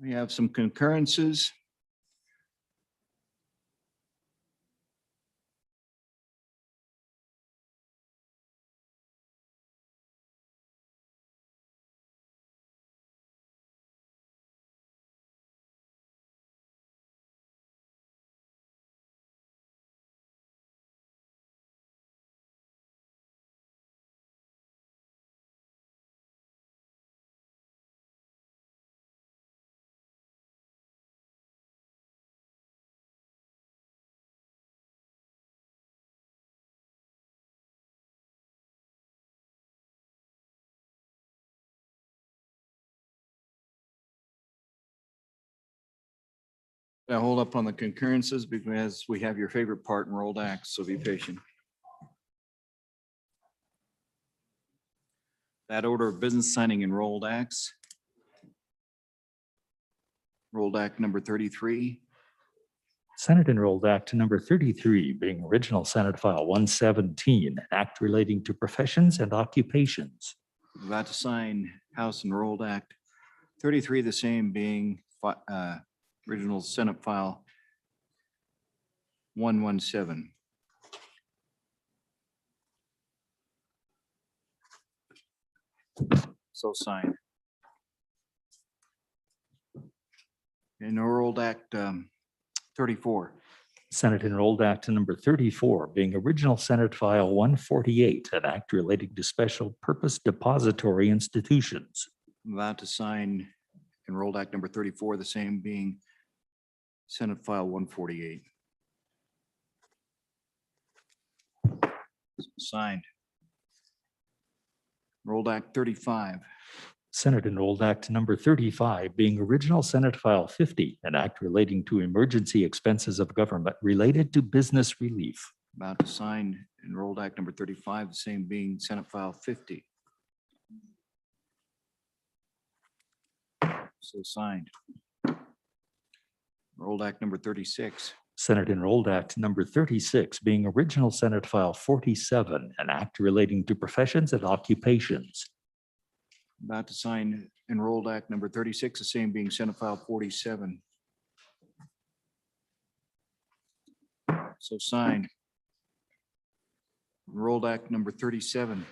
We have some concurrences. I hold up on the concurrences because we have your favorite part in rolled acts, so be patient. That order of business signing enrolled acts. Rolled act number 33. Senate Enrolled Act number 33, being original Senate File 117, an act relating to professions and occupations. About to sign House Enrolled Act 33, the same being original Senate File 117. So signed. Enrolled Act 34. Senate Enrolled Act number 34, being original Senate File 148, an act relating to special purpose depository institutions. I'm about to sign Enrolled Act number 34, the same being Senate File 148. Signed. Enrolled Act 35. Senate Enrolled Act number 35, being original Senate File 50, an act relating to emergency expenses of government related to business relief. About to sign Enrolled Act number 35, the same being Senate File 50. So signed. Enrolled Act number 36. Senate Enrolled Act number 36, being original Senate File 47, an act relating to professions and occupations. About to sign Enrolled Act number 36, the same being Senate File 47. So signed. Enrolled Act number 37.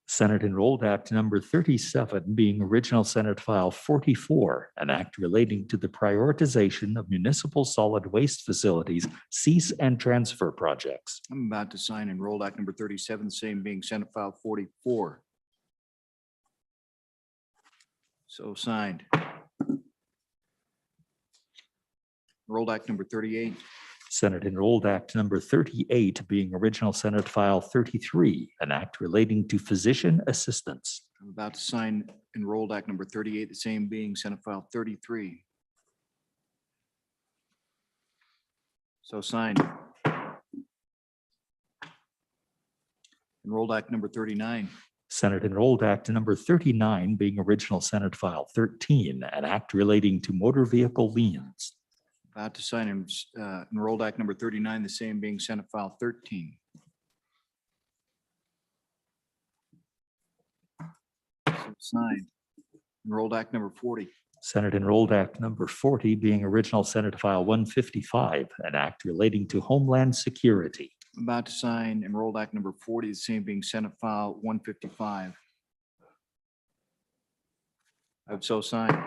Senate Enrolled Act number 37, being original Senate File 44, an act relating to the prioritization of municipal solid waste facilities, cease and transfer projects. I'm about to sign Enrolled Act number 37, the same being Senate File 44. So signed. Enrolled Act number 38. Senate Enrolled Act number 38, being original Senate File 33, an act relating to physician assistance. I'm about to sign Enrolled Act number 38, the same being Senate File 33. So signed. Enrolled Act number 39. Senate Enrolled Act number 39, being original Senate File 13, an act relating to motor vehicle liens. About to sign Enrolled Act number 39, the same being Senate File 13. So signed. Enrolled Act number 40. Senate Enrolled Act number 40, being original Senate File 155, an act relating to homeland security. About to sign Enrolled Act number 40, the same being Senate File 155. I've so signed.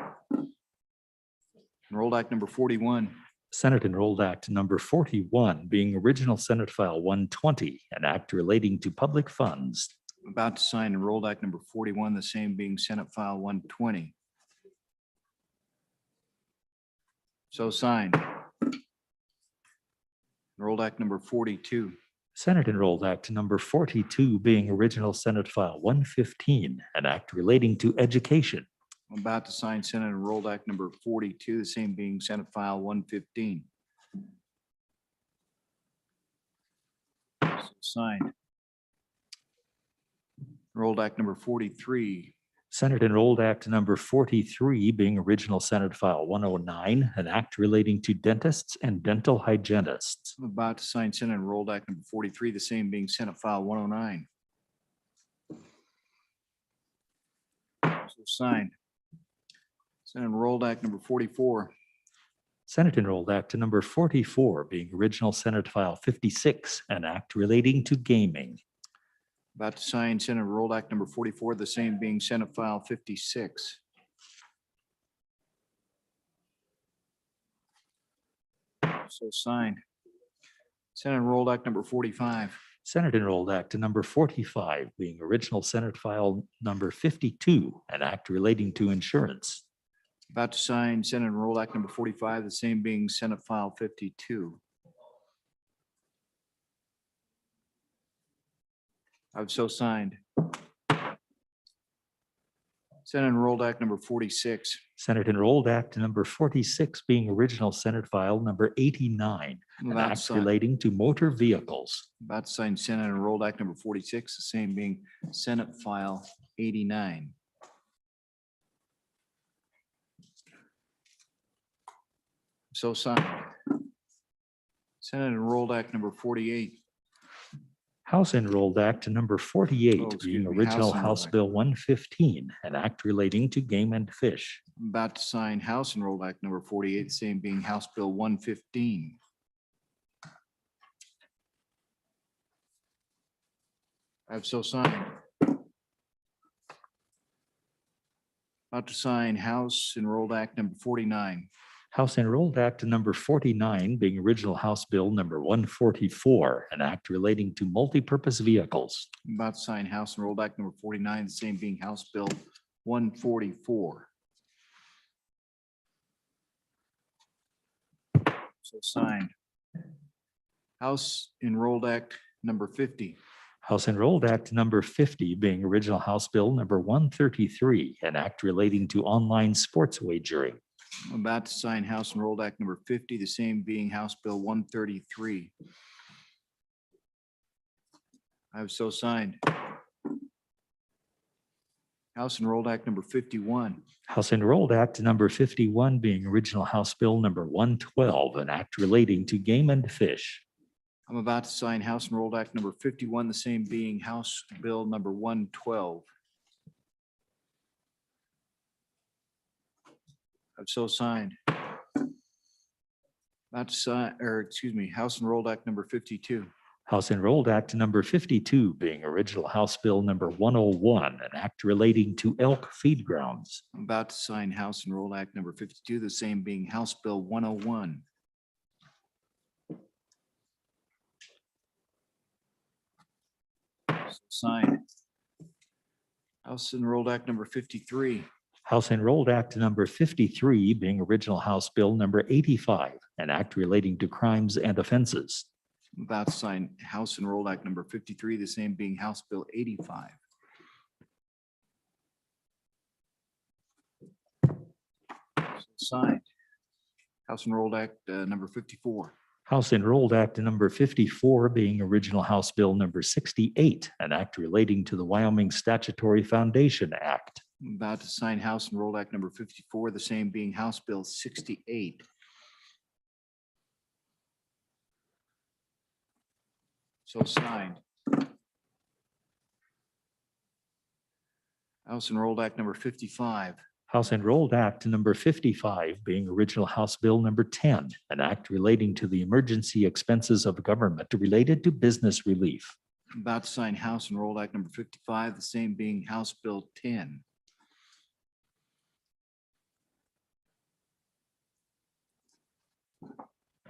Enrolled Act number 41. Senate Enrolled Act number 41, being original Senate File 120, an act relating to public funds. About to sign Enrolled Act number 41, the same being Senate File 120. So signed. Enrolled Act number 42. Senate Enrolled Act number 42, being original Senate File 115, an act relating to education. I'm about to sign Senate Enrolled Act number 42, the same being Senate File 115. So signed. Enrolled Act number 43. Senate Enrolled Act number 43, being original Senate File 109, an act relating to dentists and dental hygienists. I'm about to sign Senate Enrolled Act number 43, the same being Senate File 109. So signed. Senate Enrolled Act number 44. Senate Enrolled Act number 44 being original Senate File 56, an act relating to gaming. About to sign Senate Enrolled Act number 44, the same being Senate File 56. So signed. Senate Enrolled Act number 45. Senate Enrolled Act number 45 being original Senate File number 52, an act relating to insurance. About to sign Senate Enrolled Act number 45, the same being Senate File 52. I've so signed. Senate Enrolled Act number 46. Senate Enrolled Act number 46 being original Senate File number 89, an About to act sign- relating to motor vehicles. about to sign Senate Enrolled Act number 46, the same being Senate File 89. So signed. Senate Enrolled Act number 48. House Enrolled Act number 48 Oh, excuse being me, original House Enrolled House Act. Bill 115, an act relating to game and fish. I'm about to sign House Enrolled Act number 48, the same being House Bill 115. I've so signed. About to sign House Enrolled Act number 49. House Enrolled Act number 49 being original House Bill number 144, an act relating to multipurpose vehicles. I'm about to sign House Enrolled Act number 49, the same being House Bill 144. So signed. House Enrolled Act number 50. House Enrolled Act number 50 being original House Bill number 133, an act relating to online sports wagering. I'm about to sign House Enrolled Act number 50, the same being House Bill 133. I have so signed. House Enrolled Act number 51. House Enrolled Act number 51 being original House Bill number 112, an act relating to game and fish. I'm about to sign House Enrolled Act number 51, the same being House Bill number 112. I've so signed. About to sign, or excuse me, House Enrolled Act number 52. House Enrolled Act number 52 being original House Bill number 101, an act relating to elk feed grounds. I'm about to sign House Enrolled Act number 52, the same being House Bill 101. So signed. House Enrolled Act number 53. House Enrolled Act number 53 being original House Bill number 85, an act relating to crimes and offenses. I'm about to sign House Enrolled Act number 53, the same being House Bill 85. Signed. House Enrolled Act number 54. House Enrolled Act number 54 being original House Bill number 68, an act relating to the Wyoming Statutory Foundation Act. I'm about to sign House Enrolled Act number 54, the same being House Bill 68. So signed. House Enrolled Act number 55. House Enrolled Act number 55 being original House Bill number 10, an act relating to the emergency expenses of government related to business relief. I'm about to sign House Enrolled Act number 55, the same being House Bill 10.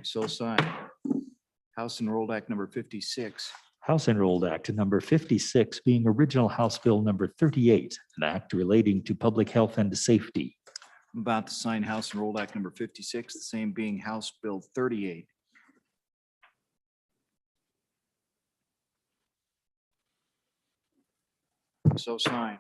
So signed. House Enrolled Act number 56. House Enrolled Act number 56 being original House Bill number 38, an act relating to public health and safety. I'm about to sign House Enrolled Act number 56, the same being House Bill 38. So signed.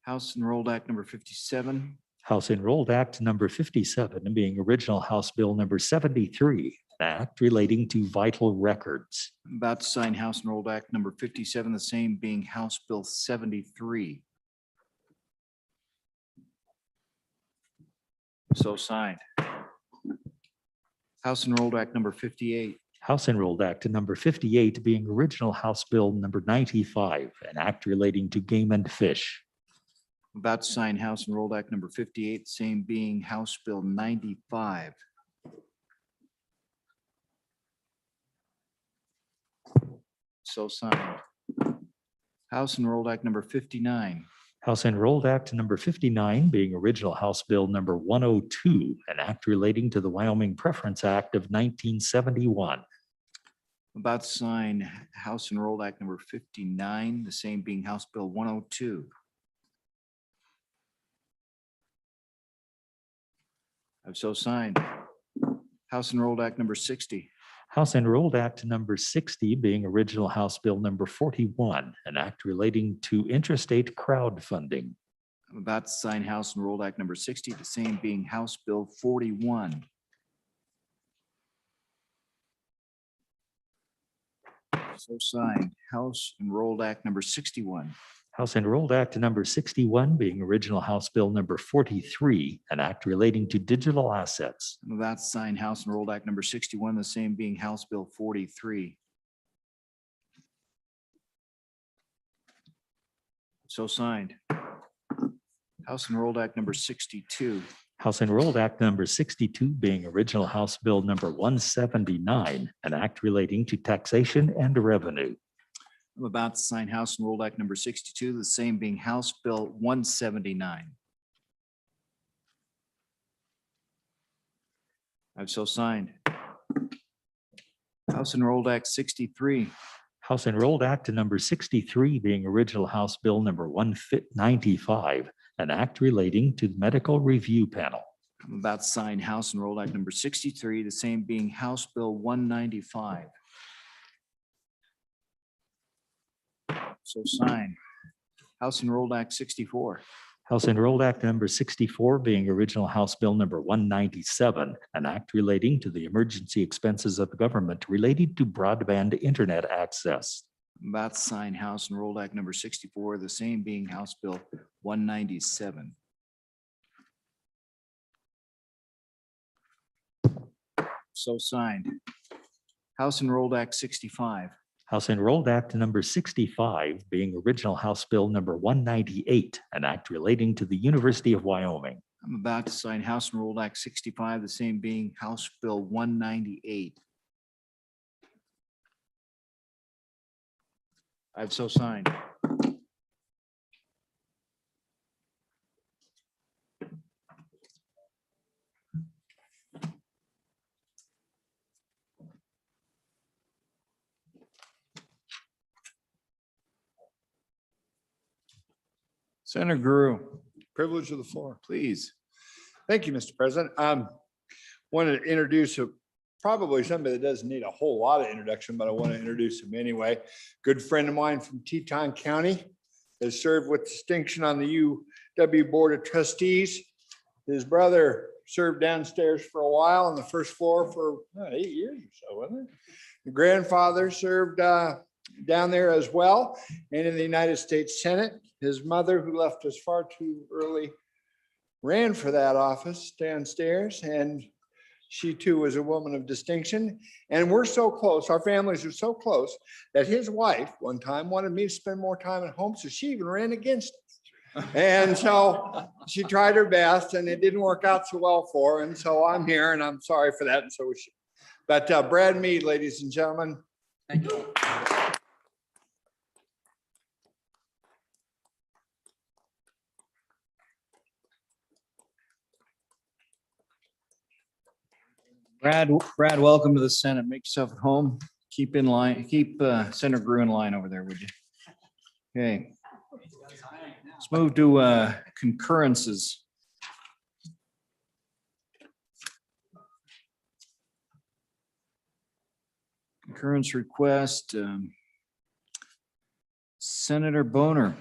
House Enrolled Act number 57. House Enrolled Act number 57 being original House Bill number 73, an act relating to vital records. I'm about to sign House Enrolled Act number 57, the same being House Bill 73. So signed. House Enrolled Act number 58. House Enrolled Act number 58 being original House Bill number 95, an act relating to game and fish. I'm About to sign House Enrolled Act number 58, same being House Bill 95. So signed. House Enrolled Act number 59. House Enrolled Act number 59 being original House Bill number 102, an act relating to the Wyoming Preference Act of 1971. About to sign House Enrolled Act number 59, the same being House Bill 102. I've so signed. House Enrolled Act number 60. House Enrolled Act number 60 being original House Bill number 41, an act relating to interstate crowdfunding. I'm about to sign House Enrolled Act number 60, the same being House Bill 41. So signed. House Enrolled Act number 61. House Enrolled Act number 61 being original House Bill number 43, an act relating to digital assets. I'm about to sign House Enrolled Act number 61, the same being House Bill 43. So signed. House Enrolled Act number 62. House Enrolled Act number 62 being original House Bill number 179, an act relating to taxation and revenue. I'm about to sign House Enrolled Act number 62, the same being House Bill 179. I've so signed. House Enrolled Act 63. House Enrolled Act number 63 being original House Bill number 195, an act relating to the medical review panel. I'm about to sign House Enrolled Act number 63, the same being House Bill 195. So signed. House Enrolled Act 64. House Enrolled Act number 64 being original House Bill number 197, an act relating to the emergency expenses of the government related to broadband internet access. I'm about to sign House Enrolled Act number 64, the same being House Bill 197. So signed. House Enrolled Act 65. House Enrolled Act number 65 being original House Bill number 198, an act relating to the University of Wyoming. I'm about to sign House Enrolled Act 65, the same being House Bill 198. I've so signed. Senator Guru, Privilege of the floor. please. Thank you, Mr. President. Wanted to introduce probably somebody that doesn't need a whole lot of introduction, but I want to introduce him anyway. Good friend of mine from Teton County, has served with distinction on the UW Board of Trustees. His brother served downstairs for a while on the first floor for 8 years or so, wasn't it? The grandfather served down there as well and in the United States Senate. His mother, who left us far too early, ran for that office downstairs, and she too was a woman of distinction. And we're so close, our families are so close, that his wife one time wanted me to spend more time at home, so she even ran against us. And so she tried her best, and it didn't work out so well for her. And so I'm here, and I'm sorry for that, and so is she. But Brad Mead, ladies and gentlemen. Thank you. Brad, welcome to the Senate. Make yourself at home. Keep in line, keep Senator Grew in line over there, would you? Okay. Let's move to concurrences. Concurrence request. Senator Boner,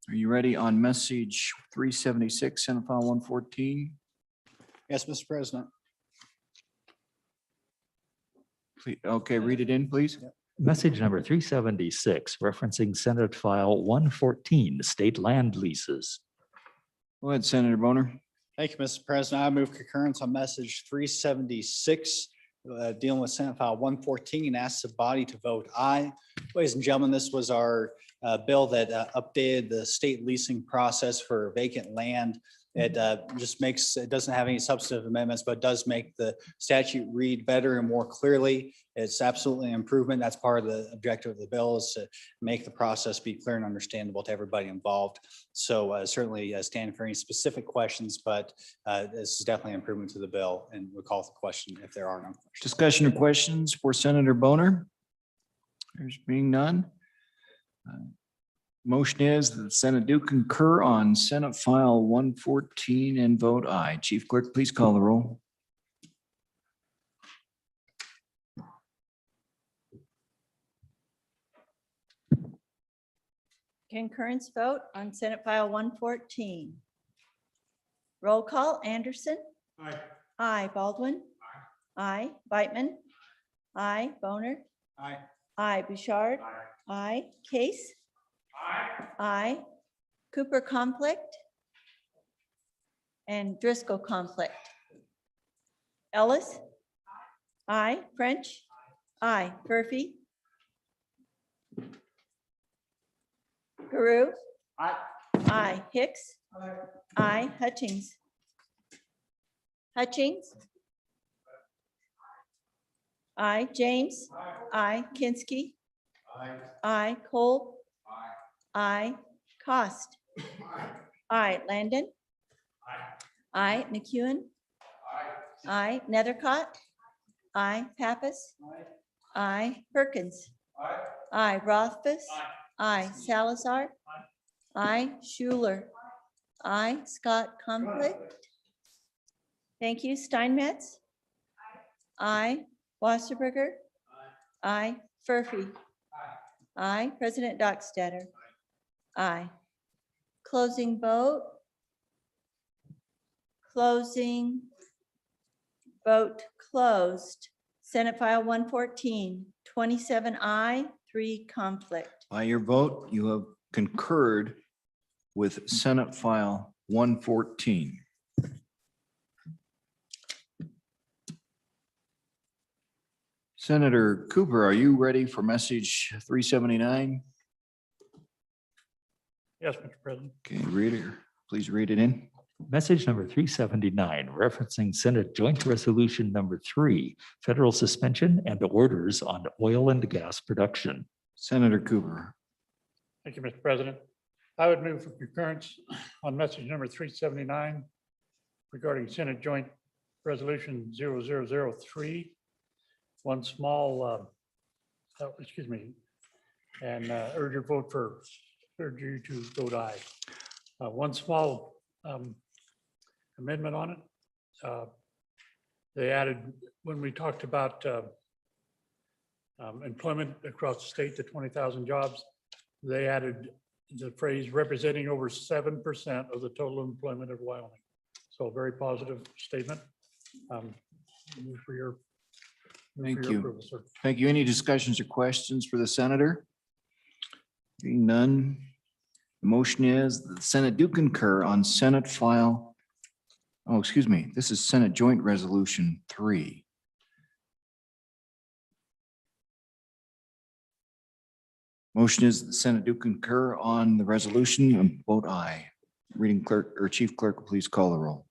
are you ready on message 376, Senate File 114? Yes, Mr. President. Please, okay, read it in, please. Message number 376, referencing Senate File 114, state land leases. Go ahead, Senator Boner. Thank you, Mr. President. I move concurrence on message 376, dealing with Senate File 114, and ask the body to vote aye. Ladies and gentlemen, this was our bill that updated the state leasing process for vacant land. It just makes, it doesn't have any substantive amendments, but does make the statute read better and more clearly. It's absolutely an improvement. That's part of the objective of the bill, is to make the process be clear and understandable to everybody involved. So certainly stand for any specific questions, but this is definitely an improvement to the bill, and we'll call the question if there are no questions. Discussion or questions for Senator Boner? There's being none. Motion is that the Senate do concur on Senate File 114 and vote aye. Chief Clerk, please call the roll. Concurrence vote on Senate File 114. Roll call, Anderson. Aye. Aye, Baldwin. Aye, Beitman. Aye, Boner. Aye. Aye, Bouchard. Aye, Case. Aye, Cooper conflict. And Driscoll conflict. Ellis. Aye, French. Aye, Murphy. Guru. Aye. Aye, Hicks. Aye, Hutchings. Hutchings. Aye, James. Aye, Kinsky. Aye, Cole. Aye, Cost. Aye, Landon. Aye, McEwen. Aye, Nethercott. Aye, Pappas. Aye, Perkins. Aye, Rothfuss. Aye, Salazar. Aye, Schuler. Aye, Scott conflict. Thank you, Steinmetz. Aye, Wasserberger. Aye, Furphy. Aye, President Dockstader. Aye. Closing vote. Closing. Vote closed. Senate File 114, 27 aye, 3 conflict. By your vote, you have concurred with Senate File 114. Senator Cooper, are you ready for message 379? Yes, Mr. President. Okay, reader, please read it in. Message number 379, referencing Senate Joint Resolution number 3, federal suspension and orders on oil and gas production. Senator Cooper. Thank you, Mr. President. I would move for concurrence on message number 379 regarding Senate Joint Resolution 0003. One small, and urge your vote for, urge you to vote aye. One small amendment on it. They added, when we talked about employment across the state to 20,000 jobs, they added the phrase representing over 7% of the total employment of Wyoming. So a very positive statement. Move for your Thank you. approval, sir. Thank you. Any discussions or questions for the senator? Being none, the motion is that the Senate do concur on Senate File, this is Senate Joint Resolution 3. Motion is that the Senate do concur on the resolution and vote aye. Reading clerk or chief clerk, please call the roll.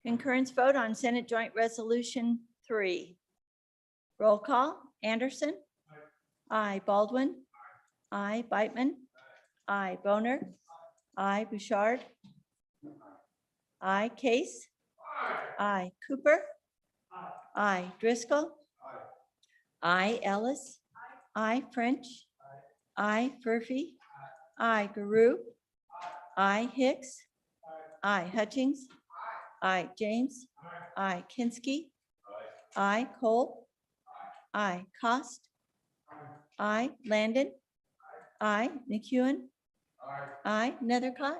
Concurrence vote on Senate Joint Resolution 3. Roll call, Anderson. Aye, Baldwin. Aye, Beitman. Aye, Boner. Aye, Bouchard. Aye, Case. Aye, Cooper. Aye, Driscoll. Aye, Ellis. Aye, French. Aye, Murphy. Aye, Guru. Aye, Hicks. Aye, Hutchings. Aye, James. Aye, Kinsky. Aye, Cole. Aye, Cost. Aye, Landon. Aye, McEwen. Aye. Nethercott?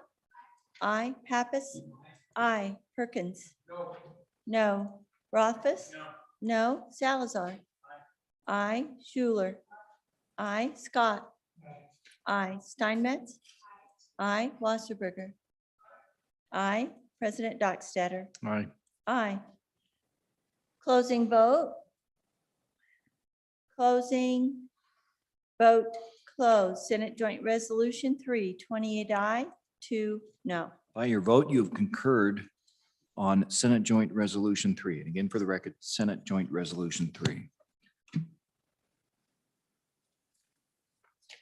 Aye. Pappas? Aye. Perkins? No. Rothfuss? No. Salazar? Aye. Schuler? Aye. Scott? Aye. Steinmetz? Aye. Wasserberger? Aye. President Dockstader? Aye. Aye. Closing vote. Closing. Vote closed. Senate Joint Resolution 3, 28 aye, 2 no. By your vote, you have concurred on Senate Joint Resolution 3. And again, for the record, Senate Joint Resolution 3.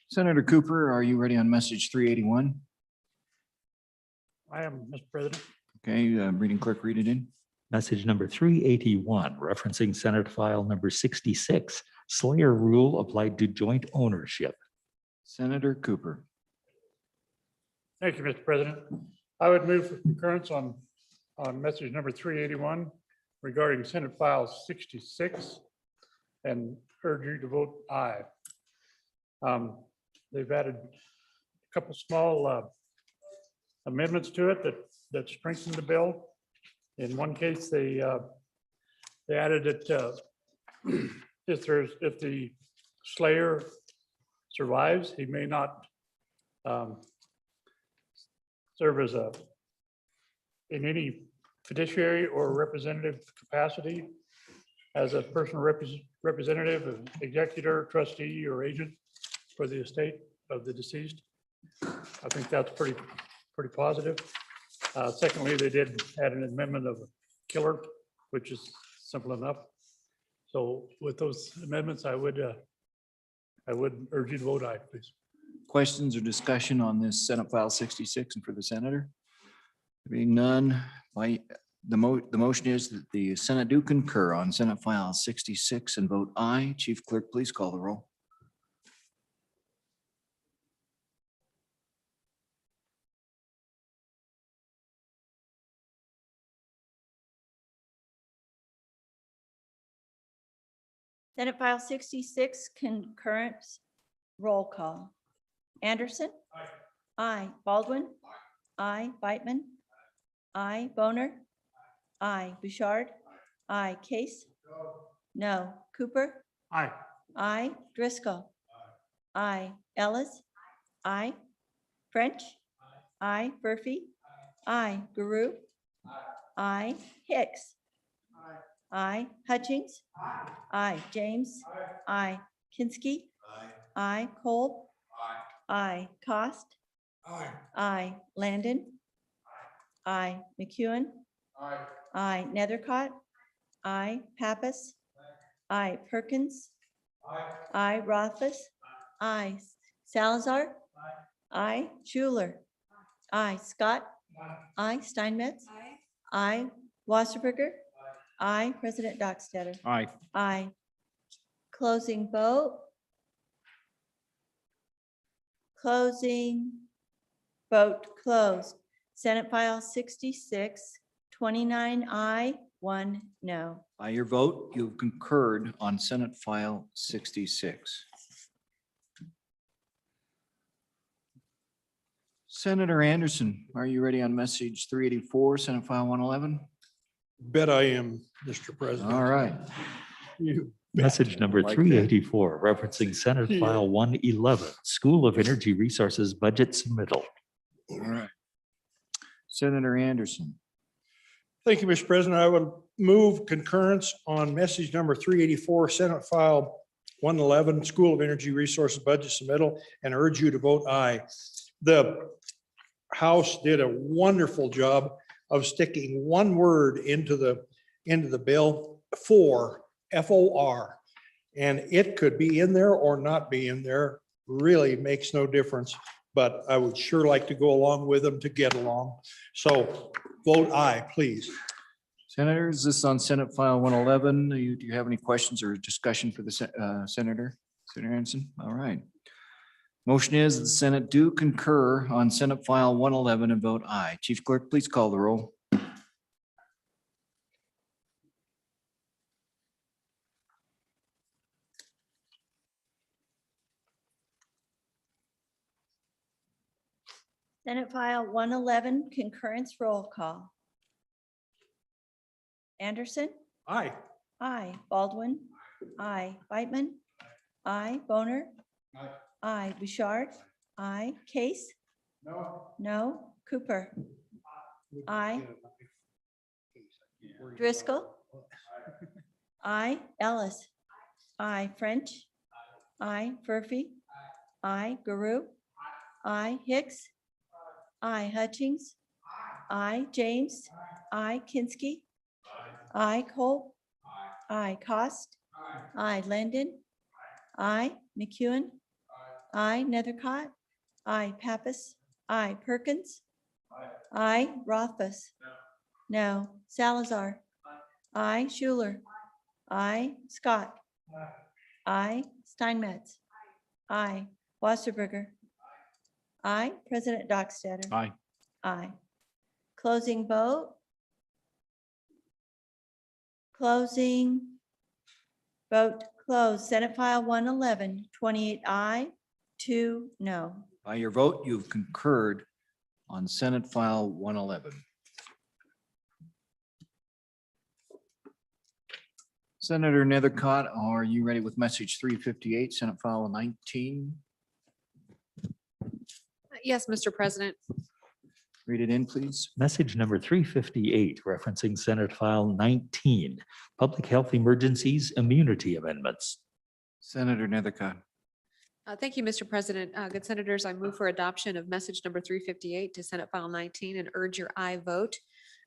Senator Cooper, are you ready on message 381? I am, Mr. President. Okay, reading clerk, read it in. Message number 381, referencing Senate File number 66, Slayer Rule applied to joint ownership. Senator Cooper. Thank you, Mr. President. I would move for concurrence on message number 381 regarding Senate File 66 and urge you to vote aye. They've added a couple small amendments to it that strengthen the bill. In one case, they added it, if the slayer survives, he may not serve as in any fiduciary or representative capacity as a personal representative, executor, trustee, or agent for the estate of the deceased. I think that's pretty positive. Secondly, they did add an amendment of killer, which is simple enough. So with those amendments, I would urge you to vote aye, please. Questions or discussion on this Senate File 66 and for the senator? Being none, the motion is that the Senate do concur on Senate File 66 and vote aye. Chief Clerk, please call the roll. Senate File 66, concurrence, roll call. Anderson? Aye. Baldwin? Aye. Beitman? Aye. Boner? Aye. Bouchard? Aye. Case? No. Cooper? Aye. Aye. Driscoll? Aye. Ellis? Aye. French? Aye. Murphy? Aye. Guru? Aye. Hicks? Aye. Hutchings? Aye. James? Aye. Kinsky? Aye. Cole? Aye. Cost? Aye. Landon? Aye. McEwen? Aye. Nethercott? Aye. Pappas? Aye. Perkins? Aye. Rothfuss? Aye. Salazar? Aye. Schuler? Aye. Scott? Aye. Steinmetz? Aye. Wasserberger? Aye. President Dockstader? Aye. Aye. Closing vote. Closing vote closed. Senate File 66, 29 aye, 1 no. By your vote, you have concurred on Senate File 66. Senator Anderson, are you ready on message 384, Senate File 111? Bet I am, Mr. President. All right. You Message number Like that. 384, referencing Senate File 111, School of Energy Resources Budget Submittal. All right. Senator Anderson. Thank you, Mr. President. I would move concurrence on message number 384, Senate File 111, School of Energy Resources Budget Submittal, and urge you to vote aye. The House did a wonderful job of sticking one word into the bill, for, FOR. And it could be in there or not be in there, really makes no difference. But I would sure like to go along with them to get along. So vote aye, please. Senators, this is on Senate File 111. Do you have any questions or discussion for the Senator? Senator Anderson? All right. Motion is that the Senate do concur on Senate File 111 and vote aye. Chief Clerk, please call the roll. Senate File 111, concurrence roll call. Anderson? Aye. Aye. Baldwin? Aye. Whitman? Aye. Boner? Aye. Bouchard? Aye. Case? No. Cooper? Aye. Driscoll? Aye. Ellis? Aye. French? Aye. Murphy? Aye. Guru? Aye. Hicks? Aye. Hutchings? Aye. James? Aye. Kinsky? Aye. Cole? Aye. Cost? Aye. Landon? Aye. McEwen? Aye. Nethercott? Aye. Pappas? Aye. Perkins? Aye. Rothbus? No. Salazar? Aye. Schuler? Aye. Scott? Aye. Steinmetz? Aye. Wasserberger? Aye. President Dockstader? Aye. Aye. Closing vote. Closing. Vote closed. Senate File 111, 28 aye, 2 no. By your vote, you've concurred on Senate File 111. Senator Nethercott, are you ready with message 358, Senate File 19? Yes, Mr. President. Read it in, please. Message number 358, referencing Senate File 19, Public Health Emergencies Immunity Amendments. Senator Nethercott. Thank you, Mr. President. Good senators, I move for adoption of message number 358 to Senate File 19 and urge your aye vote.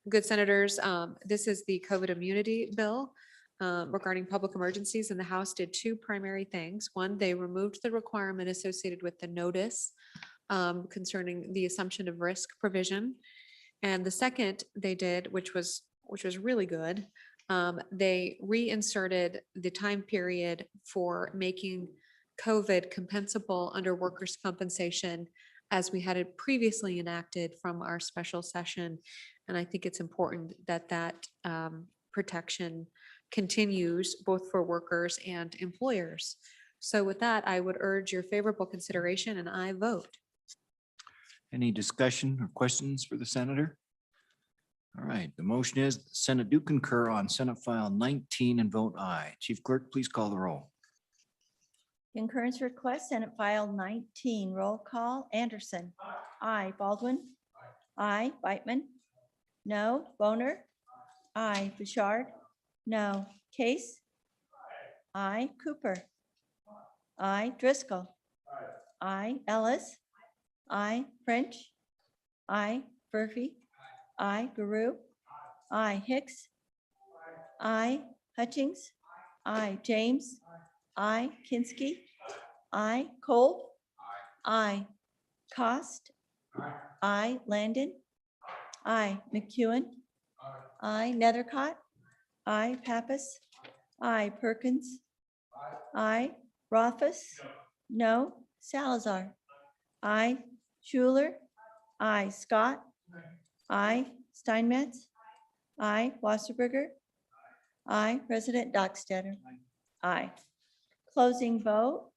Good senators, this is the COVID immunity bill regarding public emergencies, and the House did two primary things. One, they removed the requirement associated with the notice concerning the assumption of risk provision. And the second they did, which was really good, they reinserted the time period for making COVID compensable under workers' compensation as we had it previously enacted from our special session. And I think it's important that that protection continues both for workers and employers. So with that, I would urge your favorable consideration and I vote. Any discussion or questions for the senator? All right, the motion is the Senate do concur on Senate File 19 and vote aye. Chief Clerk, please call the roll. Concurrence request, Senate File 19, roll call. Anderson? Aye. Baldwin? Aye. Whitman? No. Boner? Aye. Bouchard? No. Case? Aye. Cooper? Aye. Driscoll? Aye. Ellis? Aye. French? Aye. Murphy? Aye. Guru? Aye. Hicks? Aye. Hutchings? Aye. James? Aye. Kinsky? Aye. Cole? Aye. Cost? Aye. Landon? Aye. McEwen? Aye. Nethercott? Aye. Pappas? Aye. Perkins? Aye. Rothbus? No. Salazar? Aye. Schuler? Aye. Scott? Aye. Steinmetz? Aye. Wasserberger? Aye. President Dockstader? Aye. Closing vote.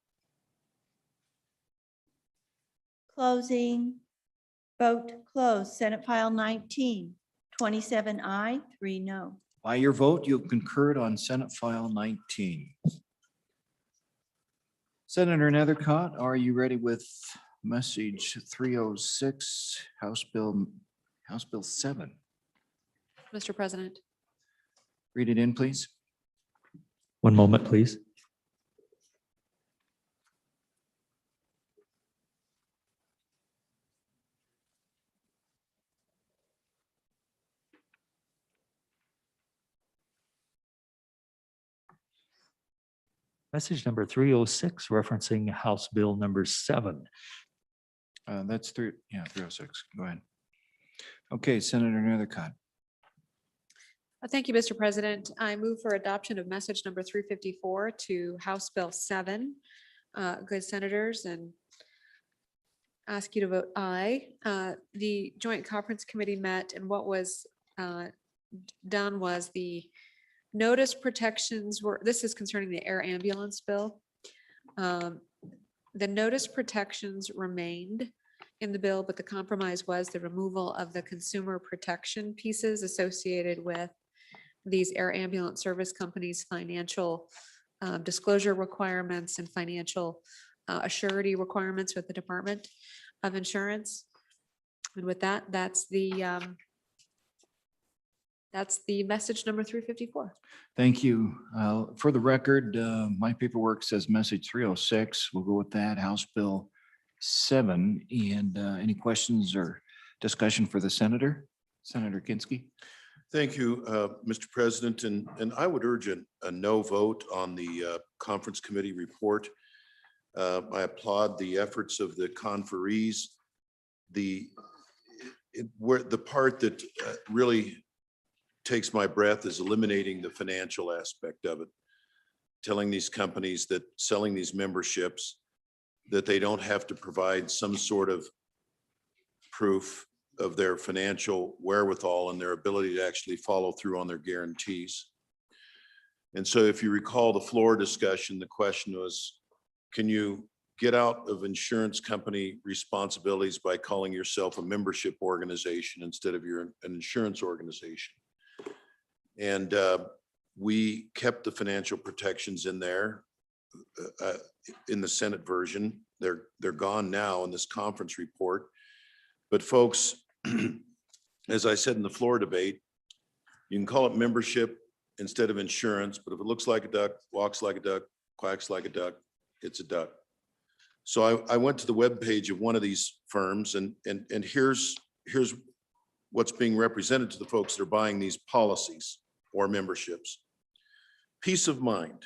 Closing vote closed. Senate File 19, 27 aye, 3 no. By your vote, you've concurred on Senate File 19. Senator Nethercott, are you ready with message 306, House Bill 7? Mr. President. Read it in, please. One moment, please. Message number 306, referencing House Bill number 7. That's 306. Go ahead. Okay, Senator Nethercott. Thank you, Mr. President. I move for adoption of message number 354 to House Bill 7. Good senators, and ask you to vote aye. The Joint Conference Committee met, and what was done was the notice protections were, this is concerning the air ambulance bill. The notice protections remained, in the bill, but the compromise was the removal of the consumer protection pieces associated with these air ambulance service companies' financial disclosure requirements and financial assurity requirements with the Department of Insurance. And with that, that's the message number 354. Thank you. For the record, my paperwork says message 306. We'll go with that. House Bill 7. And any questions or discussion for the senator? Senator Kinski? Thank you, Mr. President, and I would urge a no vote on the conference committee report. I applaud the efforts of the conferees. The part that really takes my breath is eliminating the financial aspect of it. Telling these companies that selling these memberships, that they don't have to provide some sort of proof of their financial wherewithal and their ability to actually follow through on their guarantees. And so if you recall the floor discussion, the question was, can you get out of insurance company responsibilities by calling yourself a membership organization instead of an insurance organization? And we kept the financial protections in there in the Senate version. They're gone now in this conference report. But folks, as I said in the floor debate, you can call it membership instead of insurance, but if it looks like a duck, walks like a duck, quacks like a duck, it's a duck. So I went to the webpage of one of these firms and here's what's being represented to the folks that are buying these policies or memberships. Peace of mind.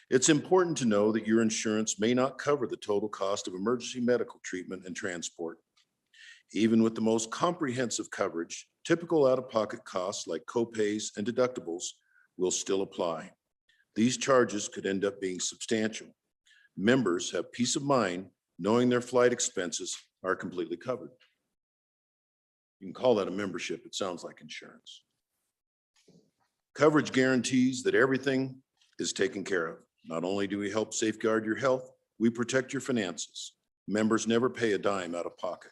It's important to know that your insurance may not cover the total cost of emergency medical treatment and transport. Even with the most comprehensive coverage, typical out-of-pocket costs like copays and deductibles will still apply. These charges could end up being substantial. Members have peace of mind knowing their flight expenses are completely covered. You can call that a membership. It sounds like insurance. Coverage guarantees that everything is taken care of. Not only do we help safeguard your health, we protect your finances. Members never pay a dime out of pocket.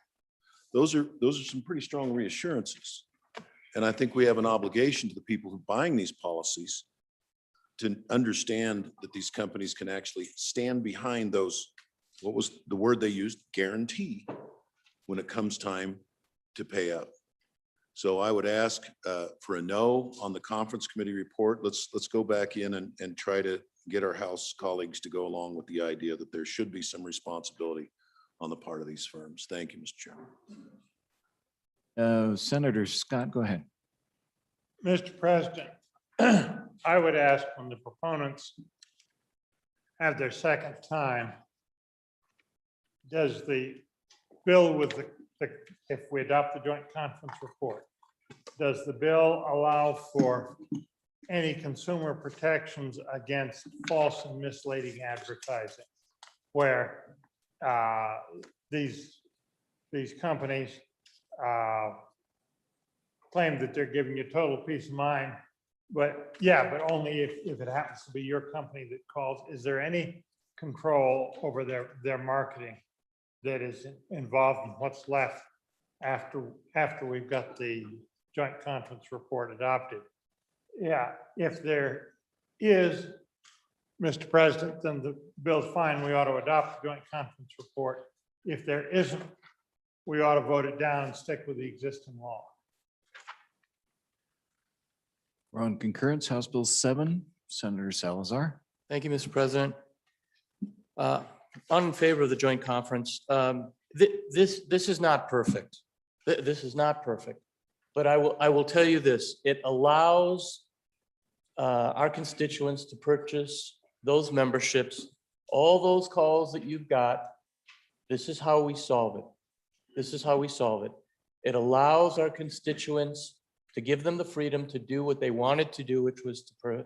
Those are some pretty strong reassurances. And I think we have an obligation to the people who are buying these policies to understand that these companies can actually stand behind those, what was the word they used, guarantee, when it comes time to pay up. So I would ask for a no on the conference committee report. Let's go back in and try to get our House colleagues to go along with the idea that there should be some responsibility on the part of these firms. Thank you, Mr. Chairman. Senator Scott, go ahead. Mr. President, I would ask when the proponents have their second time, does the bill with if we adopt the joint conference report, does the bill allow for any consumer protections against false and misleading advertising, where these companies claim that they're giving you total peace of mind, but only if it happens to be your company that calls? Is there any control over their marketing that is involved in what's left after we've got the joint conference report adopted? Yeah, if there is, Mr. President, then the bill's fine. We ought to adopt the joint conference report. If there isn't, we ought to vote it down and stick with the existing law. We're on concurrence, House Bill 7, Senator Salazar. Thank you, Mr. President. I'm in favor of the joint conference. This is not perfect. This is not perfect. But I will tell you this, it allows our constituents to purchase those memberships, all those calls that you've got. This is how we solve it. This is how we solve it. It allows our constituents to give them the freedom to do what they wanted to do, which was to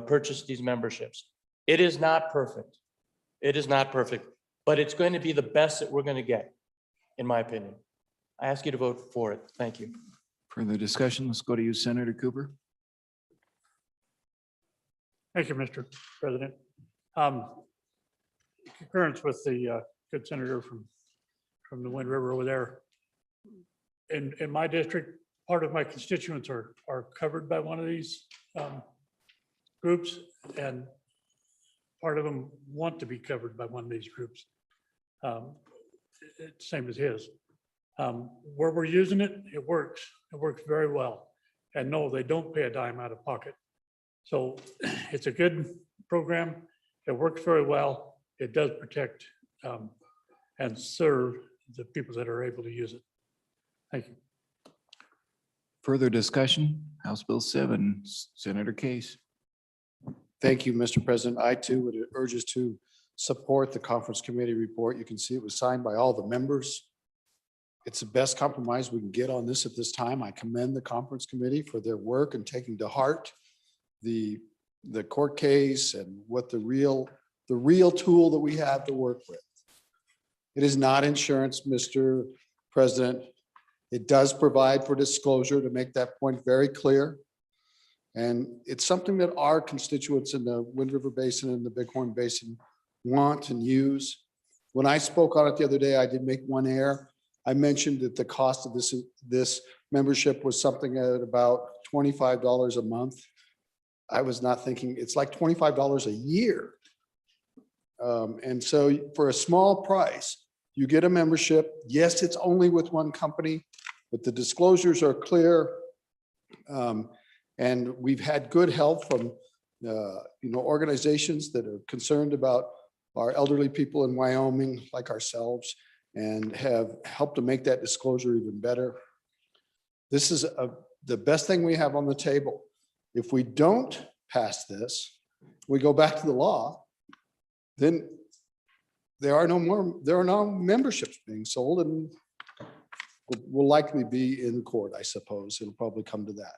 purchase these memberships. It is not perfect. It is not perfect, but it's going to be the best that we're going to get, in my opinion. I ask you to vote for it. Thank you. Further discussion, let's go to you, Senator Cooper. Thank you, Mr. President. Concurrence with the good senator from the Wind River over there. In my district, part of my constituents are covered by one of these groups, and part of them want to be covered by one of these groups. Same as his. Where we're using it, it works. It works very well. And no, they don't pay a dime out of pocket. So it's a good program. It works very well. It does protect and serve the people that are able to use it. Thank you. Further discussion? House Bill 7, Senator Case. Thank you, Mr. President. I too would urge us to support the conference committee report. You can see it was signed by all the members. It's the best compromise we can get on this at this time. I commend the conference committee for their work and taking to heart the court case and what the real tool that we have to work with. It is not insurance, Mr. President. It does provide for disclosure, to make that point very clear. And it's something that our constituents in the Wind River Basin and the Bighorn Basin want and use. When I spoke on it the other day, I did make one error. I mentioned that the cost of this membership was something at about $25 a month. I was not thinking, it's like $25 a year. And so for a small price, you get a membership. Yes, it's only with one company, but the disclosures are clear. And we've had good help from organizations that are concerned about our elderly people in Wyoming, like ourselves, and have helped to make that disclosure even better. This is the best thing we have on the table. If we don't pass this, we go back to the law, then there are no memberships being sold, and will likely be in court, I suppose. It'll probably come to that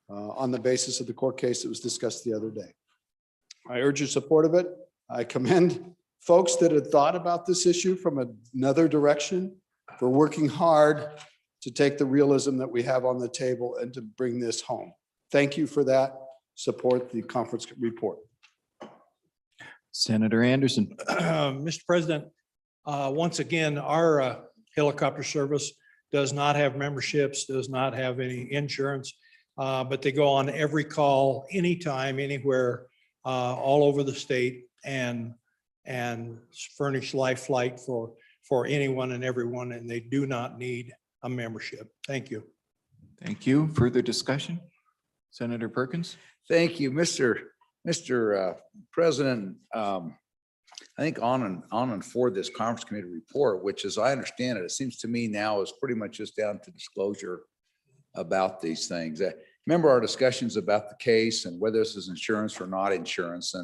on the basis of the court case that was discussed the other day. I urge your support of it. I commend folks that had thought about this issue from another direction for working hard to take the realism that we have on the table and to bring this home. Thank you for that. Support the conference report. Senator Anderson. Mr. President, once again, our helicopter service does not have memberships, does not have any insurance, but they go on every call, anytime, anywhere, all over the state, and furnish life flight for anyone and everyone, and they do not need a membership. Thank you. Thank you. Further discussion? Senator Perkins. Thank you, Mr. President. I think on and for this conference committee report, which as I understand it, it seems to me now is pretty much just down to disclosure about these things. Remember our discussions about the case and whether this is insurance or not insurance,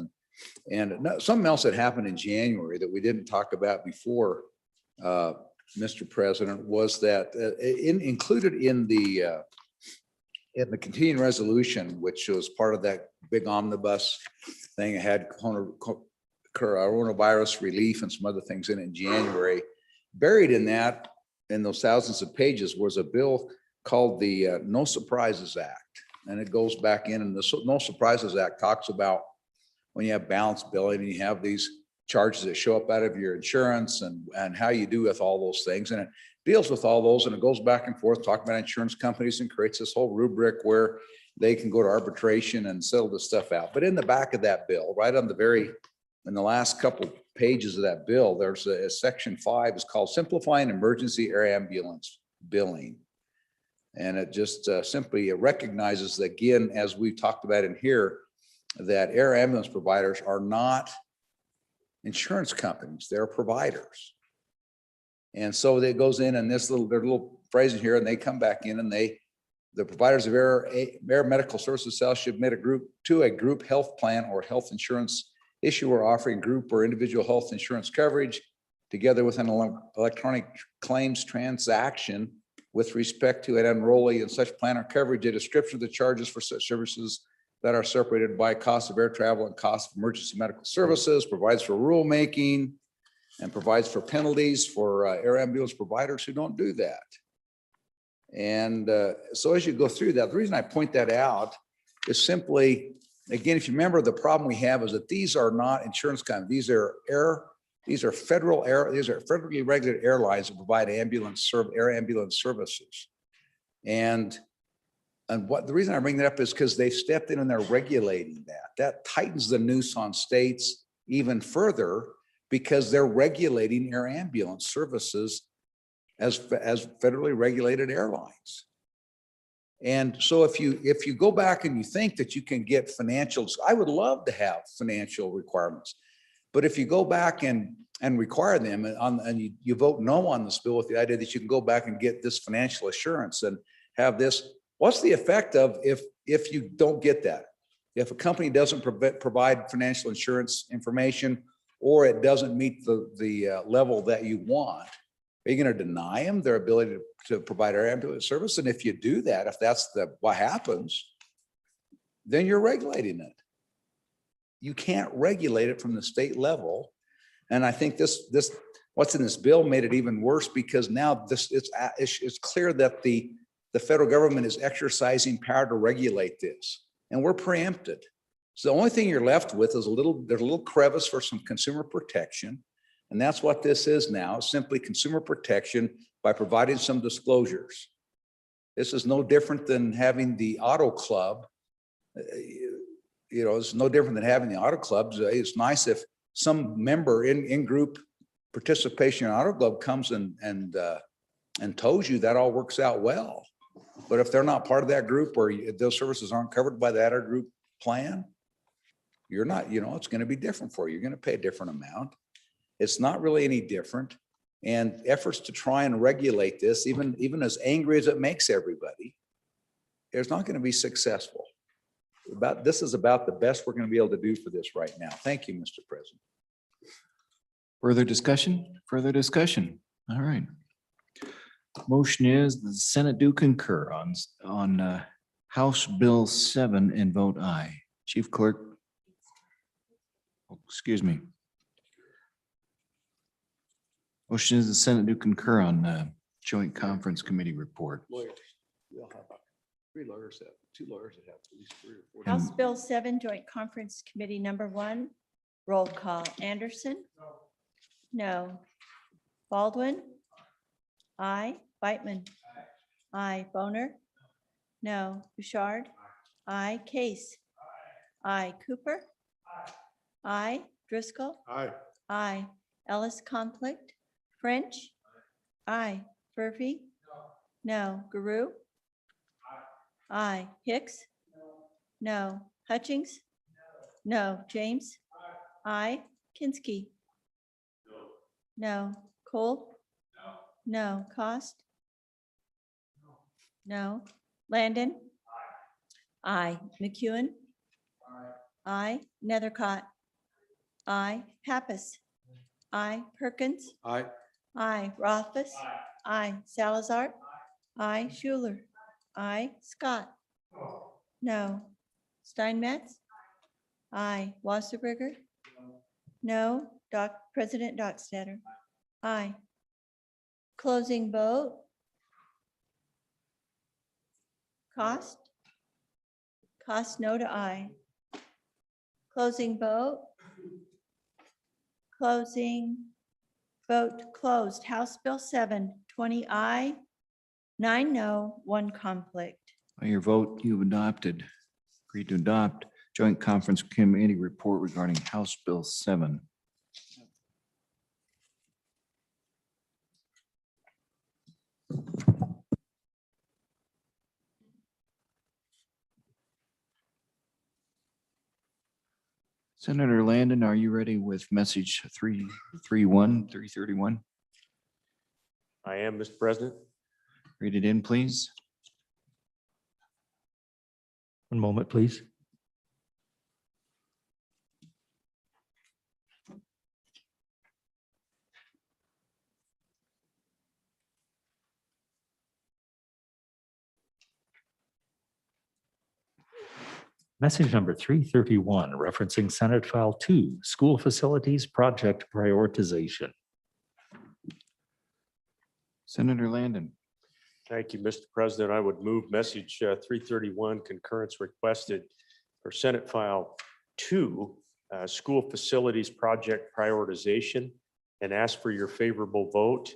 and something else that happened in January that we didn't talk about before, Mr. President, was that included in the continuing resolution, which was part of that big omnibus thing, it had coronavirus relief and some other things in January. Buried in that, in those thousands of pages, was a bill called the No Surprises Act. And it goes back in, and the No Surprises Act talks about when you have balance billing and you have these charges that show up out of your insurance and how you do with all those things. And it deals with all those, and it goes back and forth, talking about insurance companies, and creates this whole rubric where they can go to arbitration and settle this stuff out. But in the back of that bill, right on in the last couple pages of that bill, there's a section 5 is called Simplifying Emergency Air Ambulance Billing. And it just simply recognizes, again, as we've talked about in here, that air ambulance providers are not insurance companies, they're providers. And so it goes in, and there's little phrase in here, and they come back in, and the providers of air medical services should admit a group health plan or health insurance issuer offering group or individual health insurance coverage, together with an electronic claims transaction with respect to an enrollee in such plan or coverage, a description of the charges for such services that are separated by cost of air travel and cost of emergency medical services, provides for rulemaking, and provides for penalties for air ambulance providers who don't do that. And so as you go through that, the reason I point that out is simply, again, if you remember, the problem we have is that these are not insurance companies. These are air These are federally regulated airlines that provide air ambulance services. And what the reason I bring that up is because they stepped in and they're regulating that. That tightens the noose on states even further because they're regulating air ambulance services as federally regulated airlines. And so if you go back and you think that you can get financials, I would love to have financial requirements. But if you go back and require them and you vote no on this bill with the idea that you can go back and get this financial assurance and have this, what's the effect of if you don't get that? If a company doesn't provide financial insurance information or it doesn't meet the level that you want, are you going to deny them their ability to provide air ambulance service? And if you do that, if that's what happens, then you're regulating it. You can't regulate it from the state level. And I think what's in this bill made it even worse because now it's clear that the federal government is exercising power to regulate this, and we're preempted. So the only thing you're left with is there's a little crevice for some consumer protection. And that's what this is now, simply consumer protection by providing some disclosures. This is no different than having the auto club. It's no different than having the auto clubs. It's nice if some member in group participation in auto club comes and tows you, that all works out well. But if they're not part of that group or those services aren't covered by that other group plan, you're not, it's going to be different for you. You're going to pay a different amount. It's not really any different. And efforts to try and regulate this, even as angry as it makes everybody, it's not going to be successful. This is about the best we're going to be able to do for this right now. Thank you, Mr. President. Further discussion? Further discussion? All right. Motion is the Senate do concur on House Bill 7 and vote aye. Chief Clerk. Excuse me. Motion is the Senate do concur on Joint Conference Committee report. Lawyers. We'll have 2 lawyers that have at least 3 or 4. House Bill 7, Joint Conference Committee number 1. Roll call. Anderson? No. Baldwin? Aye. Beitman? Aye. Boner? No. Bouchard? Aye. Case? Aye. Cooper? Aye. Driscoll? Aye. Aye. Ellis Conflict? French? Aye. Furphy? No. Guru? Aye. Hicks? No. Hutchings? No. James? Aye. Kinsky? No. Cole? No. Cost? No. Landon? Aye. McEwen? Aye. Nethercott? Aye. Pappas? Aye. Perkins? Aye. Aye. Rothfuss? Aye. Salazar? Aye. Schuler? Aye. Scott? No. Steinmetz? Aye. Wasserberger? No. President Dockstader? Aye. Closing vote. Cost? Cost no to aye. Closing vote. Closing vote closed. House Bill 7, 20 aye, 9 no, 1 conflict. By your vote, you've adopted, agreed to adopt Joint Conference Committee report regarding House Bill 7. Senator Landon, are you ready with message 331? I am, Mr. President. Read it in, please. One moment, please. Message number 331, referencing Senate File 2, School Facilities Project Prioritization. Senator Landon. Thank you, Mr. President. I would move message 331, concurrence requested for Senate File 2, School Facilities Project Prioritization. and ask for your favorable vote.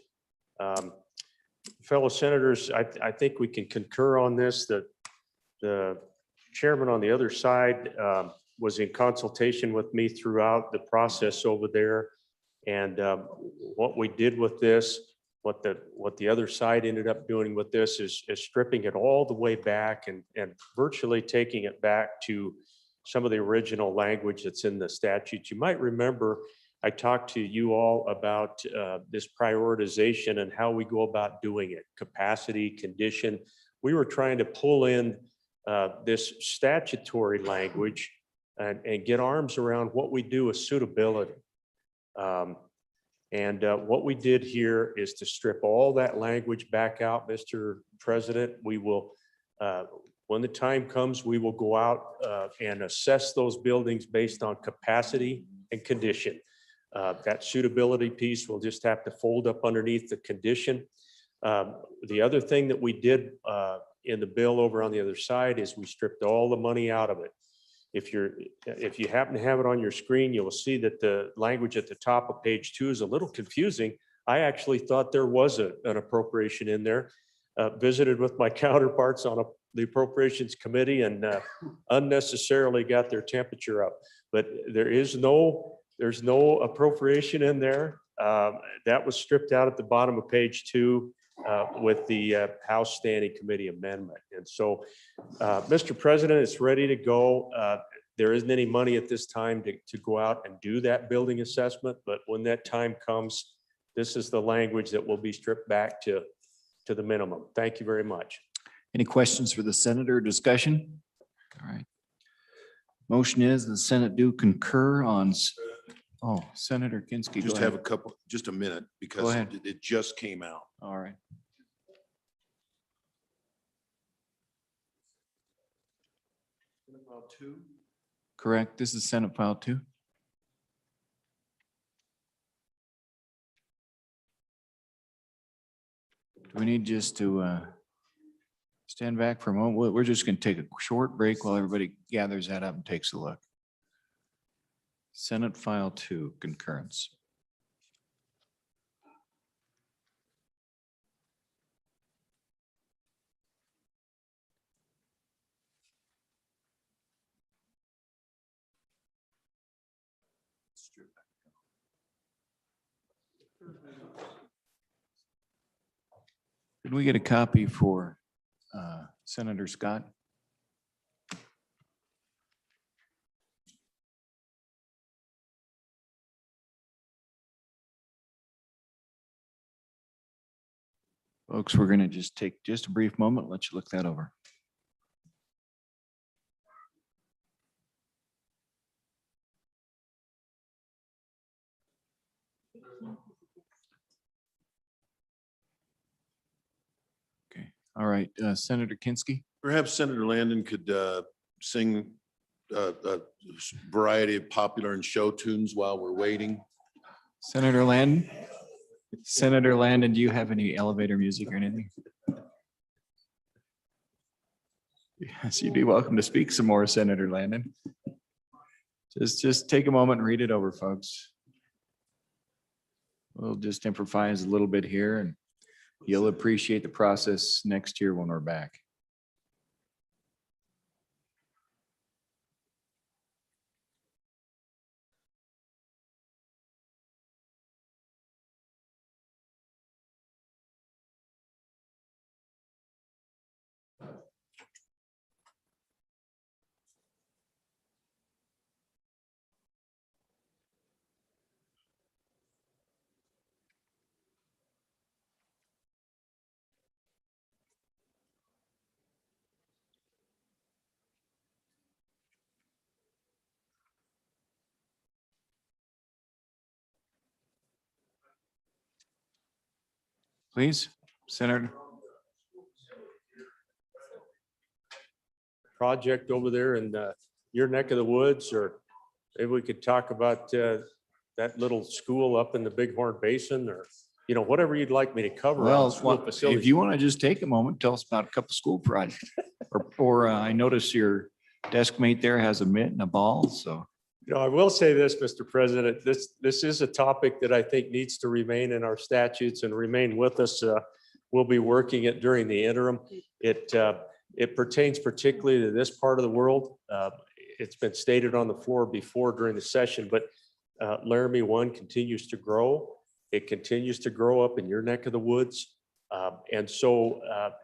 Fellow senators, I think we can concur on this, that the chairman on the other side was in consultation with me throughout the process over there. And what we did with this, what the other side ended up doing with this is stripping it all the way back and virtually taking it back to some of the original language that's in the statute. You might remember I talked to you all about this prioritization and how we go about doing it, capacity, condition. We were trying to pull in this statutory language and get arms around what we do with suitability. What we did here is to strip all that language back out, Mr. President. We will, when the time comes, we will go out and assess those buildings based on capacity and condition. That suitability piece will just have to fold up underneath the condition. The other thing that we did in the bill over on the other side is we stripped all the money out of it. If you happen to have it on your screen, you will see that the language at the top of page 2 is a little confusing. I actually thought there was an appropriation in there. Visited with my counterparts on the appropriations committee and unnecessarily got their temperature up. But there's no appropriation in there. That was stripped out at the bottom of page 2 with the House Standing Committee amendment. And so, Mr. President, it's ready to go. There isn't any money at this time to go out and do that building assessment, but when that time comes, this is the language that will be stripped back to the minimum. Thank you very much. Any questions for the senator? Discussion? All right. Motion is the Senate do concur on, Senator Kinski. Just have just a minute, because ahead. it just came out. All right. Correct. This is Senate File 2. Do we need just to stand back for a moment? We're just going to take a short break while everybody gathers that up and takes a look. Senate File 2, concurrence. Did we get a copy for Senator Scott? Folks, we're going to just take just a brief moment. Let you look that over. Okay. All right. Senator Kinski. Perhaps Senator Landon could sing a variety of popular and show tunes while we're waiting. Senator Landon. Senator Landon, do you have any elevator music or anything? Yes, you'd be welcome to speak some more, Senator Landon. Just take a moment and read it over, folks. We'll just improvise a little bit here, and you'll appreciate the process next year when we're back. Please, Senator. Project over there in your neck of the woods, or maybe we could talk about that little school up in the Bighorn Basin, or whatever you'd like me to cover. Well, School if facilities. you want to just take a moment, tell us about a couple school projects. Or I notice your desk mate there has a mitt and a ball, so I will say this, Mr. President, this is a topic that I think needs to remain in our statutes and remain with us. We'll be working it during the interim. It pertains particularly to this part of the world. It's been stated on the floor before during the session, but Laramie One continues to grow. It continues to grow up in your neck of the woods. And so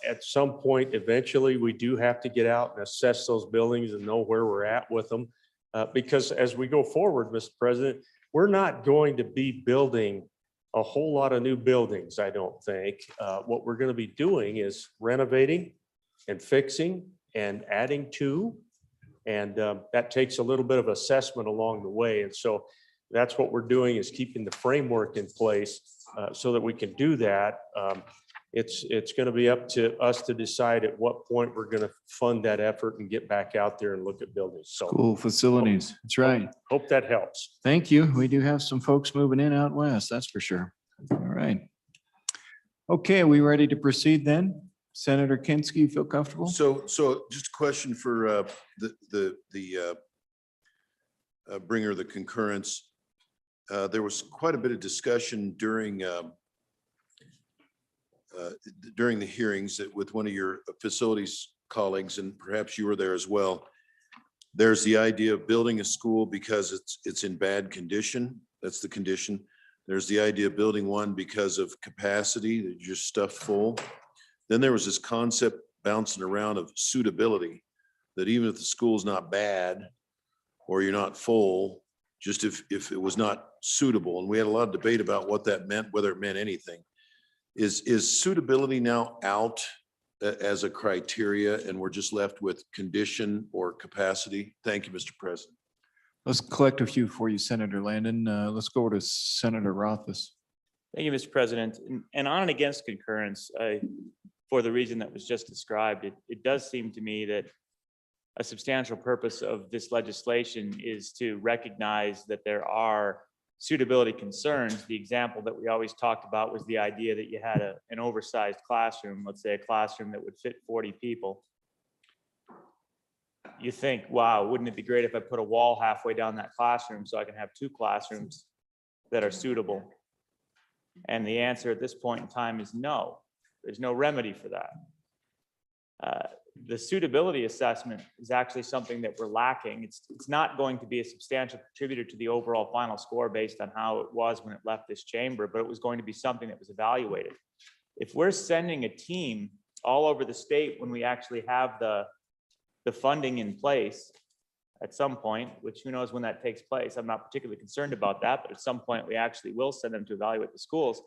at some point, eventually, we do have to get out and assess those buildings and know where we're at with them. Because as we go forward, Mr. President, we're not going to be building a whole lot of new buildings, I don't think. What we're going to be doing is renovating and fixing and adding to. And that takes a little bit of assessment along the way. And so that's what we're doing, is keeping the framework in place so that we can do that. It's going to be up to us to decide at what point we're going to fund that effort and get back out there and look at buildings. So School facilities. That's right. hope that helps. Thank you. We do have some folks moving in out west, that's for sure. All right. Okay, are we ready to proceed then? Senator Kinski, you feel comfortable? So just a question for the bringer of the concurrence. There was quite a bit of discussion during the hearings with one of your facilities colleagues, and perhaps you were there as well. There's the idea of building a school because it's in bad condition. That's the condition. There's the idea of building one because of capacity, that you're stuffed full. Then there was this concept bouncing around of suitability, that even if the school's not bad or you're not full, just if it was not suitable, and we had a lot of debate about what that meant, whether it meant anything. Is suitability now out as a criteria and we're just left with condition or capacity? Thank you, Mr. President. Let's collect a few for you, Senator Landon. Let's go over to Senator Rothfuss. Thank you, Mr. President. And on and against concurrence, for the reason that was just described, it does seem to me that a substantial purpose of this legislation is to recognize that there are suitability concerns. The example that we always talked about was the idea that you had an oversized classroom, let's say a classroom that would fit 40 people. You think, wow, wouldn't it be great if I put a wall halfway down that classroom so I can have 2 classrooms that are suitable? And the answer at this point in time is no. There's no remedy for that. The suitability assessment is actually something that we're lacking. It's not going to be a substantial contributor to the overall final score based on how it was when it left this chamber, but it was going to be something that was evaluated. If we're sending a team all over the state when we actually have the funding in place at some point, which who knows when that takes place, I'm not particularly concerned about that, but at some point we actually will send them to evaluate the schools.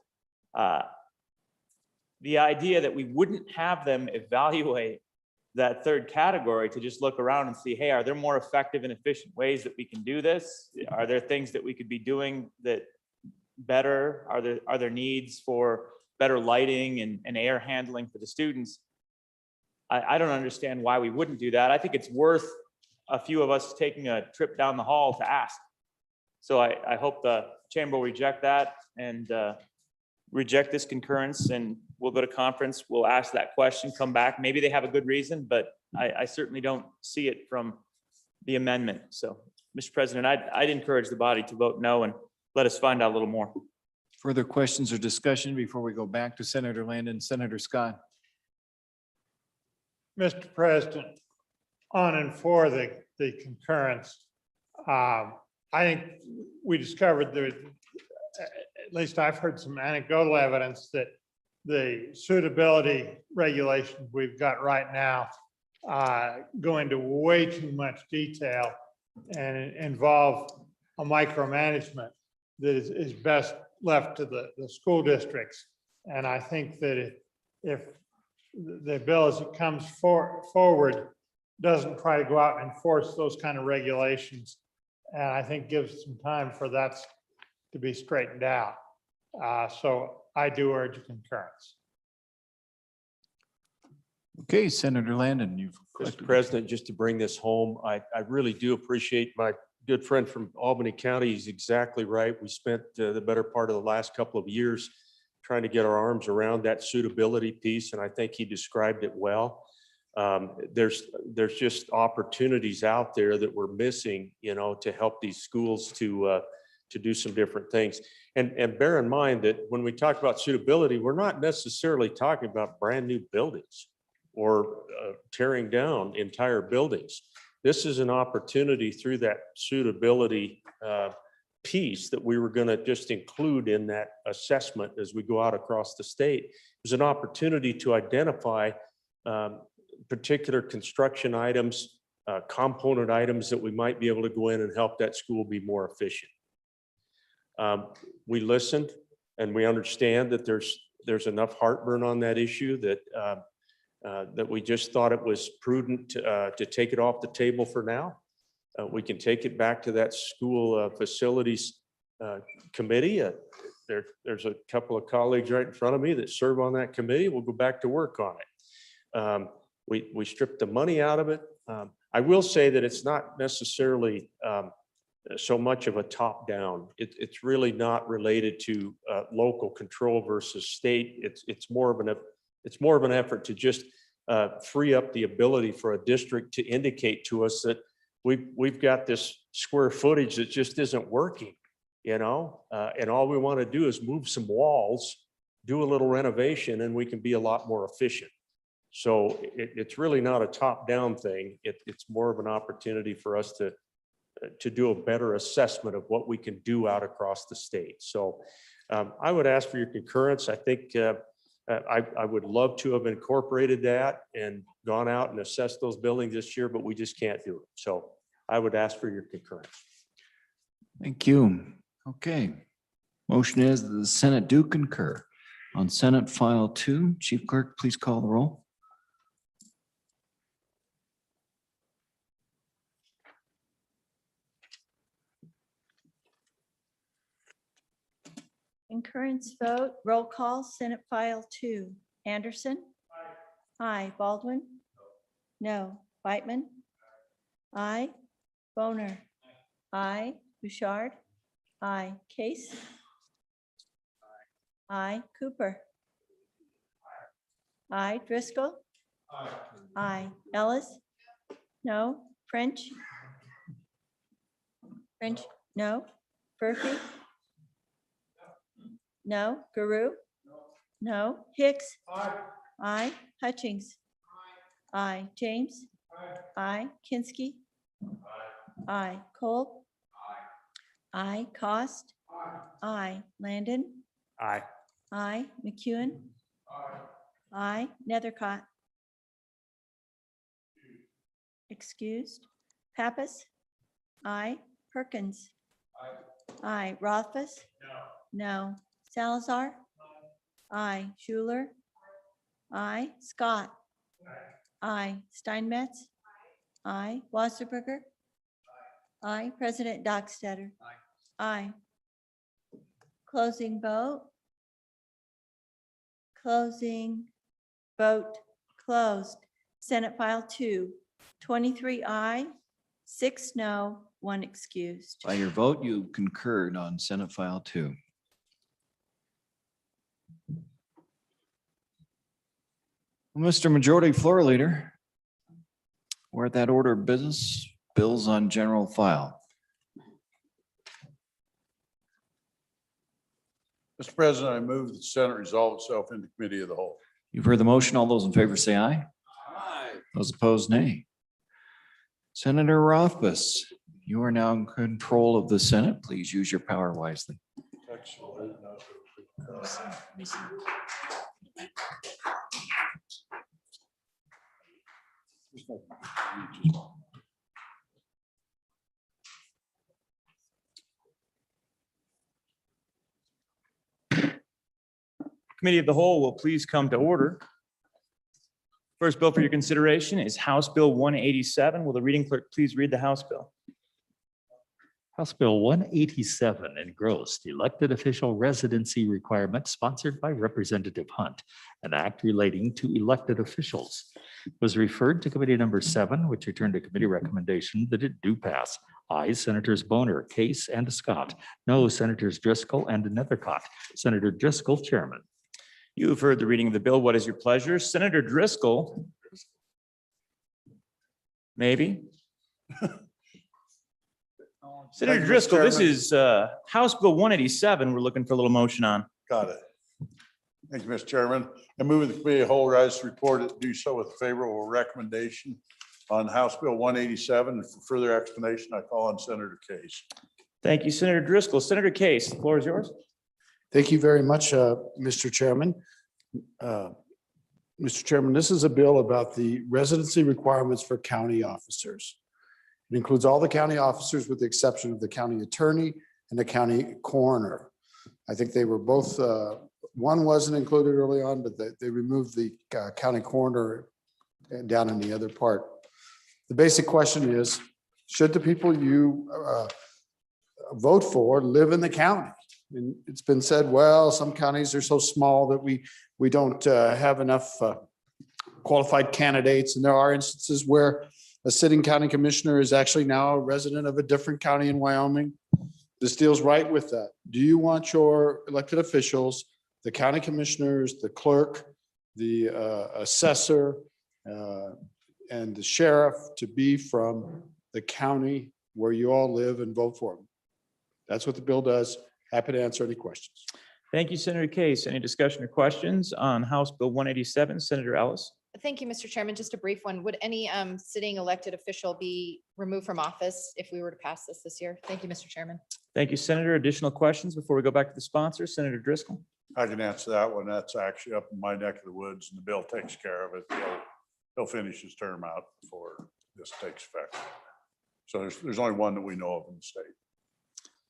The idea that we wouldn't have them evaluate that third category to just look around and see, hey, are there more effective and efficient ways that we can do this? Are there things that we could be doing that better? Are there needs for better lighting and air handling for the students? I don't understand why we wouldn't do that. I think it's worth a few of us taking a trip down the hall to ask. So I hope the chamber will reject that and reject this concurrence, and we'll go to conference. We'll ask that question, come back. Maybe they have a good reason, but I certainly don't see it from the amendment. So, Mr. President, I'd encourage the body to vote no and let us find out a little more. Further questions or discussion before we go back to Senator Landon? Senator Scott. Mr. President, on and for the concurrence, I think we discovered that, at least I've heard some anecdotal evidence that the suitability regulations we've got right now go into way too much detail and involve a micromanagement that is best left to the school districts. And I think that if the bill as it comes forward doesn't try to go out and enforce those kind of regulations, and I think gives some time for that to be straightened out. So I do urge concurrence. Okay, Senator Landon, you've Mr. President, just to bring this home, I really do appreciate my good friend from Albany County. He's exactly right. We spent the better part of the last couple of years trying to get our arms around that suitability piece, and I think he described it well. There's just opportunities out there that we're missing, to help these schools to do some different things. And bear in mind that when we talk about suitability, we're not necessarily talking about brand new buildings or tearing down entire buildings. This is an opportunity through that suitability piece that we were going to just include in that assessment as we go out across the state. There's an opportunity to identify particular construction items, component items that we might be able to go in and help that school be more efficient. We listened and we understand that there's enough heartburn on that issue that we just thought it was prudent to take it off the table for now. We can take it back to that school facilities committee. There's a couple of colleagues right in front of me that serve on that committee. We'll go back to work on it. We stripped the money out of it. I will say that it's not necessarily so much of a top down. It's really not related to local control versus state. It's more of an effort to just free up the ability for a district to indicate to us that we've got this square footage that just isn't working, and all we want to do is move some walls, do a little renovation, and we can be a lot more efficient. So it's really not a top-down thing. It's more of an opportunity for us to do a better assessment of what we can do out across the state. So I would ask for your concurrence. I think I would love to have incorporated that and gone out and assessed those buildings this year, but we just can't do it. So I would ask for your concurrence. Thank you. Okay. Motion is that the Senate do concur on Senate File 2. Chief Clerk, please call the roll. Concurrence vote, roll call, Senate File 2. Anderson? Aye. Baldwin? No. Whitman? Aye. Boner? Aye. Bouchard? Aye. Case? Aye. Cooper? Aye. Driscoll? Aye. Ellis? No. French? French? No. Murphy? No. Guru? No. Hicks? Aye. Hutchings? Aye. James? Aye. Kinsky? Aye. Cole? Aye. Cost? Aye. Landon? Aye. Aye. McEwen? Aye. Nethercott? Excused. Pappas? Aye. Perkins? Aye. Rothfuss? No. Salazar? Aye. Schuler? Aye. Scott? Aye. Steinmetz? Aye. Wasserberger? Aye. President Dockstader? Aye. Closing vote. Closing vote closed. Senate File 2, 23 aye, 6 no, 1 excused. By your vote, you concurred on Senate File 2. Mr. Majority Floor Leader, we're at that order of business, bills on general file. Mr. President, I move that the Senate resolve itself into committee of the whole. You've heard the motion. All those in favor say aye. Aye. Those opposed, nay. Senator Rothfuss, you are now in control of the Senate. Please use your power wisely. Committee of the Whole will please come to order. First bill for your consideration is House Bill 187. Will the reading clerk please read the House bill? House Bill 187 engrossed elected official residency requirement sponsored by Representative Hunt, an act relating to elected officials. Was referred to committee number 7, which returned to committee recommendation that it do pass. Ayes Senators Boner, Case, and Scott. No Senators Driscoll and Nethercott. Senator Driscoll, Chairman. You have heard the reading of the bill. What is your pleasure? Senator Driscoll Maybe. Senator Thank you, Mr. Driscoll, this Chairman. is House Bill 187 we're looking for a little motion on. Got it. Thank you, Mr. Chairman. I move the committee of whole rise to report it, do so with a favorable recommendation on House Bill 187. For further explanation, I call on Senator Case. Thank you, Senator Driscoll. Senator Case, the floor is yours. Thank you very much, Mr. Chairman. Mr. Chairman, this is a bill about the residency requirements for county officers. It includes all the county officers with the exception of the county attorney and the county coroner. I think they were both, one wasn't included early on, but they removed the county coroner down in the other part. The basic question is, should the people you vote for live in the county? And it's been said, well, some counties are so small that we don't have enough qualified candidates. And there are instances where a sitting county commissioner is actually now a resident of a different county in Wyoming. This deals right with that. Do you want your elected officials, the county commissioners, the clerk, the assessor, and the sheriff to be from the county where you all live and vote for them? That's what the bill does. Happy to answer any questions. Thank you, Senator Case. Any discussion or questions on House Bill 187? Senator Ellis? Thank you, Mr. Chairman. Just a brief one. Would any sitting elected official be removed from office if we were to pass this year? Thank you, Mr. Chairman. Thank you, Senator. Additional questions before we go back to the sponsor? Senator Driscoll? I can answer that one. That's actually up in my neck of the woods and the bill takes care of it. He'll finish his term out before this takes effect. So there's only one that we know of in the state.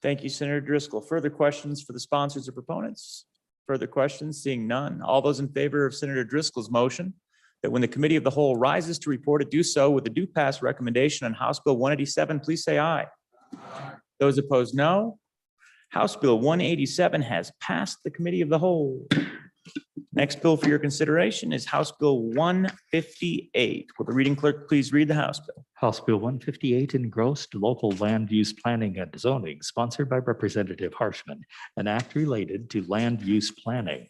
Thank you, Senator Driscoll. Further questions for the sponsors or proponents? Further questions? Seeing none. All those in favor of Senator Driscoll's motion that when the committee of the whole rises to report it, do so with a do pass recommendation on House Bill 187, please say aye. Those opposed, no. House Bill 187 has passed the committee of the whole. Next bill for your consideration is House Bill 158. Will the reading clerk please read the House bill? House Bill 158 engrossed local land use planning and zoning, sponsored by Representative Harshman, an act related to land use planning,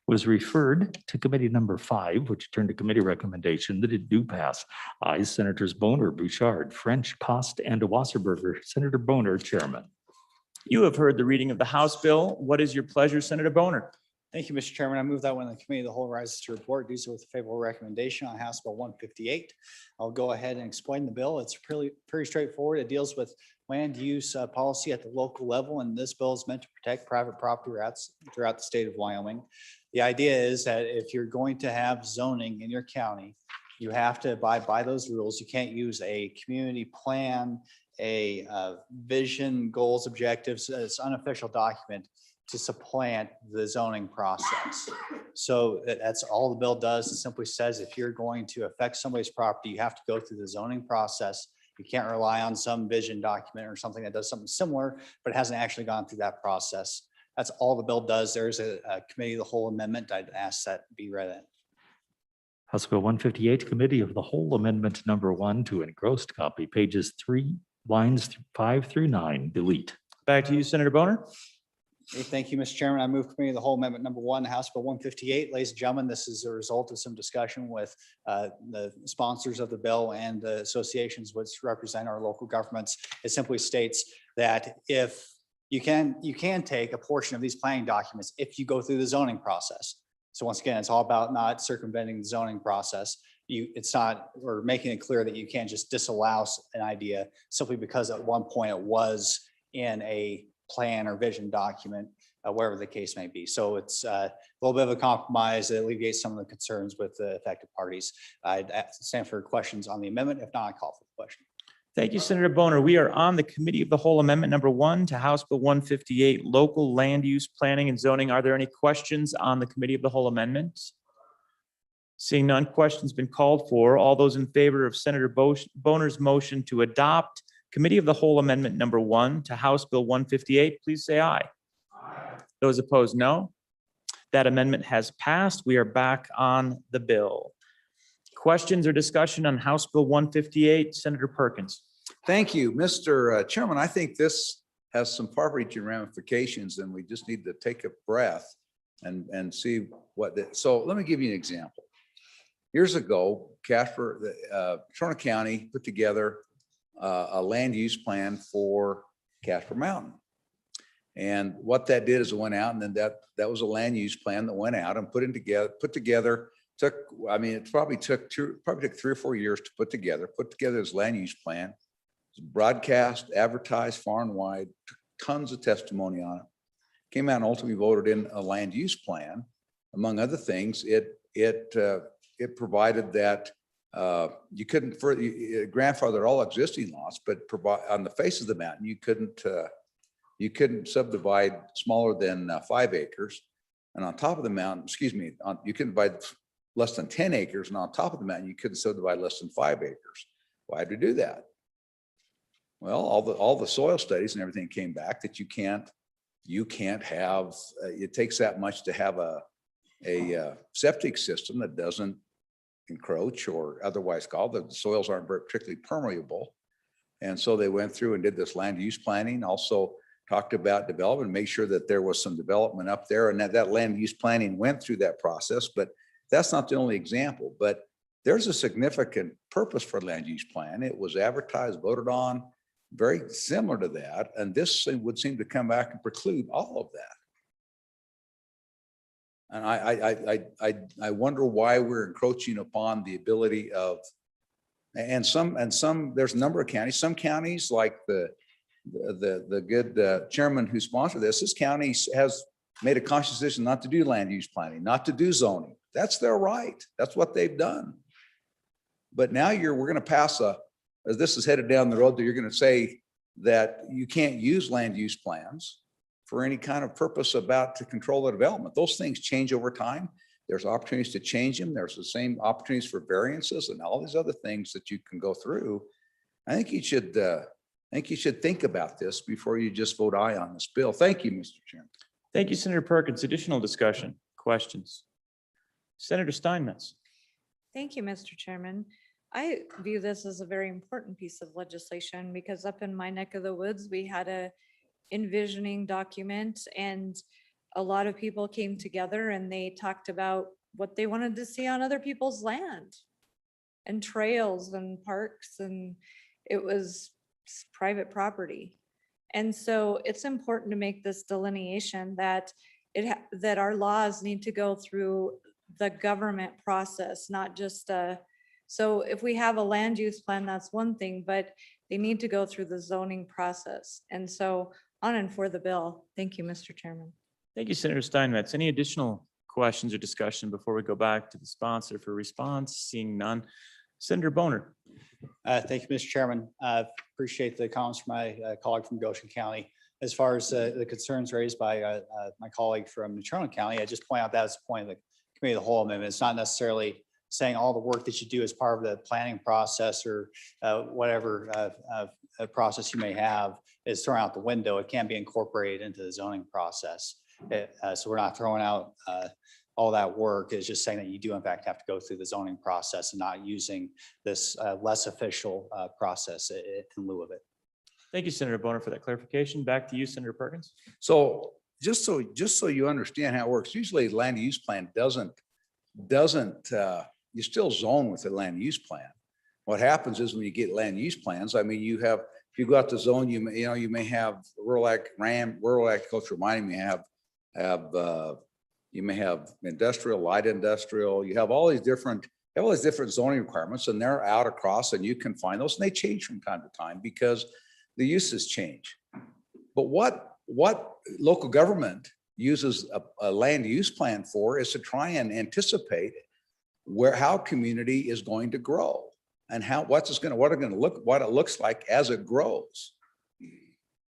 was referred to committee number 5, which turned to committee recommendation that it do pass. Ayes Senators Boner, Bouchard, French, Cost, and Wasserberger. Senator Boner, chairman. You have heard the reading of the House bill. What is your pleasure, Senator Boner? Thank you, Mr. Chairman. I move that when the committee of the whole rises to report, do so with a favorable recommendation on House Bill 158. I'll go ahead and explain the bill. It's pretty straightforward. It deals with land use policy at the local level, and this bill is meant to protect private property rights throughout the state of Wyoming. The idea is that if you're going to have zoning in your county, you have to abide by those rules. You can't use a community plan, a vision, goals, objectives, as unofficial document to supplant the zoning process. So that's all the bill does. It simply says if you're going to affect somebody's property, you have to go through the zoning process. You can't rely on some vision document or something that does something similar, but it hasn't actually gone through that process. That's all the bill does. There's a committee of the whole amendment. I'd ask that be read in. House Bill 158, Committee of the Whole Amendment Number 1 to engrossed copy, pages 3, lines 5 through 9, delete. Back to you, Senator Boner. Okay, thank you, Mr. Chairman. I move committee of the whole amendment number 1, House Bill 158. Ladies and gentlemen, this is a result of some discussion with the sponsors of the bill and the associations which represent our local governments. It simply states that if you can take a portion of these planning documents if you go through the zoning process. So once again, it's all about not circumventing the zoning process. We're making it clear that you can't just disallow an idea simply because at one point it was in a plan or vision document, wherever the case may be. So it's a little bit of a compromise that alleviates some of the concerns with the affected parties. I'd stand for questions on the amendment. If not, I call for the question. Thank you, Senator Boner. We are on the committee of the whole amendment number 1 to House Bill 158, local land use planning and zoning. Are there any questions on the committee of the whole amendment? Seeing none, questions been called for. All those in favor of Senator Boner's motion to adopt committee of the whole amendment number 1 to House Bill 158, please say aye. Aye. Those opposed, no. That amendment has passed. We are back on the bill. Questions or discussion on House Bill 158, Senator Perkins. Thank you, Mr. Chairman. I think this has some far-reaching ramifications and we just need to take a breath and see so let me give you an example. Years ago, Turner County put together a land use plan for Casper Mountain. And what that did is it went out, and then that was a land use plan that went out and put together, it probably took 3 or 4 years to put together this land use plan. Broadcast, advertised far and wide, tons of testimony on it. Came out and ultimately voted in a land use plan. Among other things, it provided that you couldn't grandfather all existing lots, but provide on the face of the mountain, you couldn't subdivide smaller than 5 acres. And on top of the mountain, you couldn't divide less than 10 acres. And on top of the mountain, you couldn't subdivide less than 5 acres. Why'd we do that? Well, all the soil studies and everything came back that you can't have, it takes that much to have a septic system that doesn't encroach or otherwise called, the soils aren't very particularly permeable. And so they went through and did this land use planning, also talked about development, made sure that there was some development up there, and that land use planning went through that process. But that's not the only example, but there's a significant purpose for land use plan. It was advertised, voted on, very similar to that. And this would seem to come back and preclude all of that. And I wonder why we're encroaching upon the ability of, and some, there's a number of counties, some counties like the good chairman who sponsored this county has made a conscious decision not to do land use planning, not to do zoning. That's their right. That's what they've done. But now we're going to pass as this is headed down the road, that you're going to say that you can't use land use plans for any kind of purpose to control the development. Those things change over time. There's opportunities to change them. There's the same opportunities for variances and all these other things that you can go through. I think you should think about this before you just vote aye on this bill. Thank you, Mr. Chairman. Thank you, Senator Perkins. Additional discussion, questions? Senator Steinmetz. Thank you, Mr. Chairman. I view this as a very important piece of legislation because up in my neck of the woods, we had a envisioning document and a lot of people came together and they talked about what they wanted to see on other people's land and trails and parks, and it was private property. And so it's important to make this delineation that that our laws need to go through the government process, not just so if we have a land use plan, that's one thing, but they need to go through the zoning process. And so on and for the bill. Thank you, Mr. Chairman. Thank you, Senator Steinmetz. Any additional questions or discussion before we go back to the sponsor for response? Seeing none. Senator Boner. Thank you, Mr. Chairman. Appreciate the comments from my colleague from Goshen County. As far as the concerns raised by my colleague from Turner County, I just point out that as a point of the committee of the whole amendment. It's not necessarily saying all the work that you do as part of the planning process or whatever process you may have is thrown out the window. It can be incorporated into the zoning process. So we're not throwing out all that work. It's just saying that you do in fact have to go through the zoning process and not using this less official process in lieu of it. Thank you, Senator Boner, for that clarification. Back to you, Senator Perkins. So just so you understand how it works, usually land use plan doesn't you still zone with the land use plan. What happens is when you get land use plans, I mean, if you go out to zone, you may have rural agricultural mining, you may have industrial, light industrial, you have all these different zoning requirements, and they're out across, and you can find those, and they change from time to time because the uses change. But what local government uses a land use plan for is to try and anticipate how community is going to grow and what it looks like as it grows.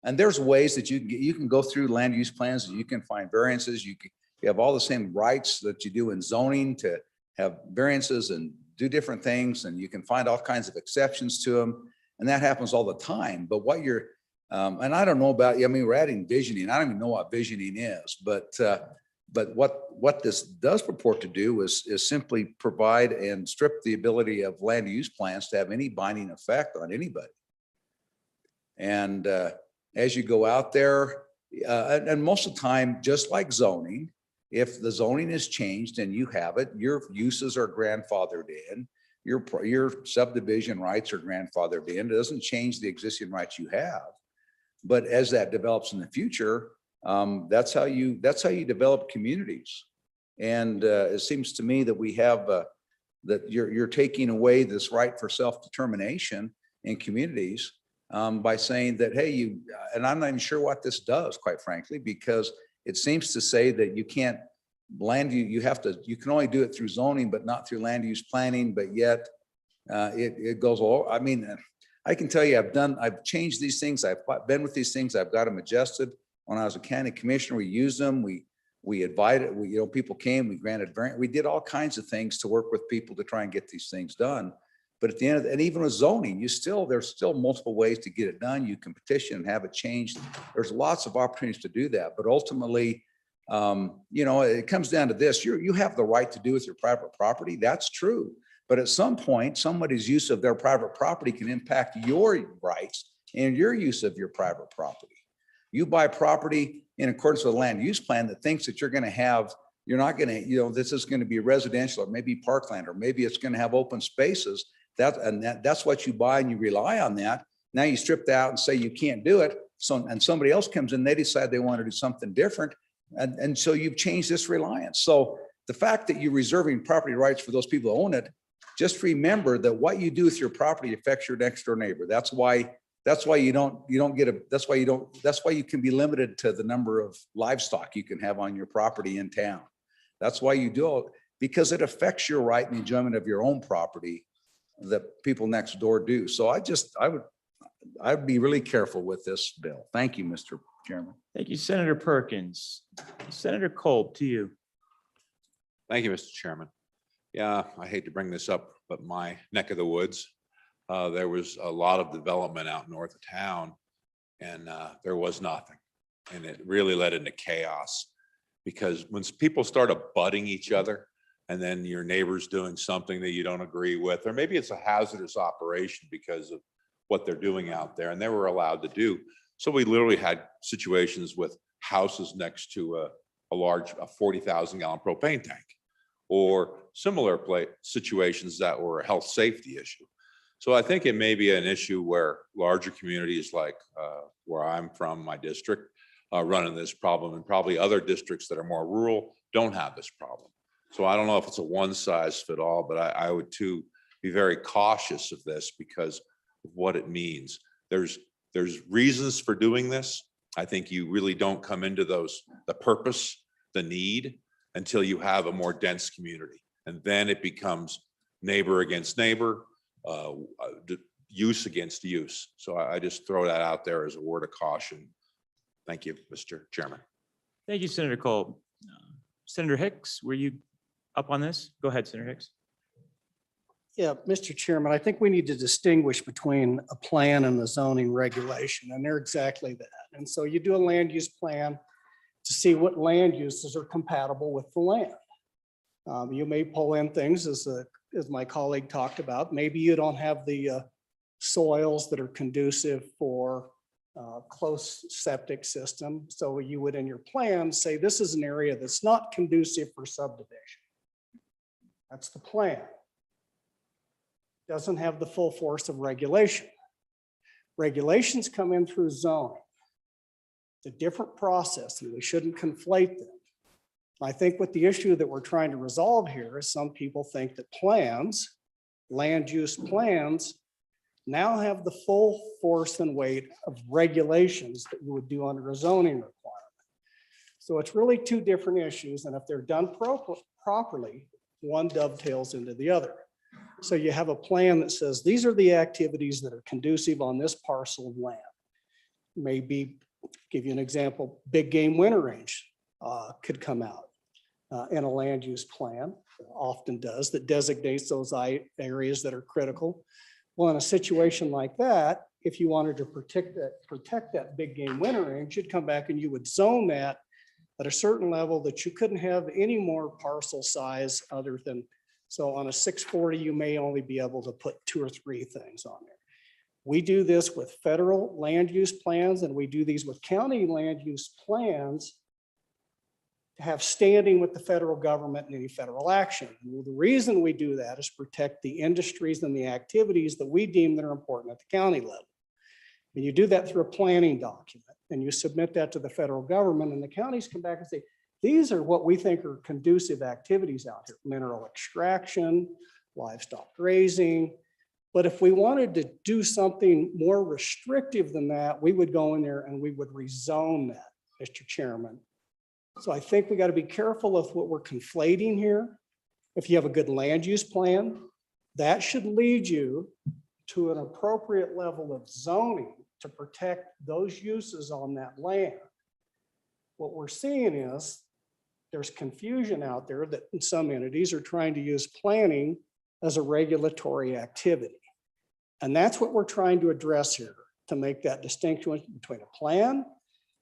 And there's ways that you can go through land use plans and you can find variances. You have all the same rights that you do in zoning to have variances and do different things, and you can find all kinds of exceptions to them. And that happens all the time. But and I don't know about, we're adding visioning. I don't even know what visioning is, but what this does purport to do is simply provide and strip the ability of land use plans to have any binding effect on anybody. And as you go out there, and most of the time, just like zoning, if the zoning is changed and you have it, your uses are grandfathered in, your subdivision rights are grandfathered in. It doesn't change the existing rights you have. But as that develops in the future, that's how you develop communities. And it seems to me that we have that you're taking away this right for self-determination in communities by saying that, hey, and I'm not even sure what this does, quite frankly, because it seems to say that you can't you can only do it through zoning, but not through land use planning, but yet it goes all, I mean, I can tell you, I've changed these things. I've been with these things. I've got them adjusted. When I was a county commissioner, we used them. We invited, people came, we granted variant, we did all kinds of things to work with people to try and get these things done. But at the end of, and even with zoning, there's still multiple ways to get it done. You can petition and have it changed. There's lots of opportunities to do that. But ultimately, it comes down to this, you have the right to do with your private property. That's true. But at some point, somebody's use of their private property can impact your rights and your use of your private property. You buy property in accordance with a land use plan that thinks that you're not going to, this is going to be residential or maybe parkland, or maybe it's going to have open spaces. That's what you buy and you rely on that. Now you strip that out and say you can't do it. And somebody else comes in, they decide they want to do something different. And so you've changed this reliance. So the fact that you're reserving property rights for those people who own it, just remember that what you do with your property affects your next door neighbor. That's why you can be limited to the number of livestock you can have on your property in town. That's why you do it, because it affects your right and enjoyment of your own property that people next door do. So I'd be really careful with this bill. Thank you, Mr. Chairman. Thank you, Senator Perkins. Senator Kolb, to you. Thank you, Mr. Chairman. Yeah, I hate to bring this up, but my neck of the woods, there was a lot of development out north of town, and there was nothing. And it really led into chaos, because when people start abutting each other, and then your neighbor's doing something that you don't agree with, or maybe it's a hazardous operation because of what they're doing out there, and they were allowed to do. So we literally had situations with houses next to a large 40,000 gallon propane tank, or similar situations that were a health safety issue. So I think it may be an issue where larger communities like where I'm from, my district, run into this problem, and probably other districts that are more rural don't have this problem. So I don't know if it's a one size fit all, but I would too be very cautious of this because of what it means. There's reasons for doing this. I think you really don't come into the purpose, the need, until you have a more dense community. And then it becomes neighbor against neighbor, use against use. So I just throw that out there as a word of caution. Thank you, Mr. Chairman. Thank you, Senator Kolb. Senator Hicks, were you up on this? Go ahead, Senator Hicks. Yeah, Mr. Chairman, I think we need to distinguish between a plan and the zoning regulation, and they're exactly that. And so you do a land use plan to see what land uses are compatible with the land. You may pull in things as my colleague talked about. Maybe you don't have the soils that are conducive for close septic system. So you would in your plan say this is an area that's not conducive for subdivision. That's the plan. Doesn't have the full force of regulation. Regulations come in through zoning. It's a different process and we shouldn't conflate them. I think what the issue that we're trying to resolve here is some people think that plans, land use plans, now have the full force and weight of regulations that you would do under a zoning requirement. So it's really two different issues, and if they're done properly, one dovetails into the other. So you have a plan that says these are the activities that are conducive on this parcel of land. Maybe, give you an example, big game winter range could come out in a land use plan, often does, that designates those areas that are critical. Well, in a situation like that, if you wanted to protect that big game winter range, you'd come back and you would zone that at a certain level that you couldn't have any more parcel size other than, so on a 640, you may only be able to put 2 or 3 things on there. We do this with federal land use plans, and we do these with county land use plans to have standing with the federal government in any federal action. And the reason we do that is protect the industries and the activities that we deem that are important at the county level. And you do that through a planning document, and you submit that to the federal government, and the counties come back and say, these are what we think are conducive activities out here: mineral extraction, livestock grazing. But if we wanted to do something more restrictive than that, we would go in there and we would rezone that, Mr. Chairman. So I think we got to be careful of what we're conflating here. If you have a good land use plan, that should lead you to an appropriate level of zoning to protect those uses on that land. What we're seeing is there's confusion out there that some entities are trying to use planning as a regulatory activity. And that's what we're trying to address here, to make that distinction between a plan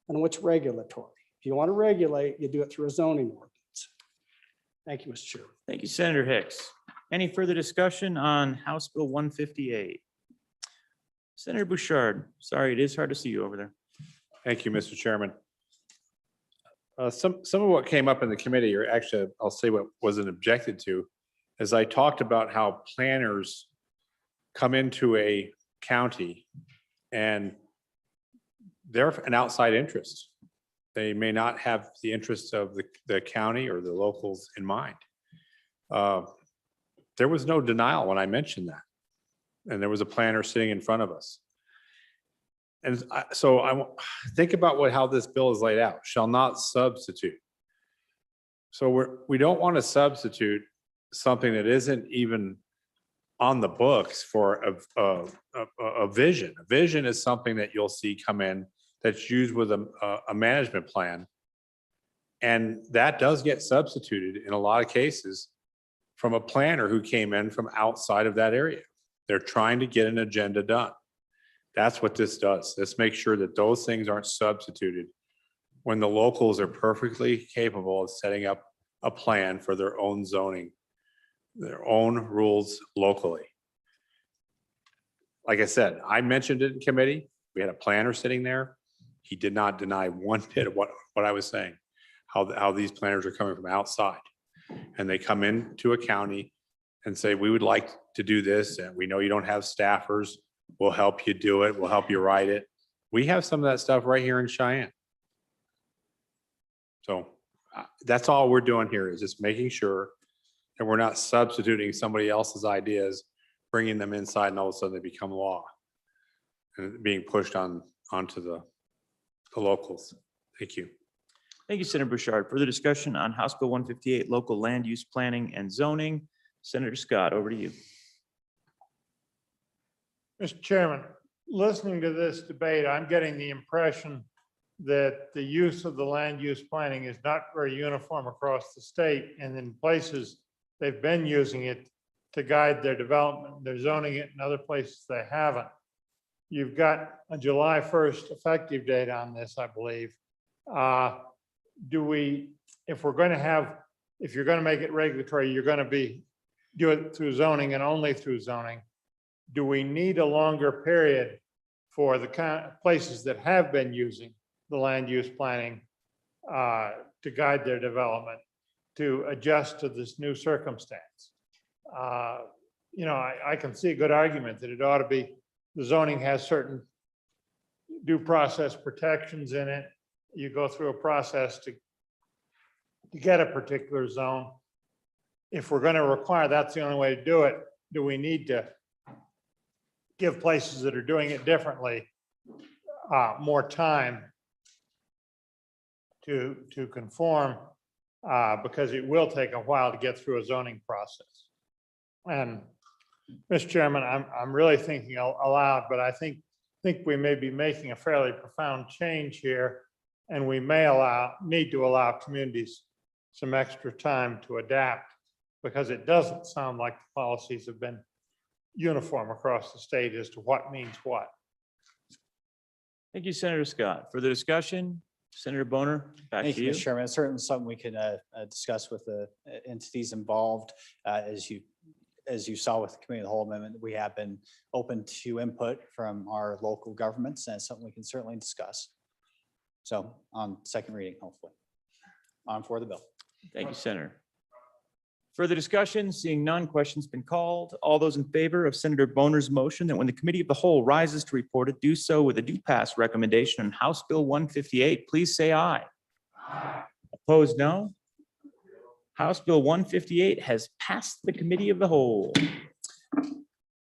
and what's regulatory. If you want to regulate, you do it through a zoning ordinance. Thank you, Mr. Chair. Thank you, Senator Hicks. Any further discussion on House Bill 158? Senator Bouchard, sorry, it is hard to see you over there. Thank you, Mr. Chairman. Some of what came up in the committee, or actually, I'll say what wasn't objected to, is I talked about how planners come into a county and they're an outside interest. They may not have the interests of the county or the locals in mind. There was no denial when I mentioned that. And there was a planner sitting in front of us. And so I think about how this bill is laid out: shall not substitute. So we don't want to substitute something that isn't even on the books for a vision. A vision is something that you'll see come in that's used with a management plan. And that does get substituted in a lot of cases from a planner who came in from outside of that area. They're trying to get an agenda done. That's what this does. This makes sure that those things aren't substituted when the locals are perfectly capable of setting up a plan for their own zoning, their own rules locally. Like I said, I mentioned it in committee. We had a planner sitting there. He did not deny one bit of what I was saying, how these planners are coming from outside. And they come into a county and say, we would like to do this, and we know you don't have staffers. We'll help you do it. We'll help you write it. We have some of that stuff right here in Cheyenne. So that's all we're doing here, is just making sure that we're not substituting somebody else's ideas, bringing them inside, and all of a sudden they become law and being pushed onto the locals. Thank you. Thank you, Senator Bouchard. Further discussion on House Bill 158, local land use planning and zoning. Senator Scott, over to you. Mr. Chairman, listening to this debate, I'm getting the impression that the use of the land use planning is not very uniform across the state, and in places they've been using it to guide their development. They're zoning it in other places they haven't. You've got a July 1st effective date on this, I believe. If you're going to make it regulatory, you're going to do it through zoning and only through zoning. Do we need a longer period for the kind of places that have been using the land use planning to guide their development to adjust to this new circumstance? I can see a good argument that it ought to be, the zoning has certain due process protections in it. You go through a process to get a particular zone. If we're going to require that's the only way to do it, do we need to give places that are doing it differently more time to conform, because it will take a while to get through a zoning process? And Mr. Chairman, I'm really thinking aloud, but I think we may be making a fairly profound change here, and we may need to allow communities some extra time to adapt, because it doesn't sound like the policies have been uniform across the state as to what means what. Thank you, Senator Scott. Further discussion? Senator Boner, back Thank to you, you. Mr. Chairman. It's certainly something we can discuss with the entities involved. As you saw with the committee of the whole amendment, we have been open to input from our local governments, and it's something we can certainly discuss. So on second reading, hopefully. I'm for the bill. Thank you, Senator. Further discussion, seeing none, questions been called. All those in favor of Senator Boner's motion that when the committee of the whole rises to report it, do so with a do pass recommendation on House Bill 158, please say aye. Opposed, no. House Bill 158 has passed the committee of the whole.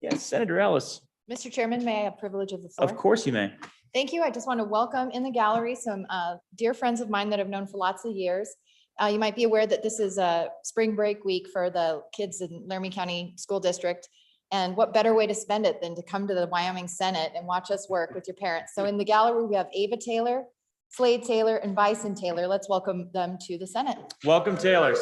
Yes, Senator Ellis, Mr. Chairman, may I have privilege of the floor? of course you may. Thank you. I just want to welcome in the gallery some dear friends of mine that I've known for lots of years. You might be aware that this is a spring break week for the kids in Laramie County School District. And what better way to spend it than to come to the Wyoming Senate and watch us work with your parents. So in the gallery, we have Ava Taylor, Slade Taylor, and Bison Taylor. Let's welcome them to the Senate. Welcome, Taylors.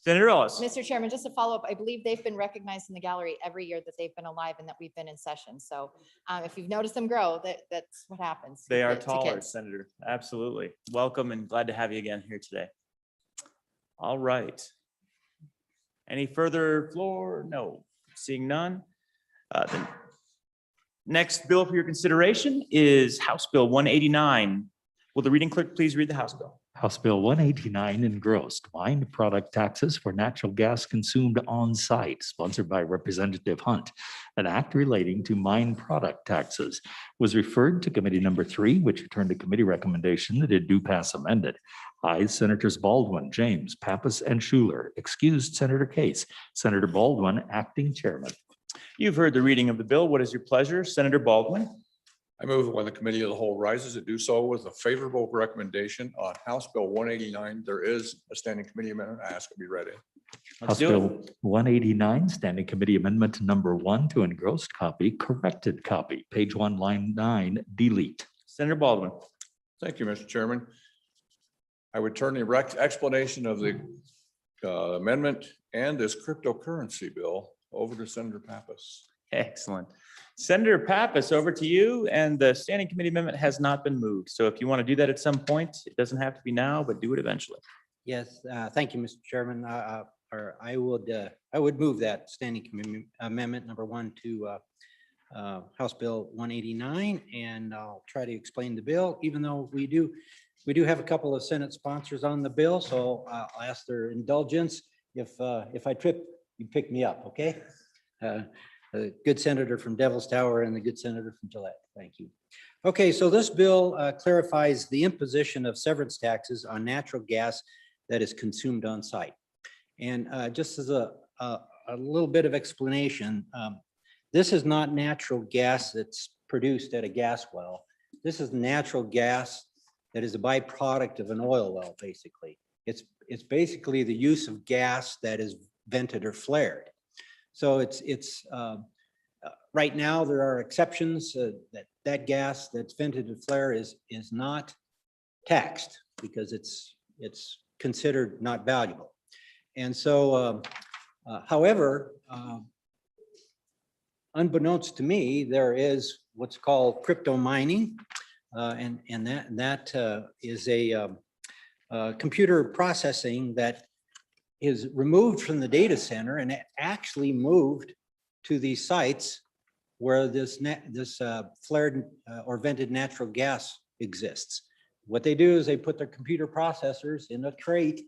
Senator Ellis. Mr. Chairman, just to follow up, I believe they've been recognized in the gallery every year that they've been alive and that we've been in session. So if you've noticed them grow, that's what happens. They are to taller, kids. Senator. Absolutely. Welcome and glad to have you again here today. All right. Any further floor? No. Seeing none. The next bill for your consideration is House Bill 189. Will the reading clerk please read the House bill? House Bill 189 engrossed mined product taxes for natural gas consumed on site, sponsored by Representative Hunt. An act relating to mine product taxes was referred to committee number 3, which returned a committee recommendation that it do pass amended. Ayes Senators Baldwin, James, Pappas, and Schuler. Excused Senator Case. Senator Baldwin, acting chairman. You've heard the reading of the bill. What is your pleasure? Senator Baldwin? I move that when the committee of the whole rises, it do so with a favorable recommendation on House Bill 189. There is a standing committee amendment. I ask it be read in. House Bill 189, Standing Committee Amendment number 1 to engrossed copy, corrected copy, page 1, line 9, delete. Senator Baldwin. Thank you, Mr. Chairman. I would turn the explanation of the amendment and this cryptocurrency bill over to Senator Pappas. Excellent. Senator Pappas, over to you. And the standing committee amendment has not been moved. So if you want to do that at some point, it doesn't have to be now, but do it eventually. Yes, thank you, Mr. Chairman. Or I would move that standing committee amendment number 1 to House Bill 189, and I'll try to explain the bill, even though we do have a couple of Senate sponsors on the bill, so I'll ask their indulgence. If I trip, you pick me up, okay? The good senator from Devil's Tower and the good senator from Gillette. Thank you. Okay, so this bill clarifies the imposition of severance taxes on natural gas that is consumed on site. And just as a little bit of explanation, this is not natural gas that's produced at a gas well. This is natural gas that is a byproduct of an oil well, basically. It's basically the use of gas that is vented or flared. So it's right now there are exceptions that gas that's vented and flare is not taxed because it's considered not valuable. And so, however, unbeknownst to me, there is what's called crypto mining, and that is a computer processing that is removed from the data center and actually moved to these sites where this flared or vented natural gas exists. What they do is they put their computer processors in a crate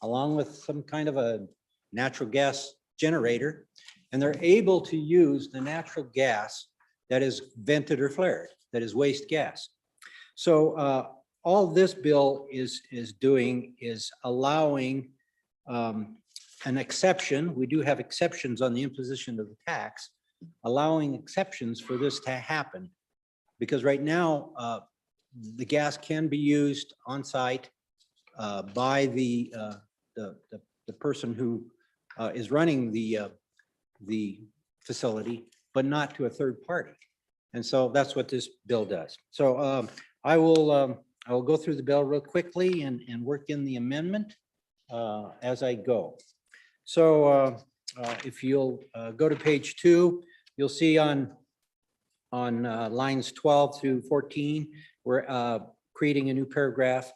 along with some kind of a natural gas generator, and they're able to use the natural gas that is vented or flared, that is waste gas. So all this bill is doing is allowing an exception. We do have exceptions on the imposition of the tax, allowing exceptions for this to happen. Because right now, the gas can be used on site by the person who is running the facility, but not to a third party. And so that's what this bill does. So I will go through the bill real quickly and work in the amendment as I go. So if you'll go to page 2, you'll see on lines 12 through 14, we're creating a new paragraph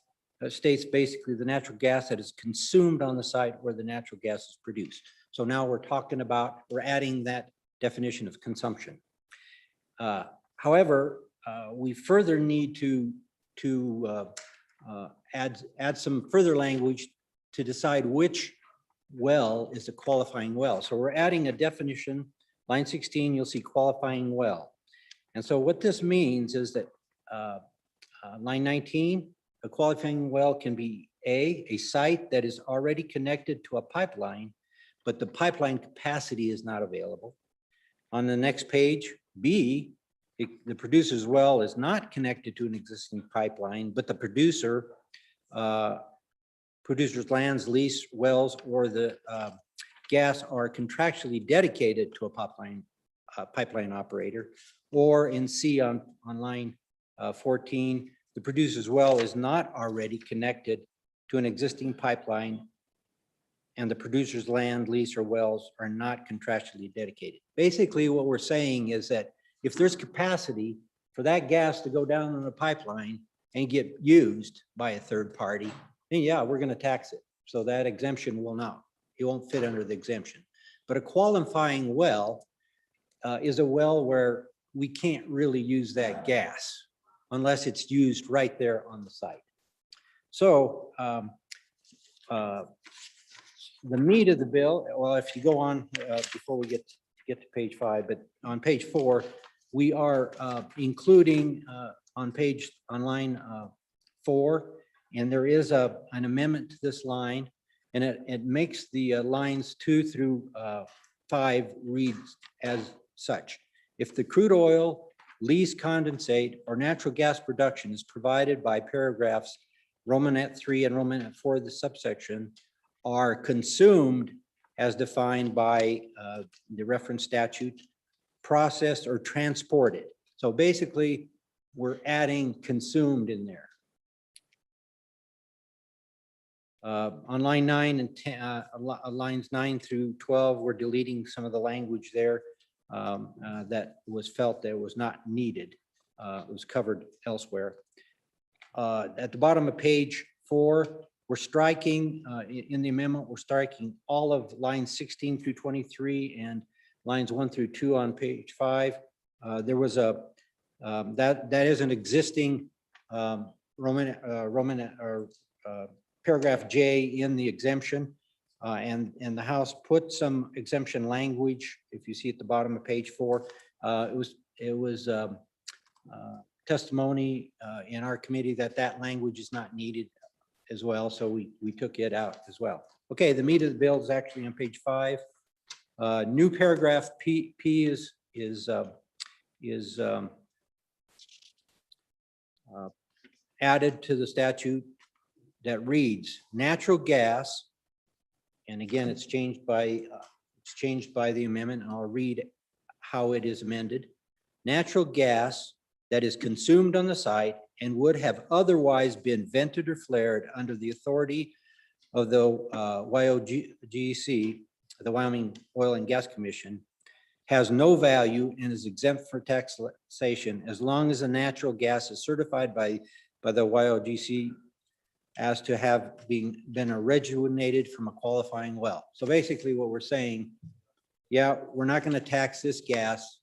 states basically the natural gas that is consumed on the site where the natural gas is produced. So now we're talking about, we're adding that definition of consumption. However, we further need to add some further language to decide which well is a qualifying well. So we're adding a definition, line 16, you'll see qualifying well. And so what this means is that line 19, a qualifying well can be a site that is already connected to a pipeline, but the pipeline capacity is not available. On the next page, B, the producer's well is not connected to an existing pipeline, but the producer's lands, lease, wells, or the gas are contractually dedicated to a pipeline operator. Or in C on line 14, the producer's well is not already connected to an existing pipeline, and the producer's land, lease, or wells are not contractually dedicated. Basically, what we're saying is that if there's capacity for that gas to go down on the pipeline and get used by a third party, then yeah, we're going to tax it. So that exemption will not, it won't fit under the exemption. But a qualifying well is a well where we can't really use that gas unless it's used right there on the site. So the meat of the bill, well, if you go on before we get to page 5, but on page 4, we are including on line 4, and there is an amendment to this line, and it makes the lines 2 through 5 read as such. If the crude oil, lease, condensate, or natural gas production is provided by paragraphs Romanet 3 and Romanet 4 of the subsection are consumed as defined by the reference statute, processed or transported. So basically, we're adding consumed in there. On line 9 and 10, lines 9 through 12, we're deleting some of the language there that was felt that was not needed. It was covered elsewhere. At the bottom of page 4, we're striking, in the amendment, we're striking all of lines 16 through 23 and lines 1 through 2 on page 5. There was that is an existing paragraph J in the exemption, and the House put some exemption language. If you see at the bottom of page 4, it was testimony in our committee that language is not needed as well, so we took it out as well. Okay, the meat of the bill is actually on page 5. New paragraph P is added to the statute that reads natural gas, and again it's changed by the amendment, and I'll read how it is amended. Natural gas that is consumed on the site and would have otherwise been vented or flared under the authority of the WIOGC, the Wyoming Oil and Gas Commission, has no value and is exempt for taxation as long as the natural gas is certified by the WIOGC as to have been originated from a qualifying well. So basically what we're saying, yeah, we're not going to tax this gas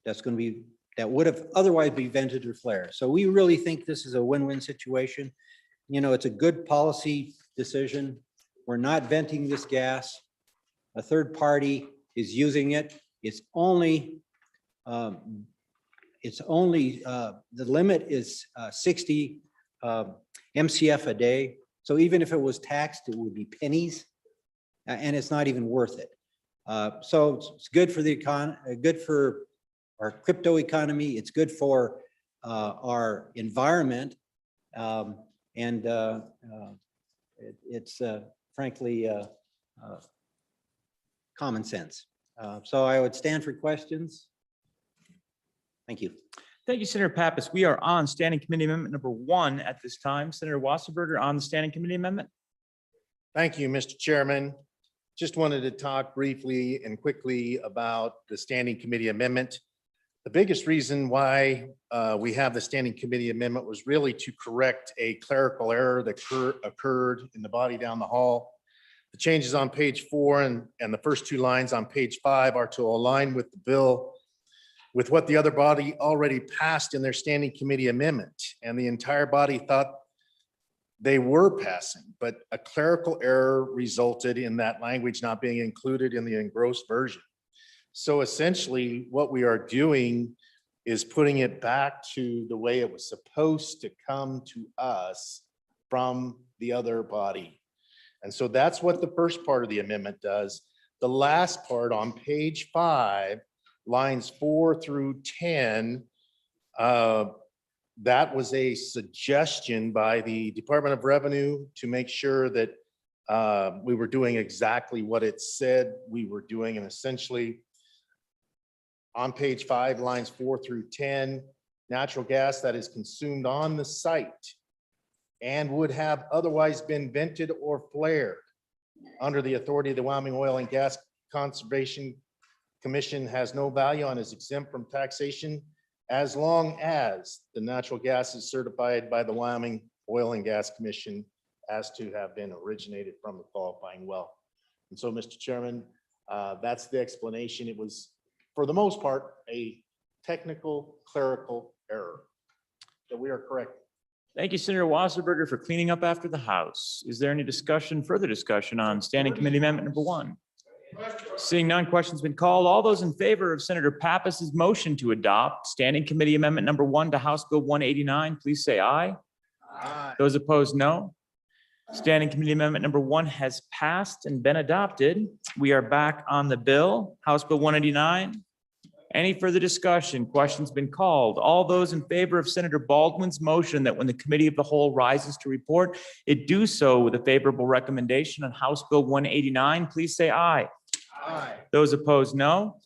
that would have otherwise been vented or flared. So we really think this is a win-win situation. You know, it's a good policy decision. We're not venting this gas. A third party is using it. It's only the limit is 60 MCF a day. So even if it was taxed, it would be pennies, and it's not even worth it. So it's good for the economy, good for our crypto economy. It's good for our environment, and it's frankly common sense. So I would stand for questions. Thank you. Thank you, Senator Pappas. We are on Standing Committee Amendment number 1 at this time. Senator Wasserberger on the Standing Committee Amendment. Thank you, Mr. Chairman. Just wanted to talk briefly and quickly about the Standing Committee Amendment. The biggest reason why we have the standing committee amendment was really to correct a clerical error that occurred in the body down the hall. The changes on page 4 and the first 2 lines on page 5 are to align with the bill with what the other body already passed in their standing committee amendment. And the entire body thought they were passing, but a clerical error resulted in that language not being included in the engrossed version. So essentially, what we are doing is putting it back to the way it was supposed to come to us from the other body. And so that's what the first part of the amendment does. The last part on page 5, lines 4 through 10, that was a suggestion by the Department of Revenue to make sure that we were doing exactly what it said we were doing. And essentially, on page 5, lines 4 through 10, natural gas that is consumed on the site and would have otherwise been vented or flared under the authority of the Wyoming Oil and Gas Conservation Commission has no value and is exempt from taxation as long as the natural gas is certified by the Wyoming Oil and Gas Commission as to have been originated from the qualifying well. And so, Mr. Chairman, that's the explanation. It was, for the most part, a technical clerical error that we are correcting. Thank you, Senator Wasserberger, for cleaning up after the House. Is there any discussion, further discussion on Standing Committee Amendment number 1? Seeing none, questions been called. All those in favor of Senator Pappas's motion to adopt Standing Committee Amendment number 1 to House Bill 189, please say aye. Aye. Those opposed, no. Standing Committee Amendment number 1 has passed and been adopted. We are back on the bill, House Bill 189. Any further discussion? Questions been called. All those in favor of Senator Baldwin's motion that when the Committee of the Whole rises to report, it do so with a favorable recommendation on House Bill 189, please say aye. Aye. Those opposed, no.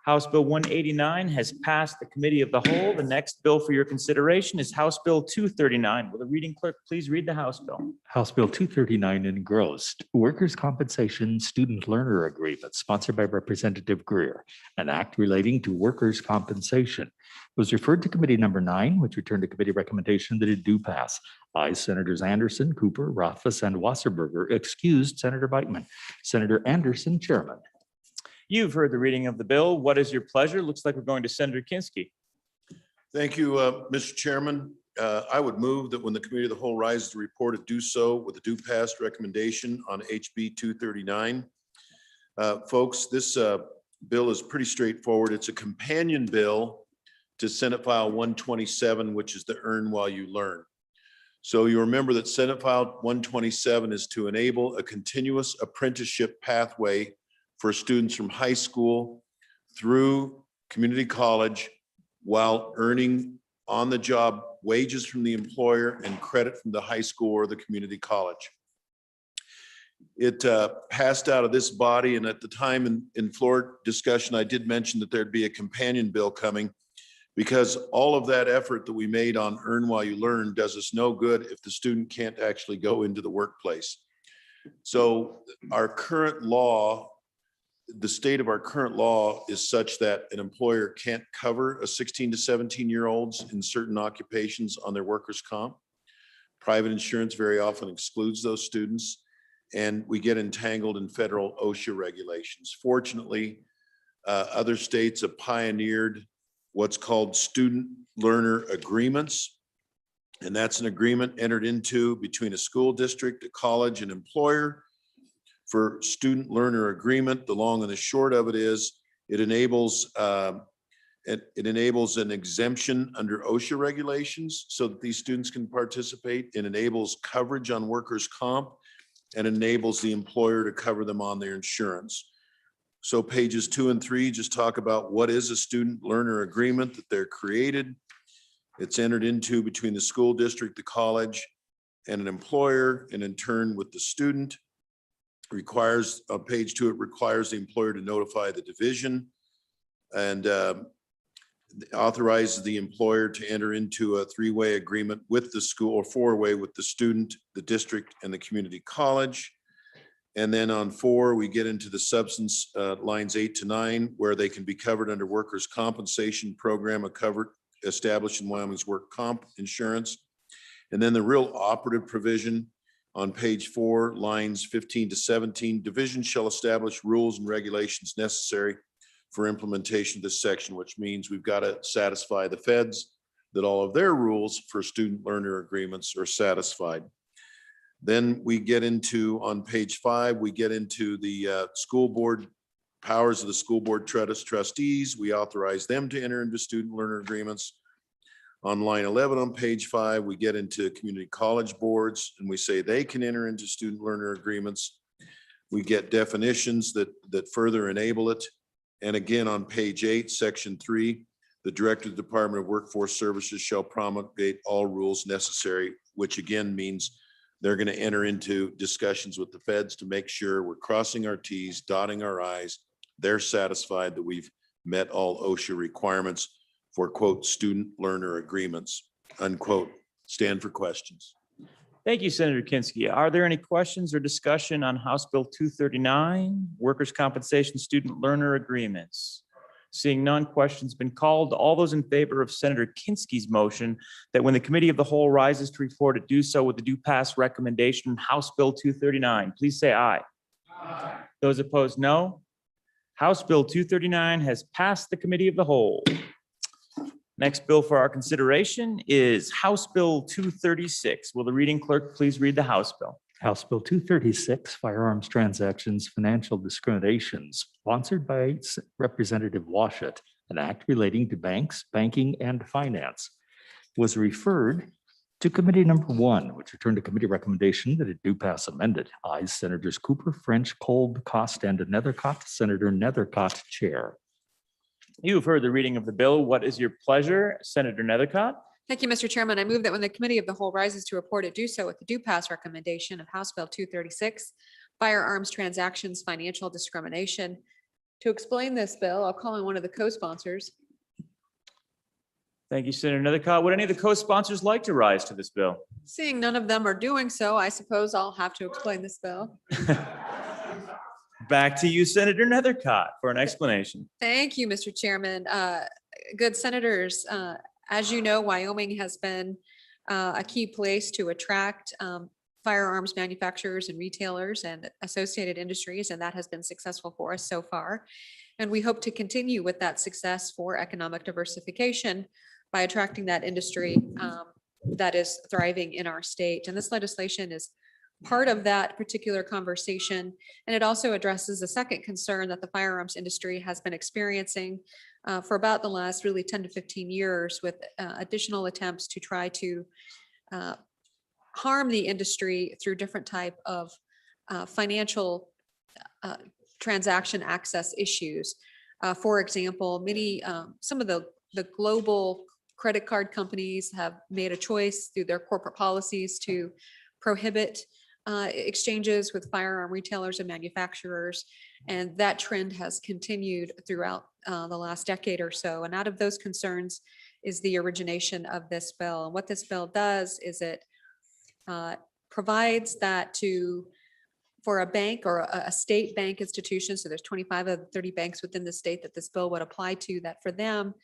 House Bill 189 has passed the Committee of the Whole. The next bill for your consideration is House Bill 239. Will the reading clerk please read the House bill? House Bill 239 engrossed, Workers' Compensation Student Learner Agreement, sponsored by Representative Greer, an act relating to workers' compensation. It was referred to Committee number 9, which returned to committee recommendation that it do pass. Ayes Senators Anderson, Cooper, Rothfuss, and Wasserberger, excused Senator Beitman. Senator Anderson, Chairman. You've heard the reading of the bill. What is your pleasure? Looks like we're going to Senator Kinski. Thank you, Mr. Chairman. I would move that when the Committee of the Whole rises to report, it do so with a due passed recommendation on HB 239. Folks, this bill is pretty straightforward. It's a companion bill to Senate File 127, which is the Earn While You Learn. So you remember that Senate File 127 is to enable a continuous apprenticeship pathway for students from high school through community college while earning on-the-job wages from the employer and credit from the high school or the community college. It passed out of this body, and at the time in floor discussion, I did mention that there'd be a companion bill coming because all of that effort that we made on Earn While You Learn does us no good if the student can't actually go into the workplace. So our current law, the state of our current law is such that an employer can't cover a 16 to 17-year-olds in certain occupations on their workers' comp. Private insurance very often excludes those students, and we get entangled in federal OSHA regulations. Fortunately, other states have pioneered what's called student learner agreements, and that's an agreement entered into between a school district, a college, and employer for student learner agreement. The long and the short of it is it enables an exemption under OSHA regulations so that these students can participate. It enables coverage on workers' comp and enables the employer to cover them on their insurance. So pages 2 and 3 just talk about what is a student learner agreement that they're created. It's entered into between the school district, the college, and an employer, and in turn with the student. Requires, on page 2, it requires the employer to notify the division and authorizes the employer to enter into a 3-way agreement with the school or 4-way with the student, the district, and the community college. And then on 4, we get into the substance lines 8 to 9, where they can be covered under workers' compensation program, established in Wyoming's work comp insurance. And then the real operative provision on page 4, lines 15 to 17, division shall establish rules and regulations necessary for implementation of this section, which means we've got to satisfy the feds that all of their rules for student learner agreements are satisfied. Then we get into, on page 5, we get into the school board, powers of the school board trustees. We authorize them to enter into student learner agreements. On line 11 on page 5, we get into community college boards and we say they can enter into student learner agreements. We get definitions that further enable it. And again, on page 8, section 3, the director of the Department of Workforce Services shall promulgate all rules necessary, which again means they're going to enter into discussions with the feds to make sure we're crossing our Ts, dotting our Is. They're satisfied that we've met all OSHA requirements for quote, student learner agreements, unquote. Stand for questions. Thank you, Senator Kinski. Are there any questions or discussion on House Bill 239, workers' compensation student learner agreements? Seeing none, questions been called. All those in favor of Senator Kinski's motion that when the committee of the whole rises to report it, do so with the due pass recommendation, House Bill 239, please say aye. Aye. Those opposed, no. House Bill 239 has passed the committee of the whole. Next bill for our consideration is House Bill 236. Will the reading clerk please read the House bill? House Bill 236, Firearms Transactions, Financial Discriminations, sponsored by Representative Washut, an act relating to banks, banking, and finance, was referred to committee number 1, which returned to committee recommendation that it do pass amended. Ayes Senators Cooper, French, Kolb, Cost, and Nethercott. Senator Nethercott, chair. You've heard the reading of the bill. What is your pleasure, Senator Nethercott? Thank you, Mr. Chairman. I move that when the committee of the whole rises to report it, do so with the due pass recommendation of House Bill 236, Firearms Transactions, Financial Discrimination. To explain this bill, I'll call on one of the co-sponsors. Thank you, Senator Nethercott. Would any of the co-sponsors like to rise to this bill? Seeing none of them are doing so, I suppose I'll have to explain this bill. Back to you, Senator Nethercott, for an explanation. Thank you, Mr. Chairman. Good senators, as you know, Wyoming has been a key place to attract firearms manufacturers and retailers and associated industries, and that has been successful for us so far. And we hope to continue with that success for economic diversification by attracting that industry that is thriving in our state. And this legislation is part of that particular conversation. And it also addresses a second concern that the firearms industry has been experiencing for about the last really 10 to 15 years with additional attempts to try to harm the industry through different type of financial transaction access issues. For example, some of the global credit card companies have made a choice through their corporate policies to prohibit exchanges with firearm retailers and manufacturers. And that trend has continued throughout the last decade or so. And out of those concerns is the origination of this bill. And what this bill does is it provides that for a bank or a state bank institution, so there's 25 of the 30 banks within the state that this bill would apply to, that for them,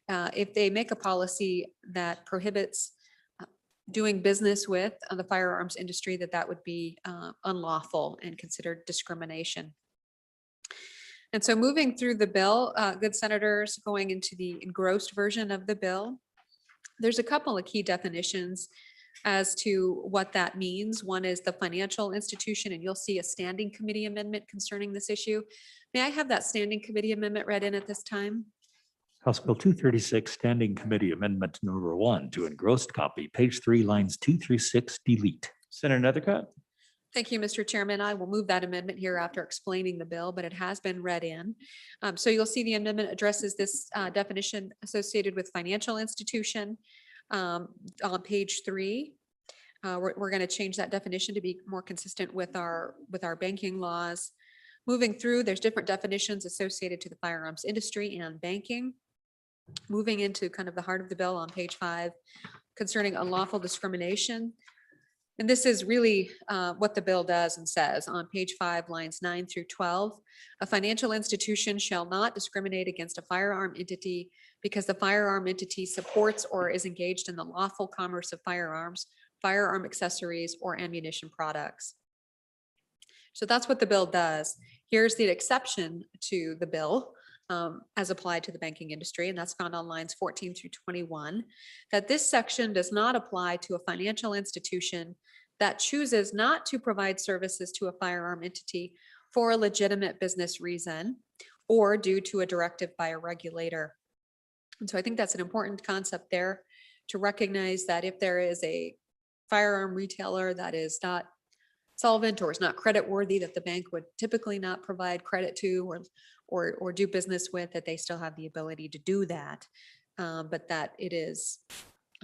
if they make a policy that prohibits doing business with the firearms industry, that would be unlawful and considered discrimination. And so moving through the bill, good senators, going into the engrossed version of the bill, there's a couple of key definitions as to what that means. One is the financial institution, and you'll see a standing committee amendment concerning this issue. May I have that standing committee amendment read in at this time? House Bill 236, Standing Committee Amendment Number 1 to engrossed copy, page 3, lines 2 through 6, delete. Senator Nethercott. Thank you, Mr. Chairman. I will move that amendment here after explaining the bill, but it has been read in. So you'll see the amendment addresses this definition associated with financial institution on page 3. We're going to change that definition to be more consistent with our banking laws. Moving through, there's different definitions associated to the firearms industry and banking. Moving into kind of the heart of the bill on page 5 concerning unlawful discrimination. And this is really what the bill does and says on page 5, lines 9 through 12. A financial institution shall not discriminate against a firearm entity because the firearm entity supports or is engaged in the lawful commerce of firearms, firearm accessories, or ammunition products. So that's what the bill does. Here's the exception to the bill as applied to the banking industry, and that's found on lines 14 through 21, that this section does not apply to a financial institution that chooses not to provide services to a firearm entity for a legitimate business reason or due to a directive by a regulator. And so I think that's an important concept there to recognize that if there is a firearm retailer that is not solvent or is not credit worthy, that the bank would typically not provide credit to or do business with, that they still have the ability to do that. But that it is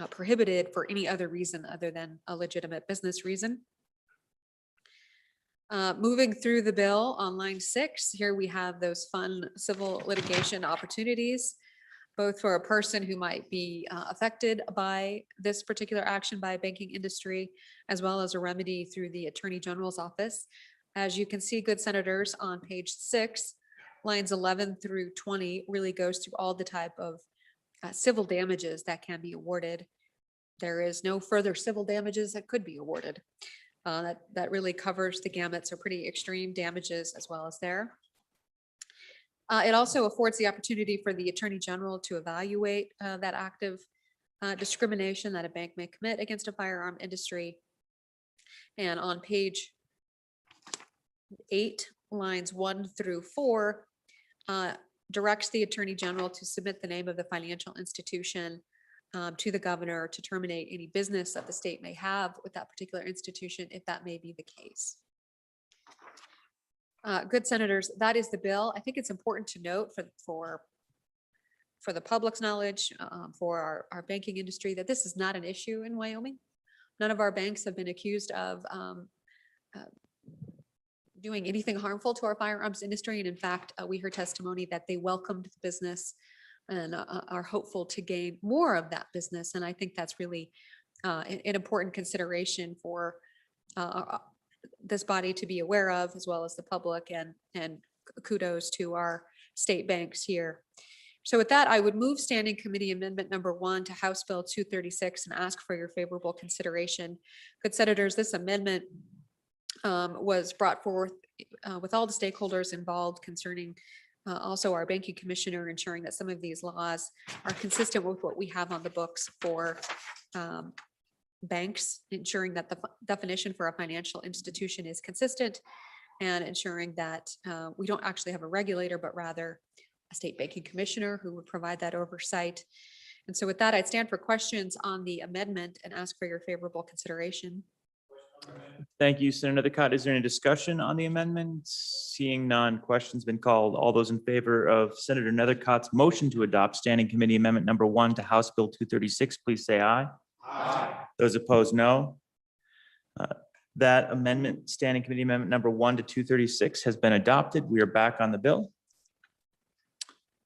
prohibited for any other reason other than a legitimate business reason. Moving through the bill on line 6, here we have those fun civil litigation opportunities, both for a person who might be affected by this particular action by a banking industry, as well as a remedy through the Attorney General's office. As you can see, good senators, on page 6, lines 11 through 20 really goes through all the type of civil damages that can be awarded. There is no further civil damages that could be awarded. That really covers the gamut, so pretty extreme damages as well as there. It also affords the opportunity for the Attorney General to evaluate that active discrimination that a bank may commit against a firearm industry. And on page 8, lines 1 through 4, directs the Attorney General to submit the name of the financial institution to the governor to terminate any business that the state may have with that particular institution, if that may be the case. Good senators, that is the bill. I think it's important to note for the public's knowledge, for our banking industry, that this is not an issue in Wyoming. None of our banks have been accused of doing anything harmful to our firearms industry. And in fact, we heard testimony that they welcomed the business and are hopeful to gain more of that business. And I think that's really an important consideration for this body to be aware of, as well as the public, and kudos to our state banks here. So with that, I would move Standing Committee Amendment number 1 to House Bill 236 and ask for your favorable consideration. Good senators, this amendment was brought forth with all the stakeholders involved concerning also our banking commissioner, ensuring that some of these laws are consistent with what we have on the books for banks, ensuring that the definition for a financial institution is consistent, and ensuring that we don't actually have a regulator, but rather a state banking commissioner who would provide that oversight. And so with that, I'd stand for questions on the amendment and ask for your favorable consideration. Thank you, Senator Nethercott. Is there any discussion on the amendment? Seeing none, questions been called. All those in favor of Senator Nethercott's motion to adopt Standing Committee Amendment number 1 to House Bill 236, please say aye. Aye. Those opposed, no. That amendment, Standing Committee Amendment number 1 to 236, has been adopted. We are back on the bill.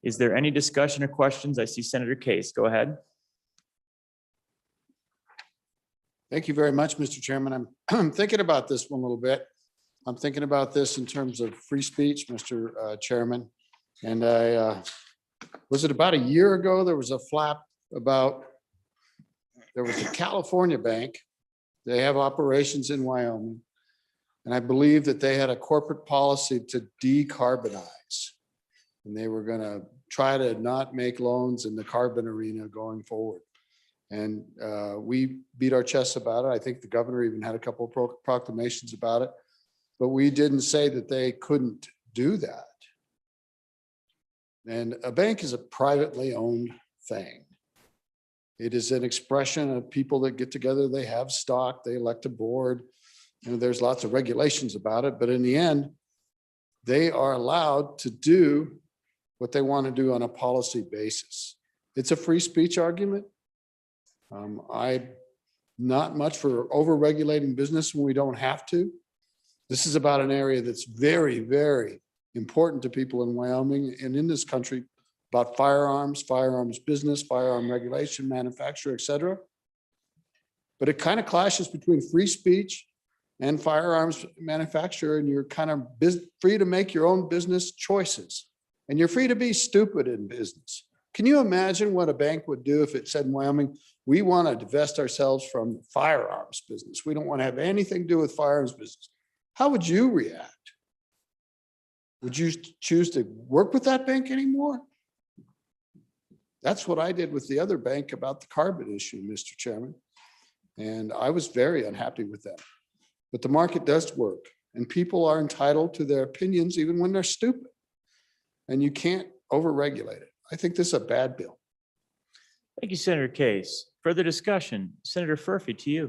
Is there any discussion or questions? I see Senator Case. Go ahead. Thank you very much, Mr. Chairman. I'm thinking about this one a little bit. I'm thinking about this in terms of free speech, Mr. Chairman. And was it about a year ago, there was a flap about, there was a California bank. They have operations in Wyoming. And I believe that they had a corporate policy to decarbonize. And they were going to try to not make loans in the carbon arena going forward. And we beat our chests about it. I think the governor even had a couple of proclamations about it, but we didn't say that they couldn't do that. And a bank is a privately owned thing. It is an expression of people that get together, they have stock, they elect a board, and there's lots of regulations about it. But in the end, they are allowed to do what they want to do on a policy basis. It's a free speech argument. I'm not much for over-regulating business when we don't have to. This is about an area that's very, very important to people in Wyoming and in this country, about firearms, firearms business, firearm regulation, manufacture, et cetera. But it kind of clashes between free speech and firearms manufacturer, and you're kind of free to make your own business choices. And you're free to be stupid in business. Can you imagine what a bank would do if it said in Wyoming, we want to divest ourselves from the firearms business. We don't want to have anything to do with firearms business. How would you react? Would you choose to work with that bank anymore? That's what I did with the other bank about the carbon issue, Mr. Chairman. And I was very unhappy with that. But the market does work, and people are entitled to their opinions even when they're stupid. And you can't overregulate it. I think this is a bad bill. Thank you, Senator Case. Further discussion, Senator Furphy, to you.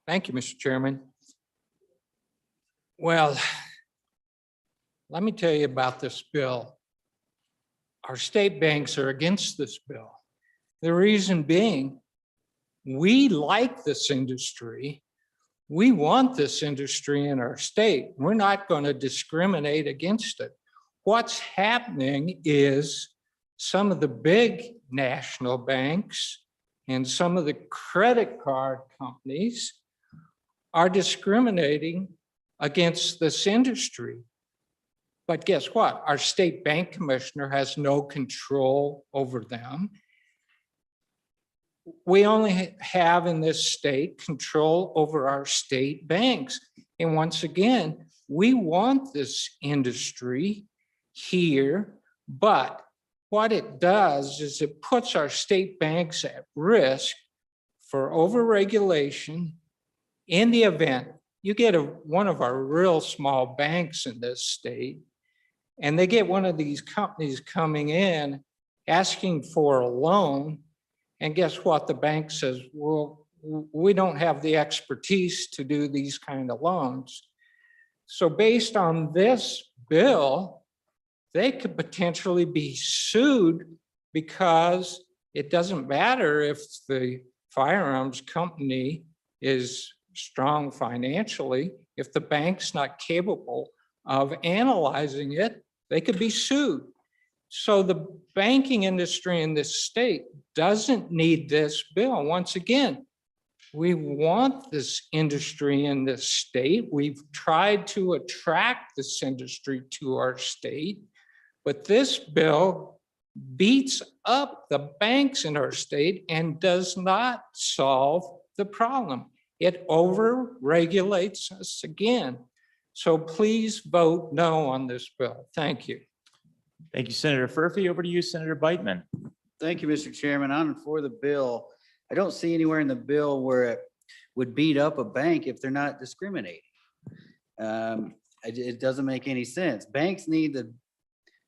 Thank you, Mr. Chairman. Well, let me tell you about this bill. Our state banks are against this bill. The reason being, we like this industry. We want this industry in our state. We're not going to discriminate against it. What's happening is some of the big national banks and some of the credit card companies are discriminating against this industry. But guess what? Our state bank commissioner has no control over them. We only have in this state control over our state banks. And once again, we want this industry here, but what it does is it puts our state banks at risk for overregulation in the event you get one of our real small banks in this state, and they get one of these companies coming in asking for a loan. And guess what? The bank says, well, we don't have the expertise to do these kind of loans. So based on this bill, they could potentially be sued because it doesn't matter if the firearms company is strong financially. If the bank's not capable of analyzing it, they could be sued. So the banking industry in this state doesn't need this bill. Once again, we want this industry in this state. We've tried to attract this industry to our state, but this bill beats up the banks in our state and does not solve the problem. It over-regulates us again. So please vote no on this bill. Thank you. Thank you, Senator Furphy. Over to you, Senator Beitman. Thank you, Mr. Chairman. On and for the bill. I don't see anywhere in the bill where it would beat up a bank if they're not discriminating. It doesn't make any sense. Banks need to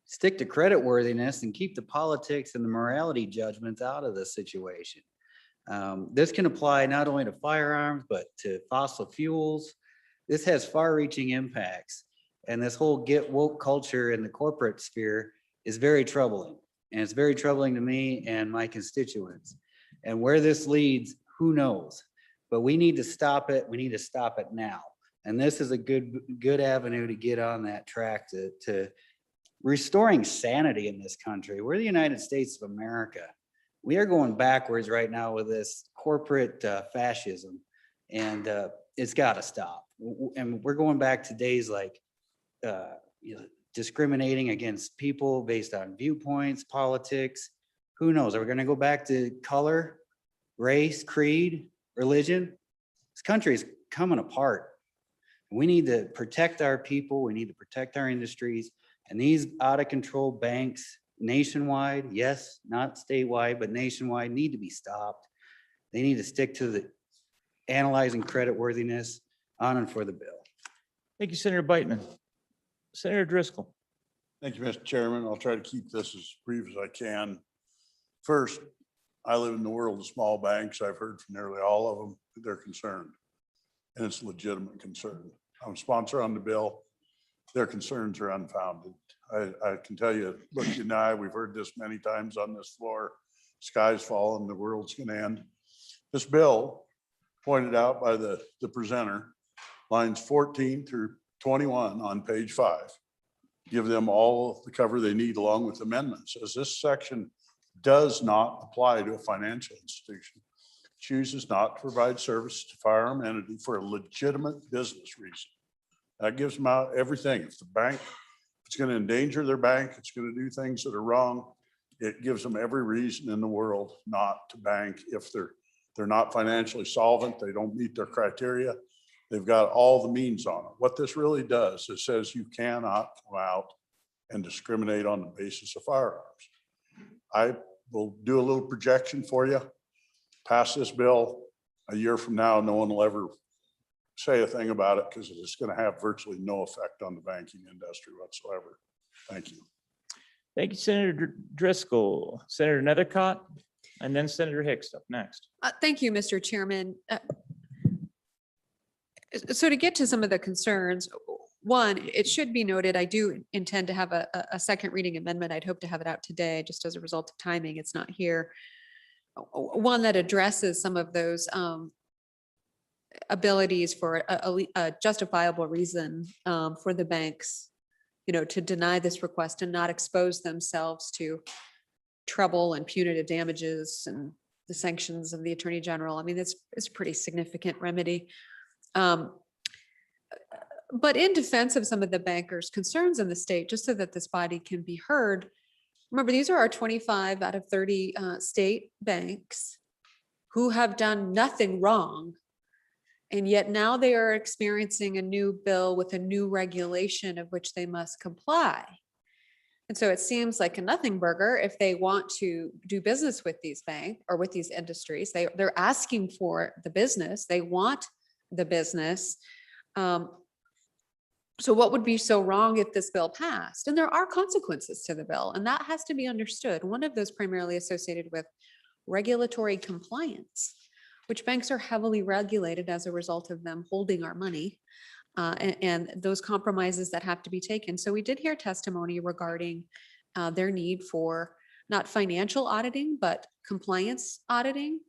stick to creditworthiness and keep the politics and the morality judgments out of this situation. This can apply not only to firearms, but to fossil fuels. This has far-reaching impacts. And this whole get woke culture in the corporate sphere is very troubling. And it's very troubling to me and my constituents. And where this leads, who knows? But we need to stop it. We need to stop it now. And this is a good avenue to get on that track to restoring sanity in this country. We're the United States of America. We are going backwards right now with this corporate fascism, and it's got to stop. And we're going back to days like discriminating against people based on viewpoints, politics. Who knows? Are we going to go back to color, race, creed, religion? This country is coming apart. We need to protect our people. We need to protect our industries. And these out of control banks nationwide, yes, not statewide, but nationwide, need to be stopped. They need to stick to the analyzing creditworthiness on and for the bill. Thank you, Senator Beitman. Senator Driscoll. Thank you, Mr. Chairman. I'll try to keep this as brief as I can. First, I live in the world of small banks. I've heard from nearly all of them that they're concerned, and it's a legitimate concern. I'm a sponsor on the bill. Their concerns are unfounded. I can tell you, look you in the eye, we've heard this many times on this floor. Sky's falling, the world's gonna end. This bill, pointed out by the presenter, lines 14 through 21 on page 5, give them all the cover they need along with amendments, as this section does not apply to a financial institution. chooses not to provide service to firearm entity for a legitimate business reason. That gives them out everything. If the bank, if it's going to endanger their bank, it's going to do things that are wrong. It gives them every reason in the world not to bank if they're not financially solvent, they don't meet their criteria. They've got all the means on it. What this really does, it says you cannot come out and discriminate on the basis of firearms. I will do a little projection for you. Pass this bill a year from now, no one will ever say a thing about it because it's going to have virtually no effect on the banking industry whatsoever. Thank you. Thank you, Senator Driscoll. Senator Nethercott, and then Senator Hicks up next. Thank you, Mr. Chairman. So to get to some of the concerns, one, it should be noted, I do intend to have a second reading amendment. I'd hope to have it out today, just as a result of timing. It's not here. One that addresses some of those abilities for a justifiable reason for the banks, to deny this request and not expose themselves to trouble and punitive damages and the sanctions of the Attorney General. I mean, it's a pretty significant remedy. But in defense of some of the bankers' concerns in the state, just so that this body can be heard, remember, these are our 25 out of 30 state banks who have done nothing wrong. And yet now they are experiencing a new bill with a new regulation of which they must comply. And so it seems like a nothing burger if they want to do business with these banks or with these industries. They're asking for the business. They want the business. So what would be so wrong if this bill passed? And there are consequences to the bill, and that has to be understood. One of those primarily associated with regulatory compliance, which banks are heavily regulated as a result of them holding our money, and those compromises that have to be taken. So we did hear testimony regarding their need for not financial auditing, but compliance auditing.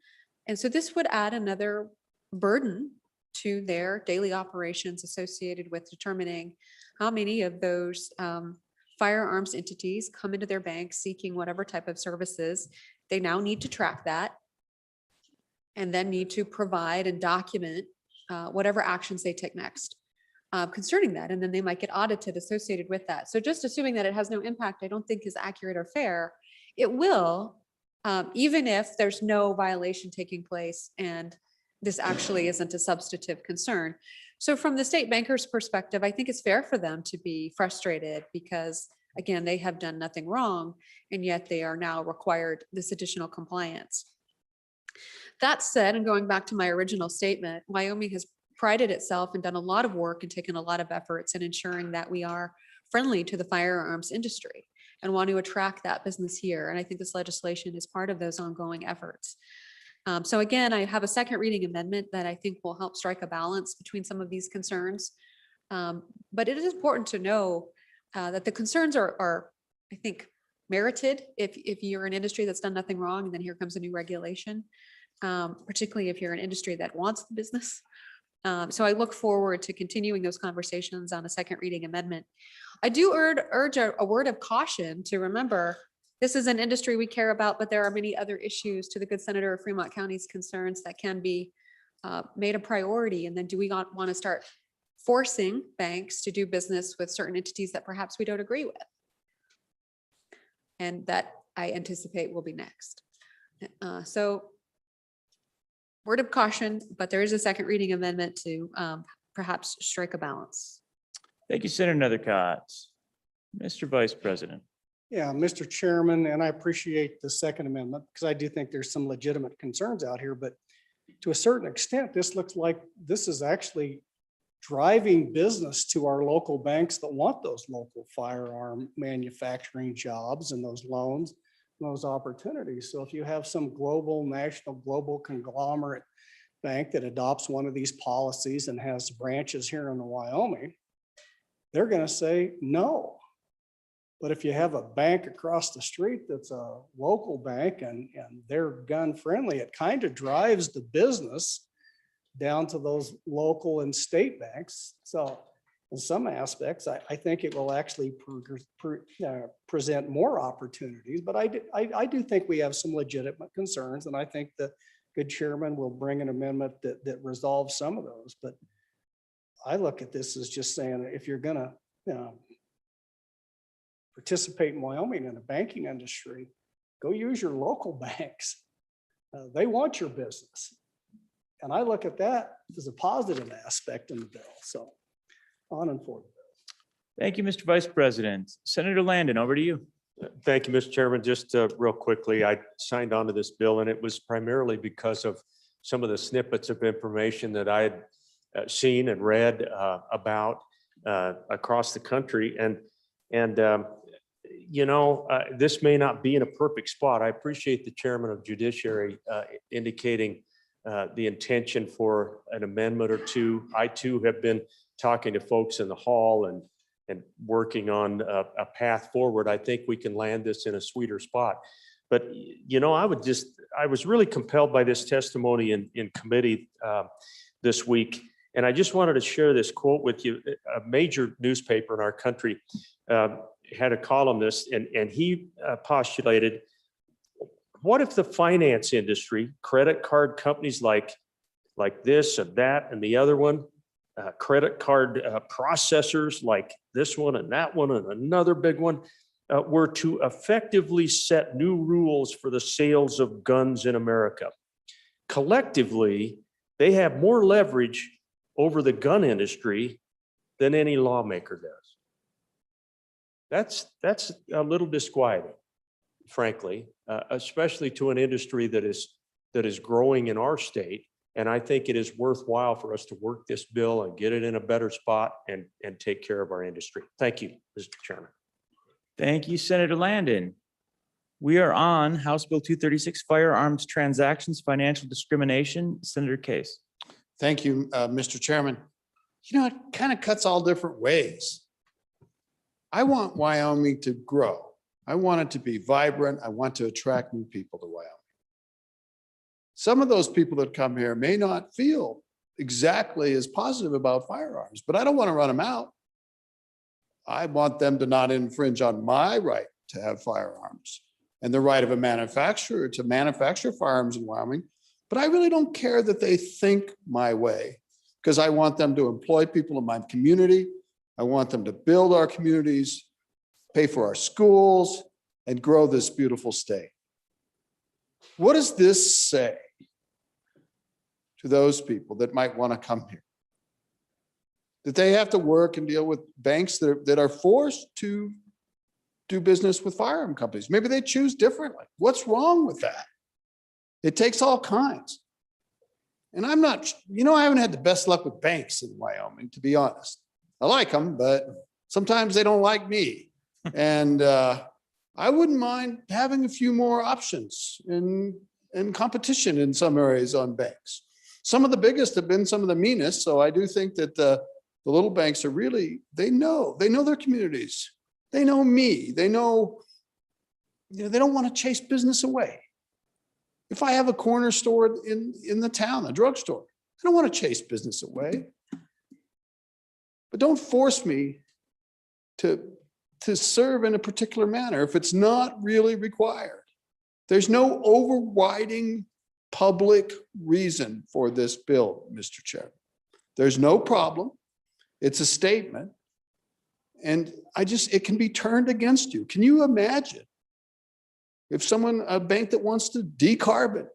And so this would add another burden to their daily operations associated with determining how many of those firearms entities come into their bank seeking whatever type of services. They now need to track that and then need to provide and document whatever actions they take next concerning that. And then they might get audited associated with that. So just assuming that it has no impact, I don't think is accurate or fair. It will, even if there's no violation taking place and this actually isn't a substantive concern. So from the state banker's perspective, I think it's fair for them to be frustrated because, again, they have done nothing wrong, and yet they are now required this additional compliance. That said, and going back to my original statement, Wyoming has prided itself and done a lot of work and taken a lot of efforts in ensuring that we are friendly to the firearms industry and want to attract that business here. And I think this legislation is part of those ongoing efforts. So again, I have a second reading amendment that I think will help strike a balance between some of these concerns. But it is important to know that the concerns are, I think, merited if you're an industry that's done nothing wrong and then here comes a new regulation, particularly if you're an industry that wants the business. So I look forward to continuing those conversations on a second reading amendment. I do urge a word of caution to remember this is an industry we care about, but there are many other issues, to the good Senator of Fremont County's concerns, that can be made a priority. And then do we want to start forcing banks to do business with certain entities that perhaps we don't agree with? And that I anticipate will be next. So word of caution, but there is a second reading amendment to perhaps strike a balance. Thank you, Senator Nethercott. Mr. Vice President. Yeah, Mr. Chairman, and I appreciate the second amendment because I do think there's some legitimate concerns out here, but to a certain extent, this looks like this is actually driving business to our local banks that want those local firearm manufacturing jobs and those loans, those opportunities. So if you have some global conglomerate bank that adopts one of these policies and has branches here in Wyoming, they're going to say no. But if you have a bank across the street that's a local bank and they're gun friendly, it kind of drives the business down to those local and state banks. So in some aspects, I think it will actually present more opportunities, but I do think we have some legitimate concerns. And I think the good chairman will bring an amendment that resolves some of those. But I look at this as just saying, if you're gonna, participate in Wyoming in the banking industry, go use your local banks. They want your business. And I look at that as a positive aspect in the bill. So on and forward. Thank you, Mr. Vice President. Senator Landon, over to you. Thank you, Mr. Chairman. Just real quickly, I signed on to this bill and it was primarily because of some of the snippets of information that I had seen and read about across the country. This may not be in a perfect spot. I appreciate the chairman of Judiciary indicating the intention for an amendment or two. I too have been talking to folks in the hall and working on a path forward. I think we can land this in a sweeter spot. But, I was really compelled by this testimony in committee this week. And I just wanted to share this quote with you. A major newspaper in our country had a columnist and he postulated, what if the finance industry, credit card companies like this and that and the other one, credit card processors like this one and that one and another big one, were to effectively set new rules for the sales of guns in America? Collectively, they have more leverage over the gun industry than any lawmaker does. That's a little disquieting, frankly, especially to an industry that is growing in our state. And I think it is worthwhile for us to work this bill and get it in a better spot and take care of our industry. Thank you, Mr. Chairman. Thank you, Senator Landon. We are on House Bill 236, Firearms Transactions, Financial Discrimination. Senator Case. Thank you, Mr. Chairman. It kind of cuts all different ways. I want Wyoming to grow. I want it to be vibrant. I want to attract new people to Wyoming. Some of those people that come here may not feel exactly as positive about firearms, but I don't want to run them out. I want them to not infringe on my right to have firearms and the right of a manufacturer to manufacture firearms in Wyoming. But I really don't care that they think my way, because I want them to employ people in my community. I want them to build our communities, pay for our schools, and grow this beautiful state. What does this say to those people that might want to come here? That they have to work and deal with banks that are forced to do business with firearm companies. Maybe they choose differently. What's wrong with that? It takes all kinds. And I'm not, I haven't had the best luck with banks in Wyoming, to be honest. I like them, but sometimes they don't like me. And I wouldn't mind having a few more options in competition in some areas on banks. Some of the biggest have been some of the meanest. So I do think that the little banks are really, they know their communities. They know me. They know, they don't want to chase business away. If I have a corner store in the town, a drugstore, I don't want to chase business away. But don't force me to serve in a particular manner if it's not really required. There's no overriding public reason for this bill, Mr. Chairman. There's no problem. It's a statement. And it can be turned against you. Can you imagine if a bank that wants to decarbon,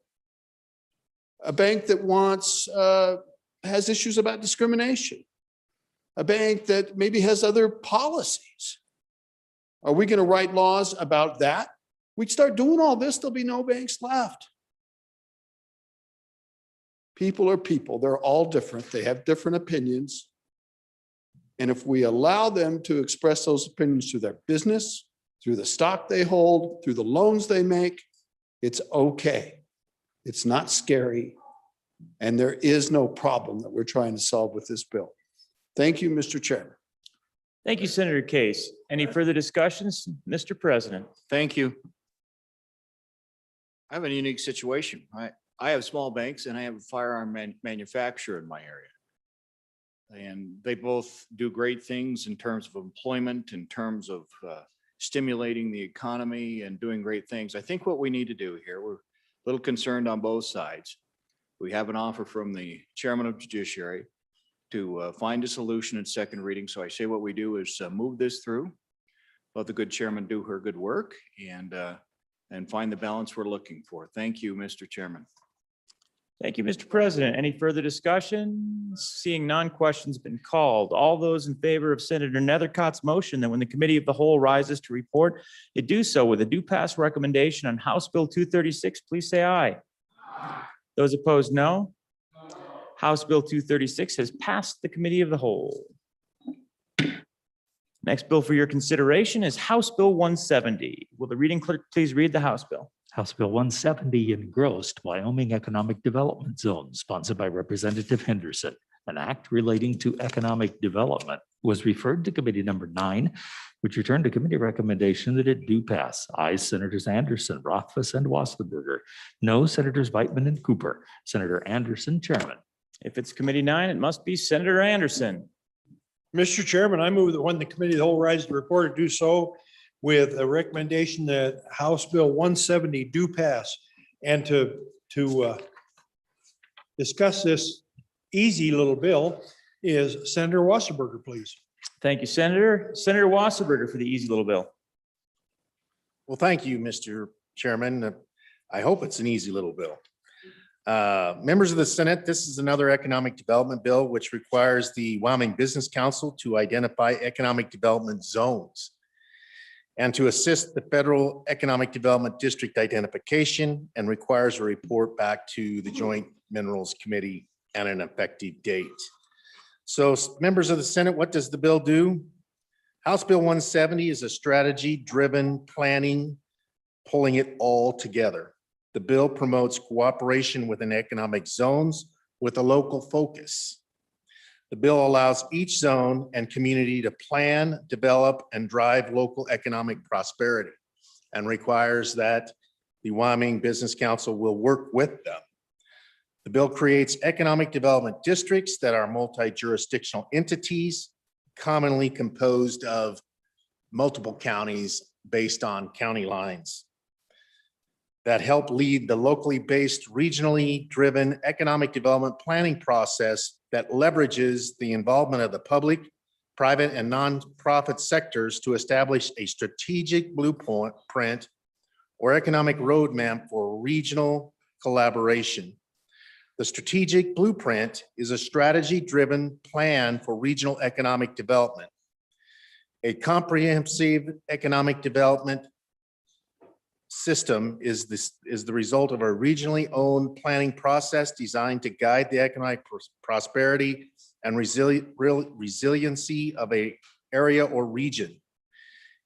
a bank that has issues about discrimination, a bank that maybe has other policies, are we going to write laws about that? We start doing all this, there'll be no banks left. People are people. They're all different. They have different opinions. And if we allow them to express those opinions through their business, through the stock they hold, through the loans they make, it's okay. It's not scary. And there is no problem that we're trying to solve with this bill. Thank you, Mr. Chairman. Thank you, Senator Case. Any further discussions, Mr. President? Thank you. I have a unique situation. I have small banks and I have a firearm manufacturer in my area. And they both do great things in terms of employment, in terms of stimulating the economy and doing great things. I think what we need to do here, we're a little concerned on both sides, We have an offer from the chairman of judiciary to find a solution in second reading. So I say what we do is move this through. Let the good chairman do her good work and find the balance we're looking for. Thank you, Mr. Chairman. Thank you, Mr. President. Any further discussion? Seeing none, questions been called. All those in favor of Senator Nethercott's motion that when the committee of the whole rises to report, it do so with a due pass recommendation on House Bill 236, please say aye. Those opposed, no. House Bill 236 has passed the committee of the whole. Next bill for your consideration is House Bill 170. Will the reading clerk please read the House bill? House Bill 170 engrossed Wyoming Economic Development Zone, sponsored by Representative Henderson. An act relating to economic development was referred to committee number 9, which returned to committee recommendation that it do pass. Ayes Senators Anderson, Rothfuss, and Wasserberger. No Senators Whitman and Cooper. Senator Anderson, Chairman. If it's committee 9, it must be Senator Anderson. Mr. Chairman, I move that when the committee of the whole rise to report, do so with a recommendation that House Bill 170 do pass, and to discuss this easy little bill is Senator Wasserberger, please. Thank you, Senator. Senator Wasserberger for the easy little bill. Well, thank you, Mr. Chairman. I hope it's an easy little bill. Members of the Senate, this is another economic development bill which requires the Wyoming Business Council to identify economic development zones and to assist the federal economic development district identification, and requires a report back to the Joint Minerals Committee and an effective date. So members of the Senate, what does the bill do? House Bill 170 is a strategy-driven planning, pulling it all together. The bill promotes cooperation within economic zones with a local focus. The bill allows each zone and community to plan, develop, and drive local economic prosperity, and requires that the Wyoming Business Council will work with them. The bill creates economic development districts that are multi-jurisdictional entities, commonly composed of multiple counties based on county lines, that help lead the locally based, regionally driven economic development planning process that leverages the involvement of the public, private, and nonprofit sectors to establish a strategic blueprint or economic roadmap for regional collaboration. The strategic blueprint is a strategy-driven plan for regional economic development. A comprehensive economic development system is the result of a regionally owned planning process designed to guide the economic prosperity and resiliency of an area or region.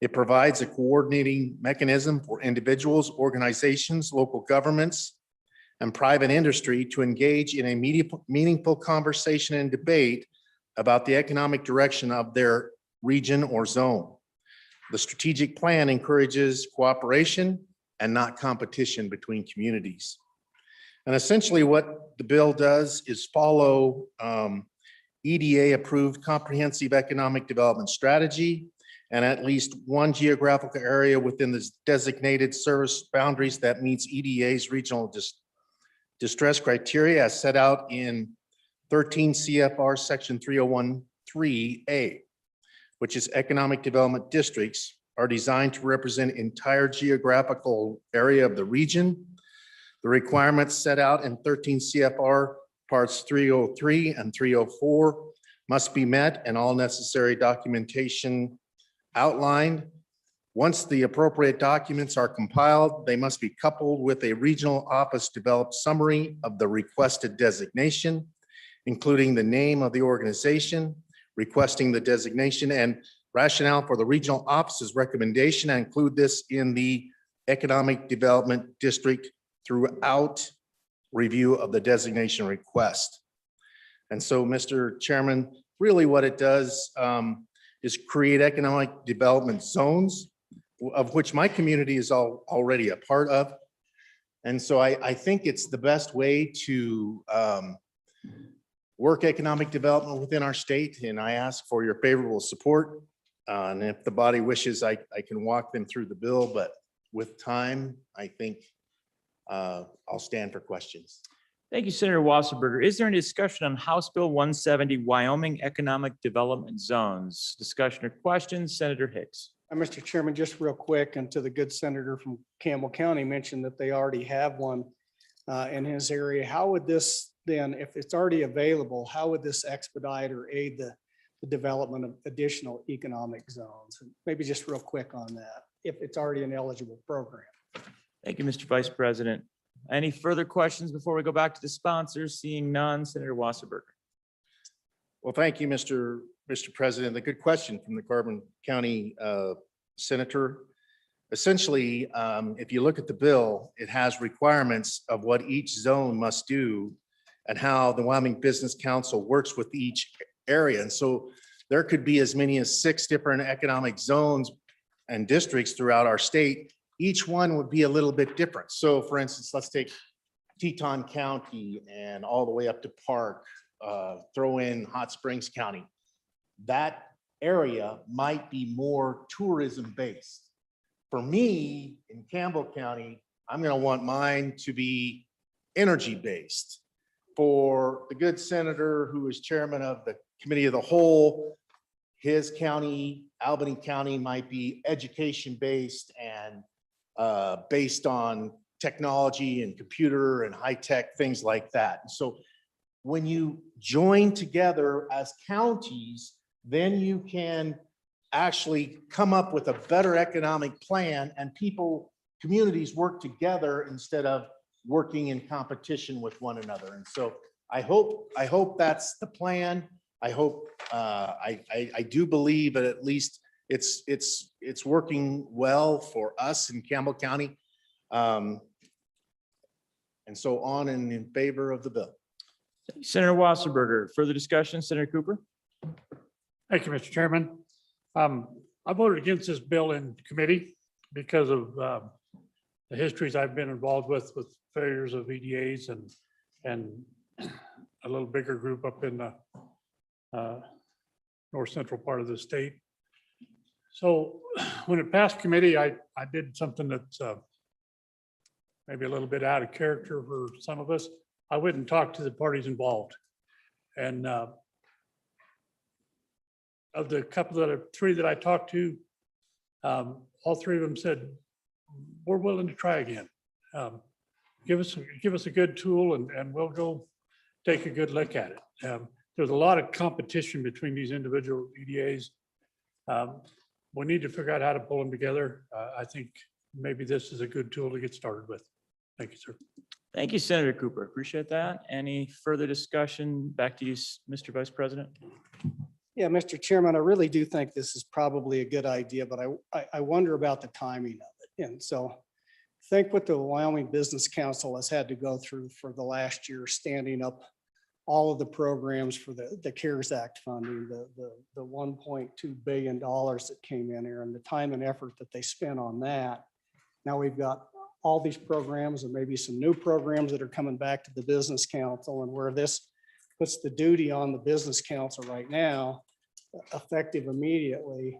It provides a coordinating mechanism for individuals, organizations, local governments, and private industry to engage in a meaningful conversation and debate about the economic direction of their region or zone. The strategic plan encourages cooperation and not competition between communities. And essentially what the bill does is follow EDA-approved comprehensive economic development strategy and at least one geographical area within the designated service boundaries that meets EDA's regional distress criteria as set out in 13 CFR section 301(3)(a), which is economic development districts are designed to represent entire geographical area of the region. The requirements set out in 13 CFR parts 303 and 304 must be met and all necessary documentation outlined. Once the appropriate documents are compiled, they must be coupled with a regional office developed summary of the requested designation, including the name of the organization requesting the designation and rationale for the regional office's recommendation, and include this in the economic development district throughout review of the designation request. And so, Mr. Chairman, really what it does is create economic development zones, of which my community is already a part of. And so I think it's the best way to work economic development within our state, and I ask for your favorable support. And if the body wishes, I can walk them through the bill, but with time, I think I'll stand for questions. Thank you, Senator Wasserberger. Is there any discussion on House Bill 170, Wyoming Economic Development Zones? Discussion or questions? Senator Hicks. Mr. Chairman, just real quick, and to the good senator from Campbell County mentioned that they already have one in his area. How would this then, if it's already available, how would this expedite or aid the development of additional economic zones? Maybe just real quick on that, if it's already an eligible program. Thank you, Mr. Vice President. Any further questions before we go back to the sponsors? Seeing none, Senator Wasserberger. Well, thank you, Mr. President. A good question from the Carbon County Senator. Essentially, if you look at the bill, it has requirements of what each zone must do and how the Wyoming Business Council works with each area. And so there could be as many as 6 different economic zones and districts throughout our state. Each one would be a little bit different. So for instance, let's take Teton County and all the way up to Park, throw in Hot Springs County. That area might be more tourism based. For me, in Campbell County, I'm going to want mine to be energy based. For the good senator who is chairman of the committee of the whole, his county, Albany County, might be education based and based on technology and computer and high tech, things like that. And so when you join together as counties, then you can actually come up with a better economic plan, and people, communities work together instead of working in competition with one another. And so I hope that's the plan. I hope, I do believe that at least it's working well for us in Campbell County. And so on and in favor of the bill. Senator Wasserberger, further discussion, Senator Cooper? Thank you, Mr. Chairman. I voted against this bill in committee because of the histories I've been involved with failures of EDAs and a little bigger group up in the north central part of the state. So when it passed committee, I did something that's maybe a little bit out of character for some of us. I went and talked to the parties involved. And of the three that I talked to, all 3 of them said, we're willing to try again. Give us a good tool and we'll go take a good look at it. There's a lot of competition between these individual EDAs. We need to figure out how to pull them together. I think maybe this is a good tool to get started with. Thank you, sir. Thank you, Senator Cooper. Appreciate that. Any further discussion? Back to you, Mr. Vice President. Yeah, Mr. Chairman, I really do think this is probably a good idea, but I wonder about the timing of it. And so think what the Wyoming Business Council has had to go through for the last year, standing up all of the programs for the CARES Act funding, the $1.2 billion that came in here and the time and effort that they spent on that. Now we've got all these programs and maybe some new programs that are coming back to the Business Council, and where this puts the duty on the Business Council right now, effective immediately.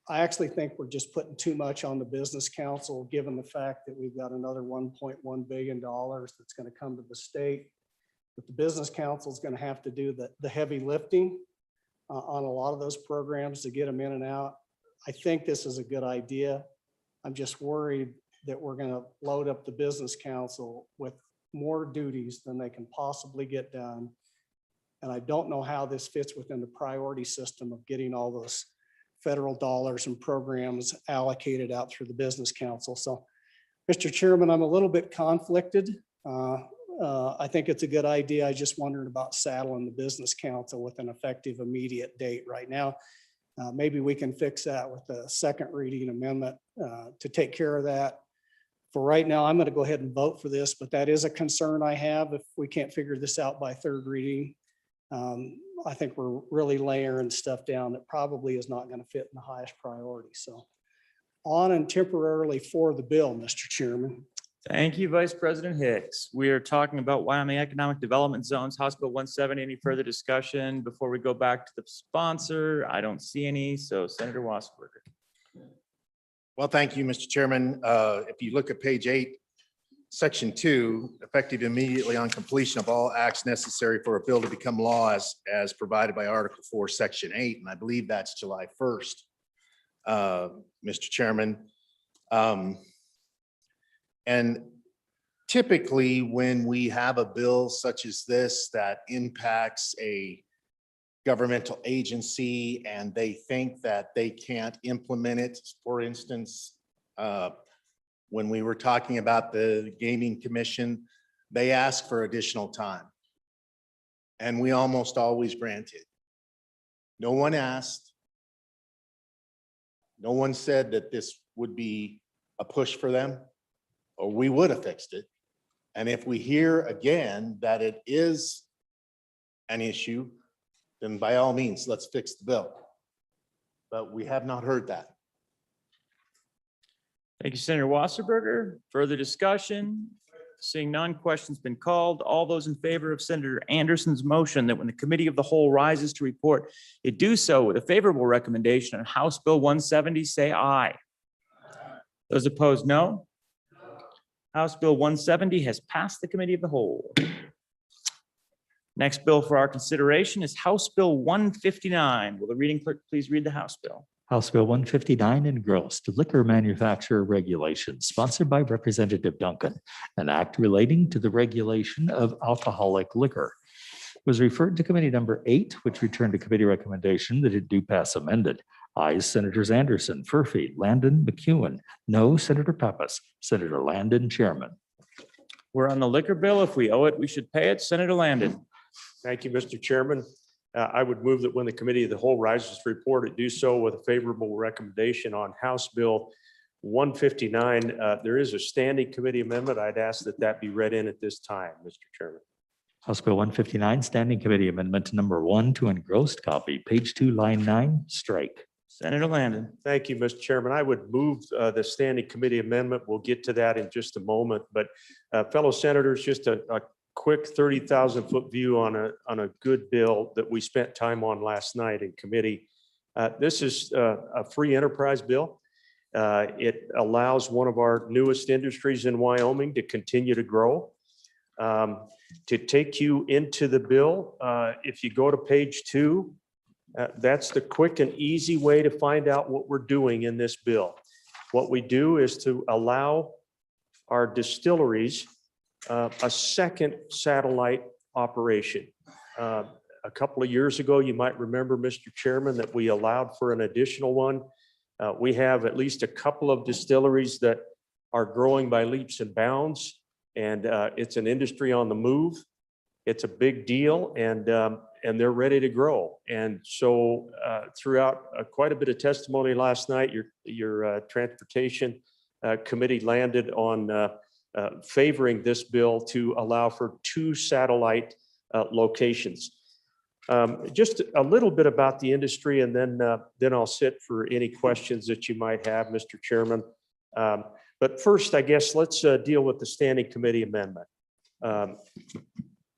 I actually think we're just putting too much on the Business Council, given the fact that we've got another $1.1 billion that's going to come to the state. But the Business Council is going to have to do the heavy lifting on a lot of those programs to get them in and out. I think this is a good idea. I'm just worried that we're going to load up the Business Council with more duties than they can possibly get done. And I don't know how this fits within the priority system of getting all those federal dollars and programs allocated out through the Business Council. So, Mr. Chairman, I'm a little bit conflicted. I think it's a good idea. I just wondered about saddling the Business Council with an effective immediate date right now. Maybe we can fix that with a second reading amendment to take care of that. For right now, I'm going to go ahead and vote for this, but that is a concern I have if we can't figure this out by third reading. I think we're really layering stuff down that probably is not going to fit in the highest priority. So on and temporarily for the bill, Mr. Chairman. Thank you, Vice President Hicks. We are talking about Wyoming Economic Development Zones, House Bill 170. Any further discussion before we go back to the sponsor? I don't see any. So Senator Wasserberger. Well, thank you, Mr. Chairman. If you look at page 8, Section 2, effective immediately on completion of all acts necessary for a bill to become law as provided by Article 4, Section 8, and I believe that's July 1st, Mr. Chairman. And typically, when we have a bill such as this that impacts a governmental agency and they think that they can't implement it, for instance, when we were talking about the Gaming Commission, they ask for additional time. And we almost always granted. No one asked. No one said that this would be a push for them, or we would have fixed it. And if we hear again that it is an issue, then by all means, let's fix the bill. But we have not heard that. Thank you, Senator Wasserberger. Further discussion? Seeing none, question's been called. All those in favor of Senator Anderson's motion that when the committee of the whole rises to report, it do so with a favorable recommendation on House Bill 170, say aye. Those opposed, no. House Bill 170 has passed the committee of the whole. Next bill for our consideration is House Bill 159. Will the reading clerk please read the House bill? House Bill 159 engrossed liquor manufacturer regulations sponsored by Representative Duncan, an act relating to the regulation of alcoholic liquor. Was referred to committee number 8, which returned to committee recommendation that it do pass amended. Ayes Senators Anderson, Furphy, Landon, McEwen. No, Senator Pappas. Senator Landon, Chairman. We're on the liquor bill. If we owe it, we should pay it. Senator Landon. Thank you, Mr. Chairman. I would move that when the committee of the whole rises to report, it do so with a favorable recommendation on House Bill 159. There is a standing committee amendment. I'd ask that that be read in at this time, Mr. Chairman. House Bill 159, Standing Committee Amendment number 1 to engrossed copy, page 2, line 9, strike. Senator Landon. Thank you, Mr. Chairman. I would move the standing committee amendment. We'll get to that in just a moment. But fellow senators, just a quick 30,000 foot view on a good bill that we spent time on last night in committee. This is a free enterprise bill. It allows one of our newest industries in Wyoming to continue to grow. To take you into the bill, if you go to page 2, that's the quick and easy way to find out what we're doing in this bill. What we do is to allow our distilleries a second satellite operation. A couple of years ago, you might remember, Mr. Chairman, that we allowed for an additional one. We have at least a couple of distilleries that are growing by leaps and bounds, and it's an industry on the move. It's a big deal, and they're ready to grow. And so throughout quite a bit of testimony last night, your transportation committee landed on favoring this bill to allow for 2 satellite locations. Just a little bit about the industry, and then I'll sit for any questions that you might have, Mr. Chairman. But first, I guess let's deal with the standing committee amendment.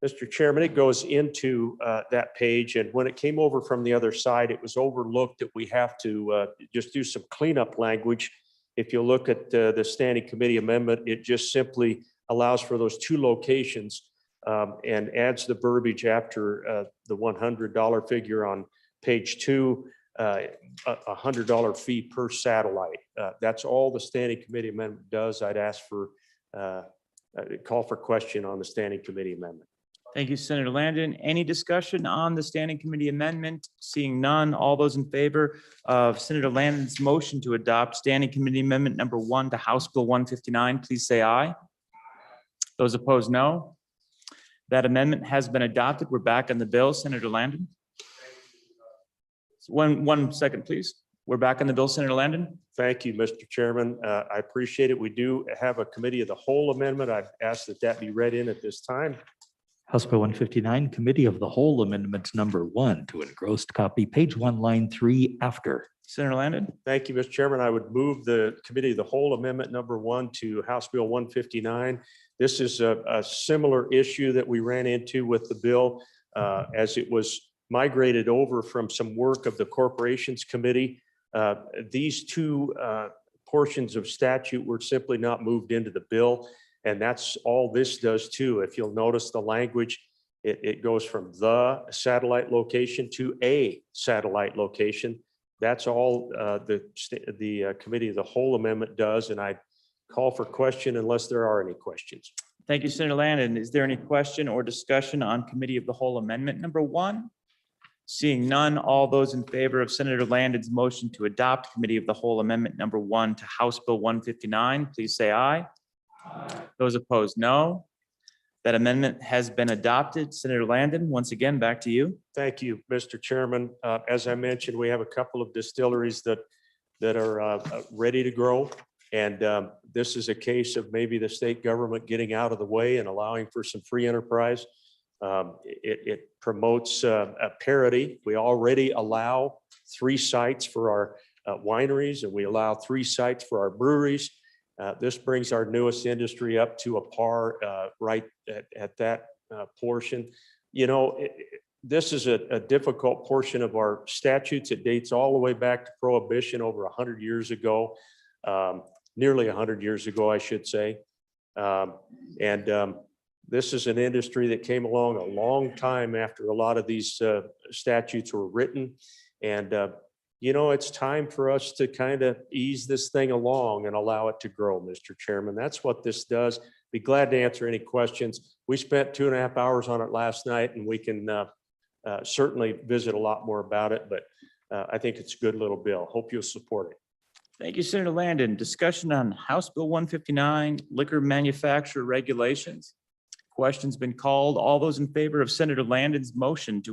Mr. Chairman, it goes into that page, and when it came over from the other side, it was overlooked that we have to just do some cleanup language. If you look at the standing committee amendment, it just simply allows for those 2 locations and adds the verbiage after the $100 figure on page 2, a $100 fee per satellite. That's all the standing committee amendment does. I'd ask for call for question on the standing committee amendment. Thank you, Senator Landon. Any discussion on the standing committee amendment? Seeing none, all those in favor of Senator Landon's motion to adopt standing committee amendment number 1 to House Bill 159, please say aye. Those opposed, no. That amendment has been adopted. We're back on the bill. Senator Landon. One second, please. We're back on the bill, Senator Landon. Thank you, Mr. Chairman. I appreciate it. We do have a committee of the whole amendment. I've asked that that be read in at this time. House Bill 159, Committee of the Whole Amendment number 1 to engrossed copy, page 1, line 3, after. Senator Landon. Thank you, Mr. Chairman. I would move the Committee of the Whole Amendment number 1 to House Bill 159. This is a similar issue that we ran into with the bill as it was migrated over from some work of the Corporations Committee. These 2 portions of statute were simply not moved into the bill. And that's all this does too. If you'll notice the language, it goes from the satellite location to a satellite location. That's all the Committee of the Whole Amendment does, and I call for question unless there are any questions. Thank you, Senator Landon. Is there any question or discussion on Committee of the Whole Amendment number 1? Seeing none, all those in favor of Senator Landon's motion to adopt Committee of the Whole Amendment number 1 to House Bill 159, please say aye. Those opposed, no. That amendment has been adopted. Senator Landon, once again, back to you. Thank you, Mr. Chairman. As I mentioned, we have a couple of distilleries that are ready to grow. And this is a case of maybe the state government getting out of the way and allowing for some free enterprise. It promotes a parity. We already allow 3 sites for our wineries, and we allow 3 sites for our breweries. This brings our newest industry up to a par right at that portion. You know, this is a difficult portion of our statutes. It dates all the way back to Prohibition over 100 years ago, nearly 100 years ago, I should say. This is an industry that came along a long time after a lot of these statutes were written. And you know, it's time for us to kind of ease this thing along and allow it to grow, Mr. Chairman. That's what this does. Be glad to answer any questions. We spent 2.5 hours on it last night, and we can certainly visit a lot more about it, but I think it's a good little bill. Hope you'll support it. Thank you, Senator Landon. Discussion on House Bill 159, liquor manufacturer regulations. Question's been called. All those in favor of Senator Landon's motion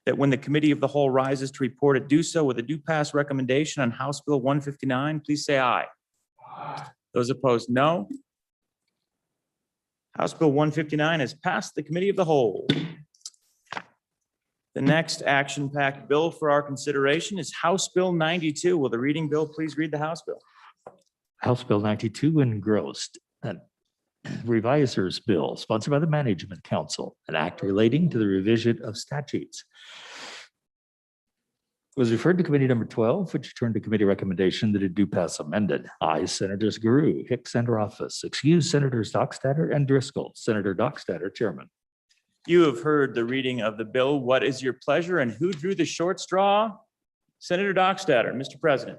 that when the Committee of the Whole rises to report it, do so with a do pass recommendation on House Bill 159, please say aye. Those opposed, no. House Bill 159 has passed the Committee of the Whole. The next action-packed bill for our consideration is House Bill 92. Will the reading bill please read the House bill? House Bill 92 engrossed. An Revisers Bill sponsored by the Management Council, an act relating to the revision of statutes. It was referred to committee number 12, which turned to committee recommendation that it do pass amended. Ayes Senators Guru, Hicks, and Rothfuss. Excuse Senators Dockstader and Driscoll. Senator Dockstader, Chairman. You have heard the reading of the bill. What is your pleasure and who drew the short straw? Senator Dockstader, Mr. President.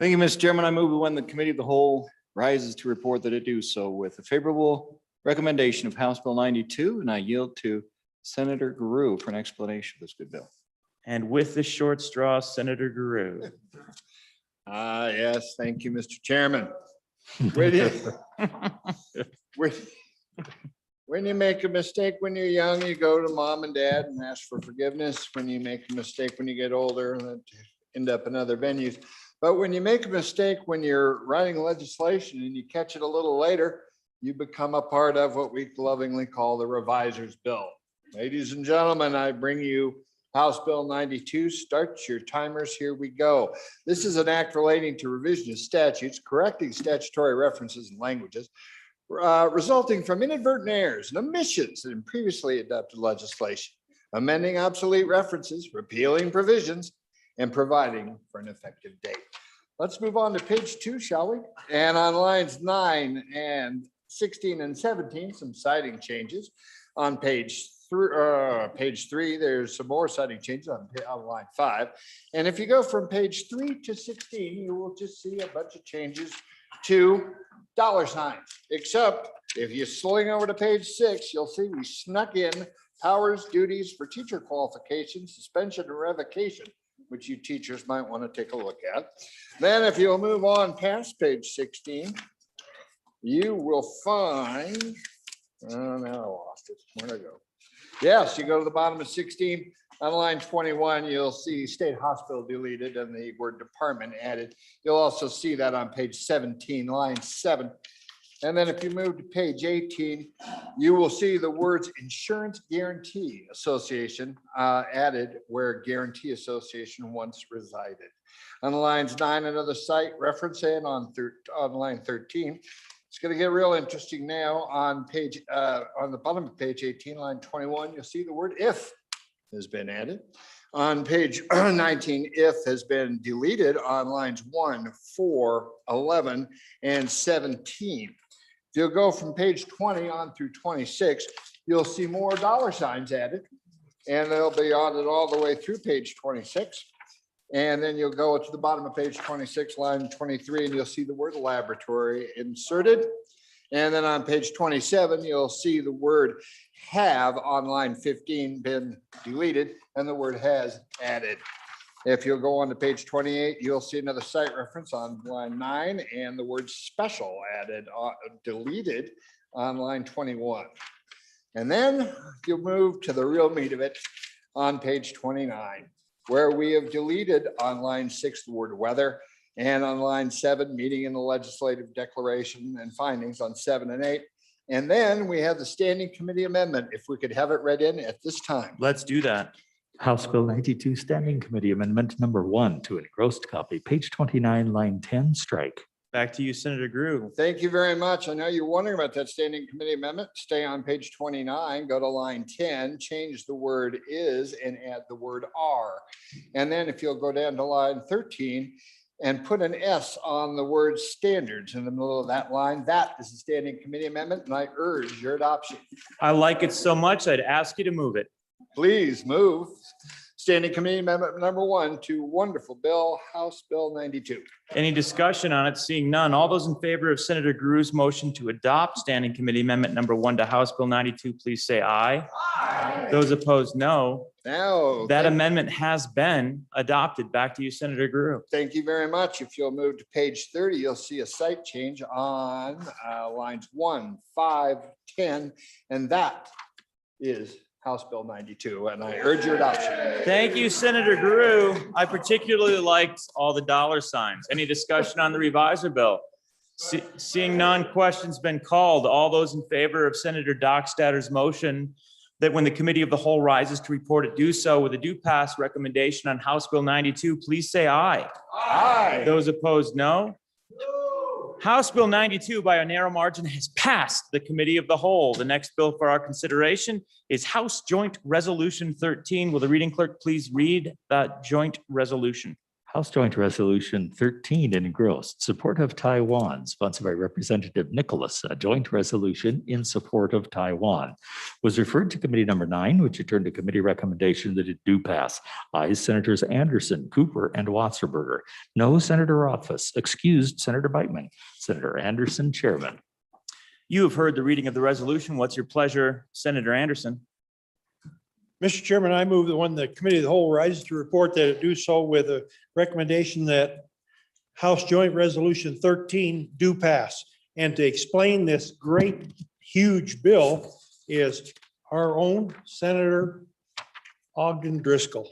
Thank you, Mr. Chairman. I move when the Committee of the Whole rises to report that it do so with a favorable recommendation of House Bill 92, and I yield to Senator Guru for an explanation of this good bill. And with the short straw, Senator Guru. Yes, thank you, Mr. Chairman. When you make a mistake when you're young, you go to mom and dad and ask for forgiveness. When you make a mistake when you get older, that end up in other venues. But when you make a mistake when you're writing legislation and you catch it a little later, you become a part of what we lovingly call the Revisers Bill. Ladies and gentlemen, I bring you House Bill 92. Start your timers. Here we go. This is an act relating to revision of statutes, correcting statutory references and languages resulting from inadvertent errors and omissions in previously adopted legislation, amending obsolete references, repealing provisions, and providing for an effective date. Let's move on to page 2, shall we? And on lines 9 and 16 and 17, some citing changes. On page 3, there's some more citing changes on line 5. And if you go from page 3 to 16, you will just see a bunch of changes to dollar signs, except if you sling over to page 6, you'll see we snuck in powers, duties for teacher qualifications, suspension and revocation, which you teachers might want to take a look at. Then if you'll move on past page 16, you will find, oh, now I lost it. Where'd I go? Yes, you go to the bottom of 16. On line 21, you'll see state hospital deleted and the word department added. You'll also see that on page 17, line 7. And then if you move to page 18, you will see the words Insurance Guarantee Association added where Guarantee Association once resided. On lines 9, another site reference in on line 13. It's going to get real interesting now on page on the bottom of page 18, line 21. You'll see the word if has been added. On page 19, if has been deleted on lines 1, 4, 11, and 17. If you'll go from page 20 on through 26, you'll see more dollar signs added. And they'll be on it all the way through page 26. And then you'll go to the bottom of page 26, line 23, and you'll see the word laboratory inserted. And then on page 27, you'll see the word have on line 15 been deleted and the word has added. If you'll go on to page 28, you'll see another site reference on line 9 and the word special added, deleted on line 21. And then you'll move to the real meat of it on page 29, where we have deleted on line 6 the word weather, and on line 7, meeting in the legislative declaration and findings on 7 and 8. And then we have the standing committee amendment, if we could have it read in at this time. Let's do that. House Bill 92, Standing Committee Amendment Number 1 to engrossed copy, page 29, line 10, strike. Back to you, Senator Drew. Thank you very much. I know you're wondering about that standing committee amendment. Stay on page 29, go to line 10, change the word is and add the word are. And then if you'll go down to line 13 and put an S on the word standards in the middle of that line, that is the standing committee amendment, and I urge your adoption. I like it so much, I'd ask you to move it. Please move standing committee amendment number 1 to wonderful bill, House Bill 92. Any discussion on it? Seeing none. All those in favor of Senator Drew's motion to adopt Standing Committee Amendment Number 1 to House Bill 92, please say aye. Aye. Those opposed, no. Now, That amendment has been adopted. Back to you, Senator Drew. thank you very much. If you'll move to page 30, you'll see a site change on lines 1, 5, 10, and that is House Bill 92, and I urge your adoption. Thank you, Senator Drew. I particularly liked all the dollar signs. Any discussion on the revisor bill? Seeing none, questions been called. All those in favor of Senator Dockstatter's motion that when the committee of the whole rises to report it, do so with a do pass recommendation on House Bill 92, please say aye. Aye. Those opposed, no. House Bill 92 by a narrow margin has passed the committee of the whole. The next bill for our consideration is House Joint Resolution 13. Will the reading clerk please read that joint resolution? House Joint Resolution 13 engrossed, support of Taiwan, sponsored by Representative Nicholas, a joint resolution in support of Taiwan, was referred to committee number 9, which returned to committee recommendation that it do pass. Ayes Senators Anderson, Cooper, and Watserberger. No, Senator Rothfuss. Excused, Senator Beitman. Senator Anderson, Chairman. You have heard the reading of the resolution. What's your pleasure, Senator Anderson? Mr. Chairman, I move that when the committee of the whole rises to report that it do so with a recommendation that House Joint Resolution 13 do pass. And to explain this great, huge bill is our own Senator Ogden Driscoll.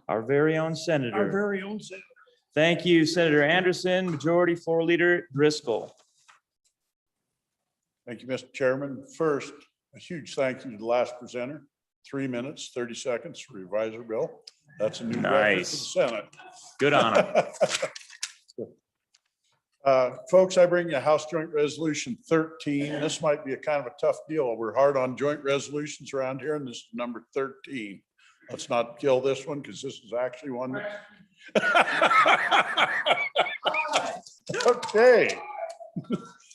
Our very own Our senator. very own senator. Thank you, Senator Anderson. Majority Floor Leader Driscoll. Thank you, Mr. Chairman. First, a huge thank you to the last presenter. 3 minutes, 30 seconds for revisor bill. That's a new record for the Nice. Senate. Good on him. Folks, I bring you House Joint Resolution 13. This might be a kind of a tough deal. We're hard on joint resolutions around here, and this is number 13. Let's not kill this one because this is actually one. Okay.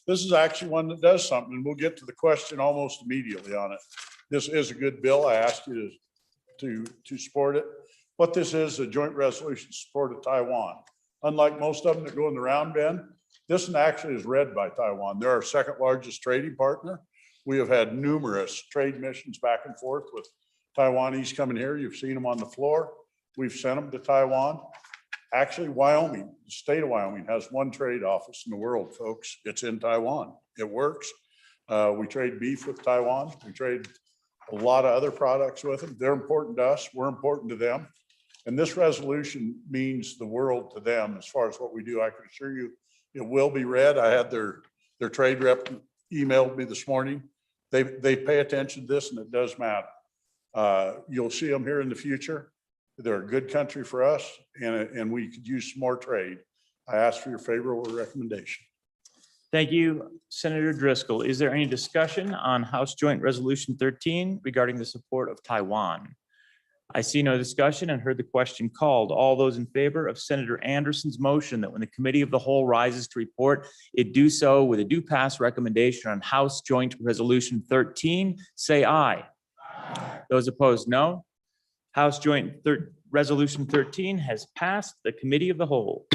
This is actually one that does something, and we'll get to the question almost immediately on it. This is a good bill. I ask you to support it. What this is, a joint resolution in support of Taiwan. Unlike most of them that go in the round bin, this one actually is read by Taiwan. They're our second largest trading partner. We have had numerous trade missions back and forth with Taiwanese coming here. You've seen them on the floor. We've sent them to Taiwan. Actually, Wyoming, the state of Wyoming has one trade office in the world, folks. It's in Taiwan. It works. We trade beef with Taiwan. We trade a lot of other products with them. They're important to us. We're important to them. And this resolution means the world to them as far as what we do. I can assure you it will be read. I had their trade rep emailed me this morning. They pay attention to this, and it does matter. You'll see them here in the future. They're a good country for us, and we could use some more trade. I ask for your favorable recommendation. Thank you, Senator Driscoll. Is there any discussion on House Joint Resolution 13 regarding the support of Taiwan? I see no discussion and heard the question called. All those in favor of Senator Anderson's motion that when the committee of the whole rises to report, it do so with a do pass recommendation on House Joint Resolution 13, say aye. Those opposed, no. House Joint Resolution 13 has passed the committee of the whole.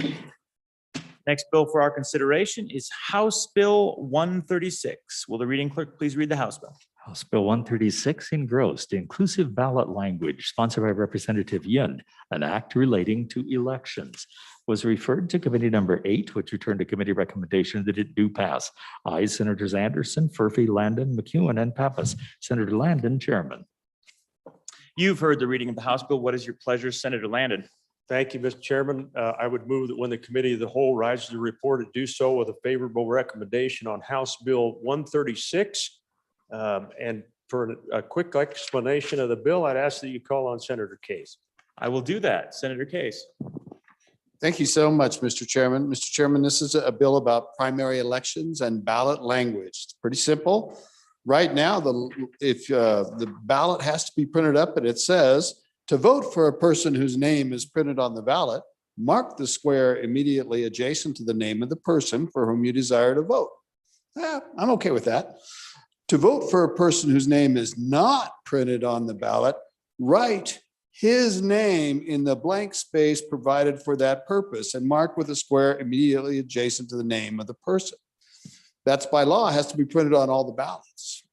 Next bill for our consideration is House Bill 136. Will the reading clerk please read the House bill? House Bill 136 engrossed inclusive ballot language sponsored by Representative Yun, an act relating to elections, was referred to committee number 8, which returned to committee recommendation that it do pass. Ayes Senators Anderson, Furphy, Landon, McEwen, and Pappas. Senator Landon, Chairman. You've heard the reading of the House bill. What is your pleasure, Senator Landon? Thank you, Mr. Chairman. I would move that when the committee of the whole rises to report, it do so with a favorable recommendation on House Bill 136. And for a quick explanation of the bill, I'd ask that you call on Senator Case. I will do that. Senator Case. Thank you so much, Mr. Chairman. Mr. Chairman, this is a bill about primary elections and ballot language. It's pretty simple. Right now, the ballot has to be printed up and it says, to vote for a person whose name is printed on the ballot, mark the square immediately adjacent to the name of the person for whom you desire to vote. I'm okay with that. To vote for a person whose name is not printed on the ballot, write his name in the blank space provided for that purpose and mark with a square immediately adjacent to the name of the person. That's by law, it has to be printed on all the ballots.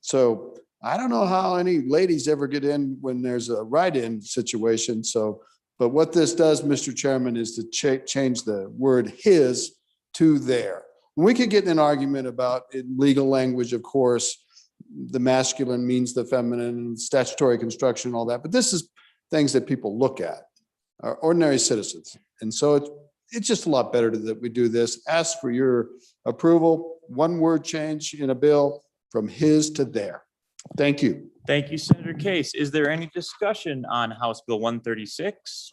So I don't know how any ladies ever get in when there's a write-in situation. So, but what this does, Mr. Chairman, is to change the word his to their. We could get in an argument about in legal language, of course, the masculine means the feminine, statutory construction, and all that. But this is things that people look at, are ordinary citizens. And so it's just a lot better that we do this. Ask for your approval. One word change in a bill from his to their. Thank you. Thank you, Senator Case. Is there any discussion on House Bill 136?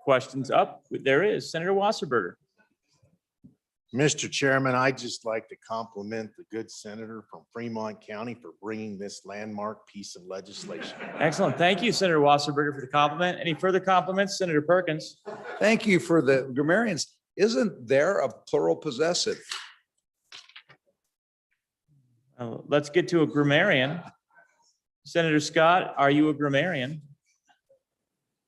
Questions up? There is. Senator Wasserberger. Mr. Chairman, I'd just like to compliment the good senator from Fremont County for bringing this landmark piece of legislation. Excellent. Thank you, Senator Wasserberger, for the compliment. Any further compliments? Senator Perkins. Thank you for the grammarians. Isn't there a plural possessive? Let's get to a grammarian. Senator Scott, are you a grammarian?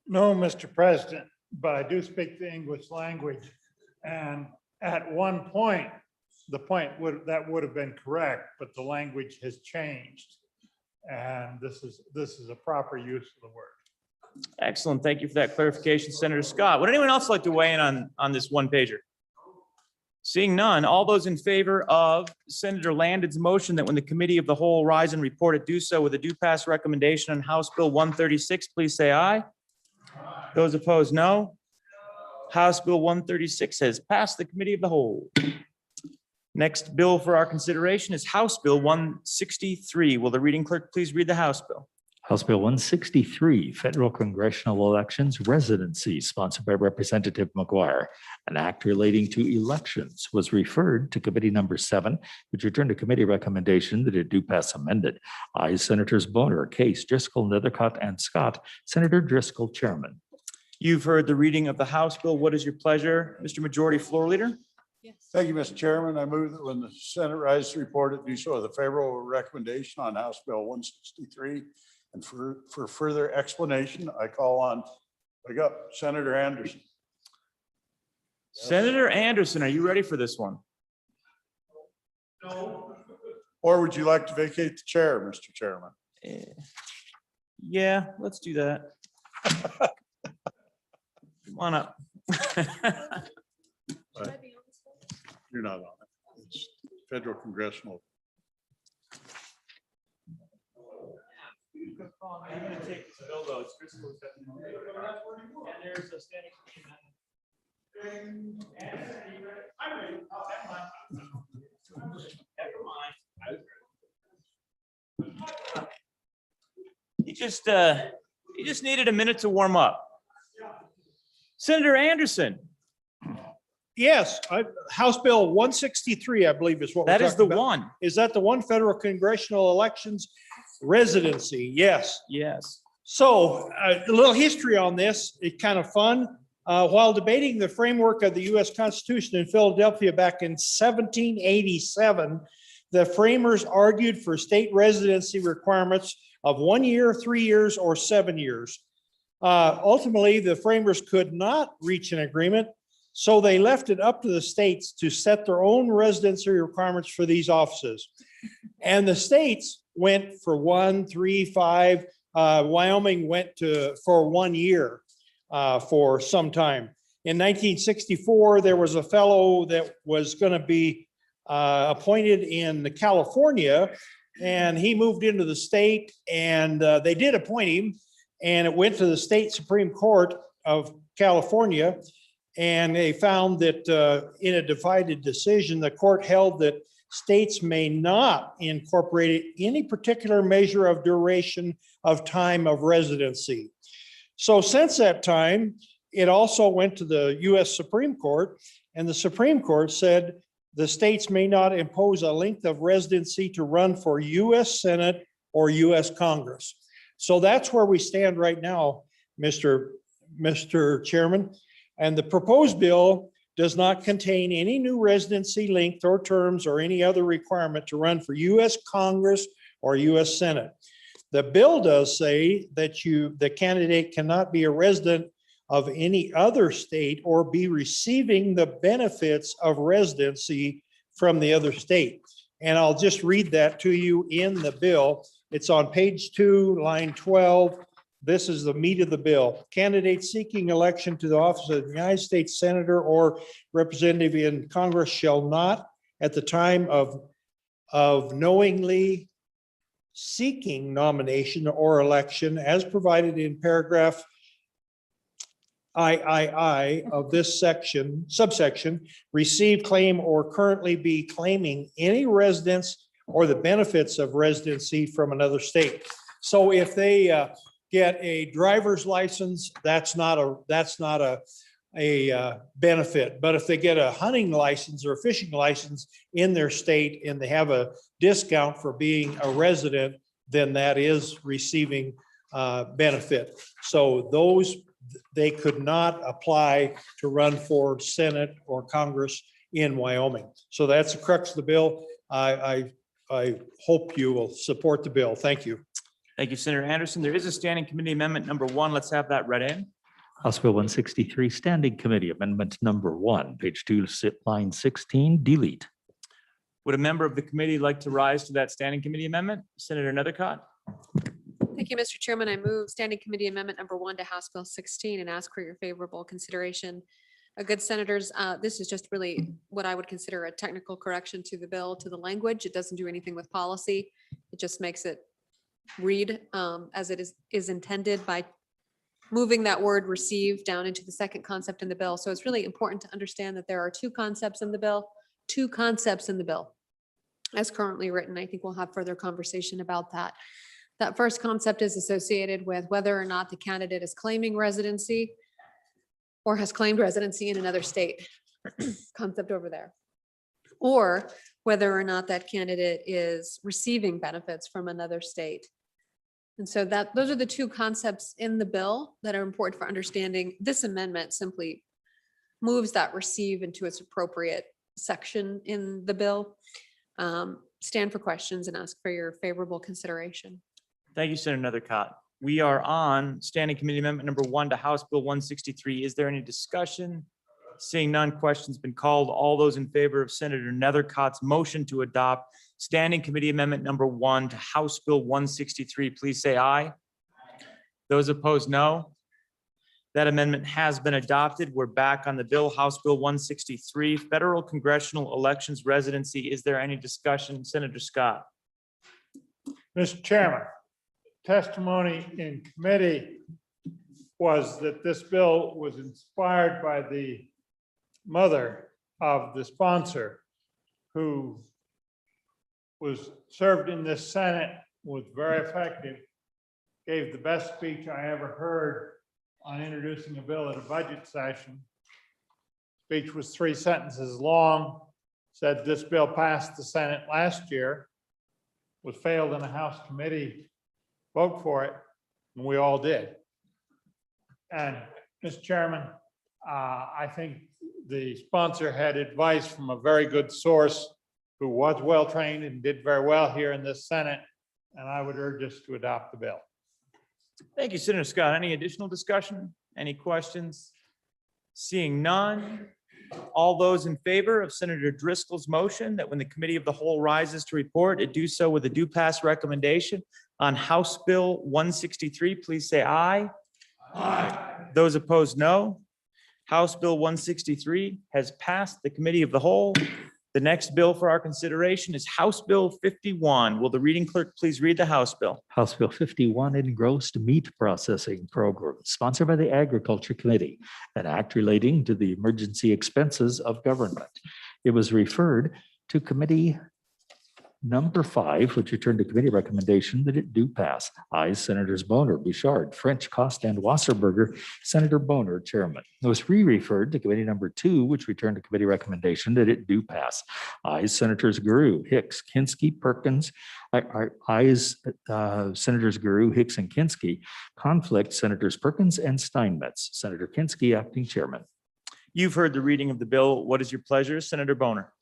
No, Mr. President, but I do speak the English language. And at one point, that would have been correct, but the language has changed. And this is a proper use of the word. Excellent. Thank you for that clarification, Senator Scott. Would anyone else like to weigh in on this one pager? Seeing none, all those in favor of Senator Landon's motion that when the committee of the whole rise and report it do so with a do pass recommendation on House Bill 136, please say aye. Those opposed, no. House Bill 136 has passed the committee of the whole. Next bill for our consideration is House Bill 163. Will the reading clerk please read the House bill? House Bill 163, Federal Congressional Elections Residency, sponsored by Representative McGuire. An act relating to elections was referred to committee number 7, which returned to committee recommendation that it do pass amended. Ayes Senators Boner, Case, Driscoll, Nethercott, and Scott. Senator Driscoll, Chairman. You've heard the reading of the House bill. What is your pleasure, Mr. Majority Floor Leader? Thank you, Mr. Chairman. I move that when the Senate rises to report it, do so with a favorable recommendation on House Bill 163. And for further explanation, I call on, Senator Anderson. Senator Anderson, are you ready for this one? No. Or would you like to vacate the chair, Mr. Chairman? Yeah, let's do that. Come on up. You're not on it. It's federal congressional. I'm going to take this bill, though. It's Driscoll's. And there's a standing. I'm ready. Never mind. You just needed a minute to warm up. Senator Anderson. Yes, House Bill 163, I believe is what we're That is the talking about. one. Is that the one? Federal Congressional Elections Residency? Yes. Yes. So a little history on this, it's kind of fun. While debating the framework of the US Constitution in Philadelphia back in 1787, the framers argued for state residency requirements of 1 year, 3 years, or 7 years. Ultimately, the framers could not reach an agreement, so they left it up to the states to set their own residency requirements for these offices. And the states went for 1, 3, 5. Wyoming went for 1 year for some time. In 1964, there was a fellow that was going to be appointed in California, and he moved into the state, and they did appoint him, and it went to the state Supreme Court of California, and they found that in a divided decision, the court held that states may not incorporate any particular measure of duration of time of residency. So since that time, it also went to the US Supreme Court, and the Supreme Court said the states may not impose a length of residency to run for US Senate or US Congress. So that's where we stand right now, Mr. Chairman. And the proposed bill does not contain any new residency length or terms or any other requirement to run for US Congress or US Senate. The bill does say that the candidate cannot be a resident of any other state or be receiving the benefits of residency from the other state. And I'll just read that to you in the bill. It's on page 2, line 12. This is the meat of the bill. Candidates seeking election to the office of the United States Senator or Representative in Congress shall not, at the time of knowingly seeking nomination or election, as provided in paragraph III of this subsection, receive, claim, or currently be claiming any residence or the benefits of residency from another state. So if they get a driver's license, that's not a benefit. But if they get a hunting license or a fishing license in their state and they have a discount for being a resident, then that is receiving benefit. So those, they could not apply to run for Senate or Congress in Wyoming. So that's the crux of the bill. I hope you will support the bill. Thank you. Thank you, Senator Anderson. There is a standing committee amendment number 1. Let's have that read in. House Bill 163, Standing Committee Amendment number 1, page 2, line 16, delete. Would a member of the committee like to rise to that standing committee amendment? Senator Nethercott? Thank you, Mr. Chairman. I move standing committee amendment number 1 to House Bill 16 and ask for your favorable consideration. Good senators, this is just really what I would consider a technical correction to the bill, to the language. It doesn't do anything with policy. It just makes it read as it is intended by moving that word receive down into the second concept in the bill. So it's really important to understand that there are two concepts in the bill as currently written. I think we'll have further conversation about that. That first concept is associated with whether or not the candidate is claiming residency or has claimed residency in another state, concept over there, or whether or not that candidate is receiving benefits from another state. And so those are the two concepts in the bill that are important for understanding. This amendment simply moves that receive into its appropriate section in the bill. Stand for questions and ask for your favorable consideration. Thank you, Senator Nethercott. We are on standing committee amendment number 1 to House Bill 163. Is there any discussion? Seeing none, question's been called. All those in favor of Senator Nethercott's motion to adopt standing committee amendment number 1 to House Bill 163, please say aye. Those opposed, no. That amendment has been adopted. We're back on the bill, House Bill 163, Federal Congressional Elections Residency. Is there any discussion? Senator Scott. Mr. Chairman, testimony in committee was that this bill was inspired by the mother of the sponsor who was served in this Senate, was very effective, gave the best speech I ever heard on introducing a bill at a budget session. Speech was 3 sentences long, said this bill passed the Senate last year, was failed in a House committee vote for it, and we all did. And Mr. Chairman, I think the sponsor had advice from a very good source who was well-trained and did very well here in this Senate, and I would urge us to adopt the bill. Thank you, Senator Scott. Any additional discussion? Any questions? Seeing none. All those in favor of Senator Driscoll's motion that when the committee of the whole rises to report, it do so with a do pass recommendation on House Bill 163, please say aye. Aye. Those opposed, no. House Bill 163 has passed the committee of the whole. The next bill for our consideration is House Bill 51. Will the reading clerk please read the House bill? House Bill 51, engrossed meat processing program, sponsored by the Agriculture Committee, an act relating to the emergency expenses of government. It was referred to committee number 5, which returned to committee recommendation that it do pass. Ayes, Senators Boner, Bouchard, French, Costa, and Wasserberger. Senator Boner, chairman. It was re-referred to committee number 2, which returned to committee recommendation that it do pass. Ayes, Senators Guru, Hicks, Kinsky, Perkins. Ayes, Senators Guru, Hicks, and Kinsky. Conflict, Senators Perkins and Steinmetz. Senator Kinsky, acting chairman. You've heard the reading of the bill. What is your pleasure, Senator Boner?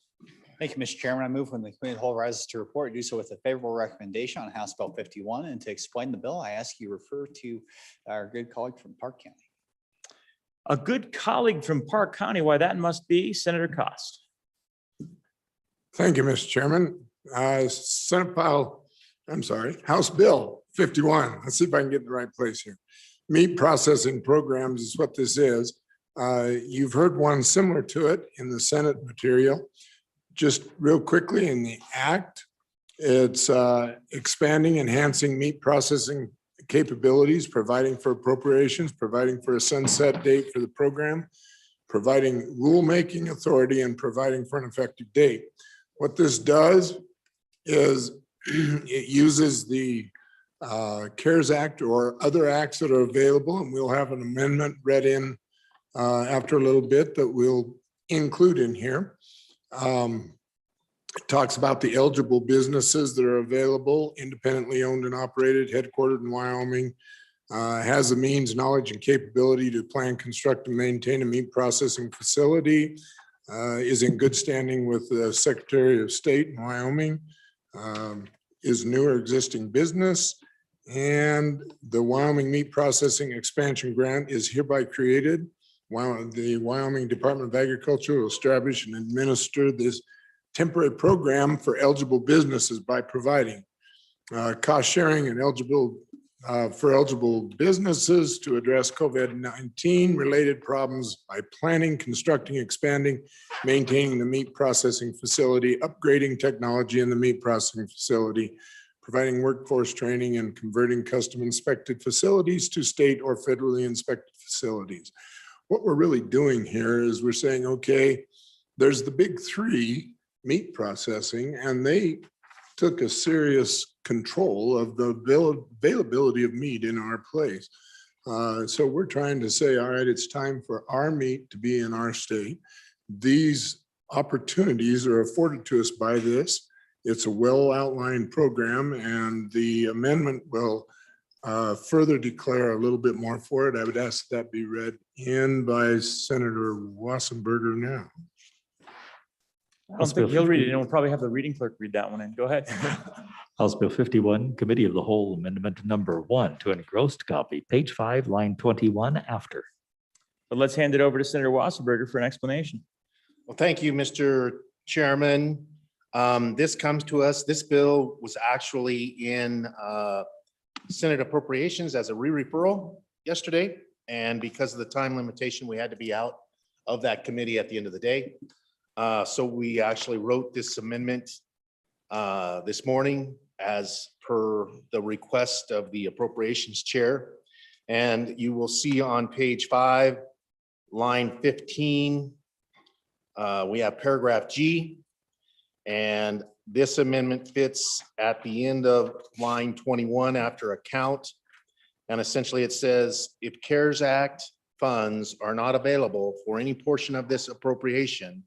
Thank you, Mr. Chairman. I move when the committee of the whole rises to report, do so with a favorable recommendation on House Bill 51. And to explain the bill, I ask you refer to our good colleague from Park County. A good colleague from Park County. Why, that must be Senator Cost. Thank you, Mr. Chairman. House Bill 51. Let's see if I can get in the right place here. Meat processing programs is what this is. You've heard one similar to it in the Senate material. Just real quickly in the act, it's expanding, enhancing meat processing capabilities, providing for appropriations, providing for a sunset date for the program, providing rulemaking authority, and providing for an effective date. What this does is it uses the CARES Act or other acts that are available, and we'll have an amendment read in after a little bit that we'll include in here. It talks about the eligible businesses that are available, independently owned and operated, headquartered in Wyoming, has the means, knowledge, and capability to plan, construct, and maintain a meat processing facility, is in good standing with the Secretary of State in Wyoming, is new or existing business, and the Wyoming Meat Processing Expansion Grant is hereby created. The Wyoming Department of Agriculture will establish and administer this temporary program for eligible businesses by providing cost sharing and for eligible businesses to address COVID-19 related problems by planning, constructing, expanding, maintaining the meat processing facility, upgrading technology in the meat processing facility, providing workforce training, and converting custom inspected facilities to state or federally inspected facilities. What we're really doing here is we're saying, okay, there's the big 3, meat processing, and they took a serious control of the availability of meat in our place. So we're trying to say, all right, it's time for our meat to be in our state. These opportunities are afforded to us by this. It's a well-outlined program, and the amendment will further declare a little bit more for it. I would ask that be read in by Senator Wassenberger now. I don't think he'll read it, and we'll probably have the reading clerk read that one in. Go ahead. House Bill 51, Committee of the Whole, Amendment number 1 to an engrossed copy, page 5, line 21 after. But let's hand it over to Senator Wasserberger for an explanation. Well, thank you, Mr. Chairman. This comes to us, this bill was actually in Senate Appropriations as a re-referral yesterday. And because of the time limitation, we had to be out of that committee at the end of the day. So we actually wrote this amendment this morning as per the request of the Appropriations Chair. And you will see on page 5, line 15, we have paragraph G. And this amendment fits at the end of line 21 after account. And essentially it says, if CARES Act funds are not available for any portion of this appropriation,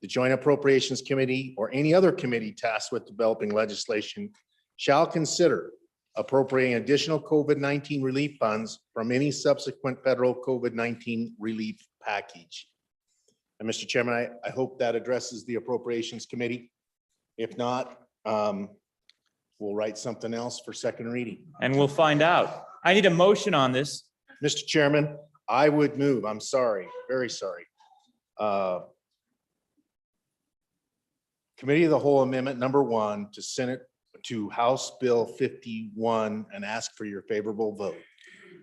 the Joint Appropriations Committee or any other committee tasked with developing legislation shall consider appropriating additional COVID-19 relief funds from any subsequent federal COVID-19 relief package. And Mr. Chairman, I hope that addresses the Appropriations Committee. If not, we'll write something else for second reading. And we'll find out. I need a motion on this. Mr. Chairman, I would move, I'm sorry, very sorry. Committee of the Whole Amendment number 1 to Senate to House Bill 51 and ask for your favorable vote.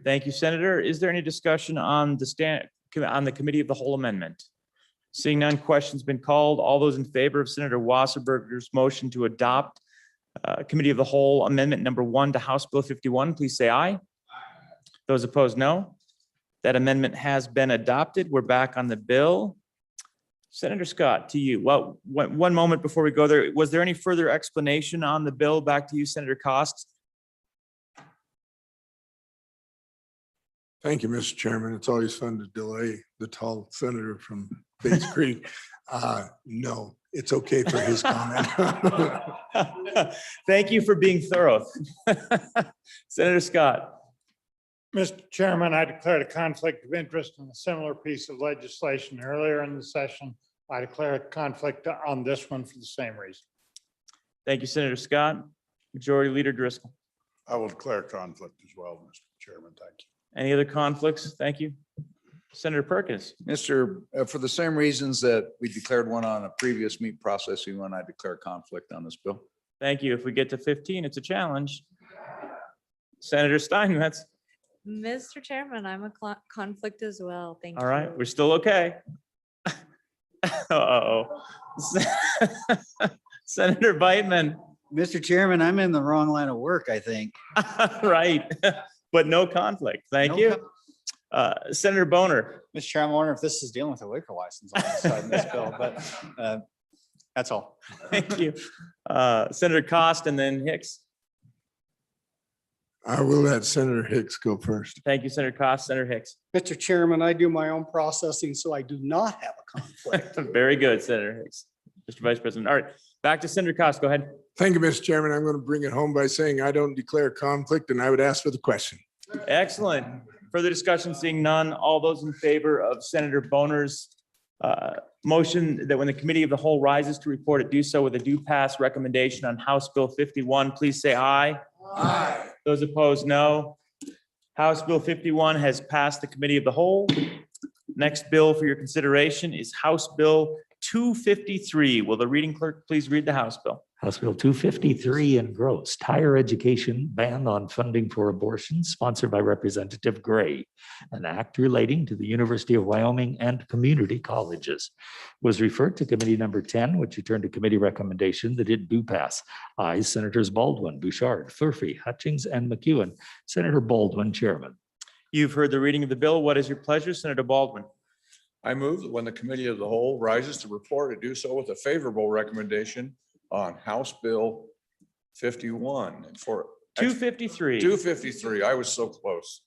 Thank you, Senator. Is there any discussion on the Committee of the Whole Amendment? Seeing none, question's been called. All those in favor of Senator Wasserberger's motion to adopt Committee of the Whole Amendment number 1 to House Bill 51, please say aye. Those opposed, no. That amendment has been adopted. We're back on the bill. Senator Scott, to you. Well, one moment before we go there, was there any further explanation on the bill? Back to you, Senator Cost. Thank you, Mr. Chairman. It's always fun to delay the tall senator from Bates Creek. No, it's okay for his comment. Thank you for being thorough. Senator Scott. Mr. Chairman, I declared a conflict of interest in a similar piece of legislation earlier in the session. I declare a conflict on this one for the same reason. Thank you, Senator Scott. Majority Leader Driscoll. I will declare conflict as well, Mr. Chairman. Thank you. Any other conflicts? Thank you. Senator Perkins. For the same reasons that we declared one on a previous meat processing one, I declare conflict on this bill. Thank you. If we get to 15, it's a challenge. Senator Steinmetz. Mr. Chairman, I'm a conflict as well. Thank you. All right, we're still okay. Uh-oh. Senator Beitman. Mr. Chairman, I'm in the wrong line of work, I think. Right, but no conflict. Thank you. Senator Boner. Mr. Chairman, I wonder if this is dealing with a liquor license on this side of this bill, but that's all. Thank you. Senator Cost and then Hicks. I will let Senator Hicks go first. Thank you, Senator Cost. Senator Hicks. Mr. Chairman, I do my own processing, so I do not have a conflict. Very good, Senator Hicks. Mr. Vice President. All right, back to Senator Cost. Go ahead. Thank you, Mr. Chairman. I'm going to bring it home by saying I don't declare conflict and I would ask for the question. Excellent. Further discussion, seeing none. All those in favor of Senator Boner's motion that when the Committee of the Whole rises to report it, do so with a do pass recommendation on House Bill 51, please say aye. Aye. Those opposed, no. House Bill 51 has passed the Committee of the Whole. Next bill for your consideration is House Bill 253. Will the reading clerk please read the House bill? House Bill 253 engrossed, higher education ban on funding for abortion, sponsored by Representative Gray, an act relating to the University of Wyoming and community colleges, was referred to committee number 10, which returned to committee recommendation that it do pass. Ayes, Senators Baldwin, Bouchard, Furphy, Hutchings, and McEwen. Senator Baldwin, Chairman. You've heard the reading of the bill. What is your pleasure, Senator Baldwin? I move that when the Committee of the Whole rises to report, it do so with a favorable recommendation on House Bill 51 and for 253. 253. I was so close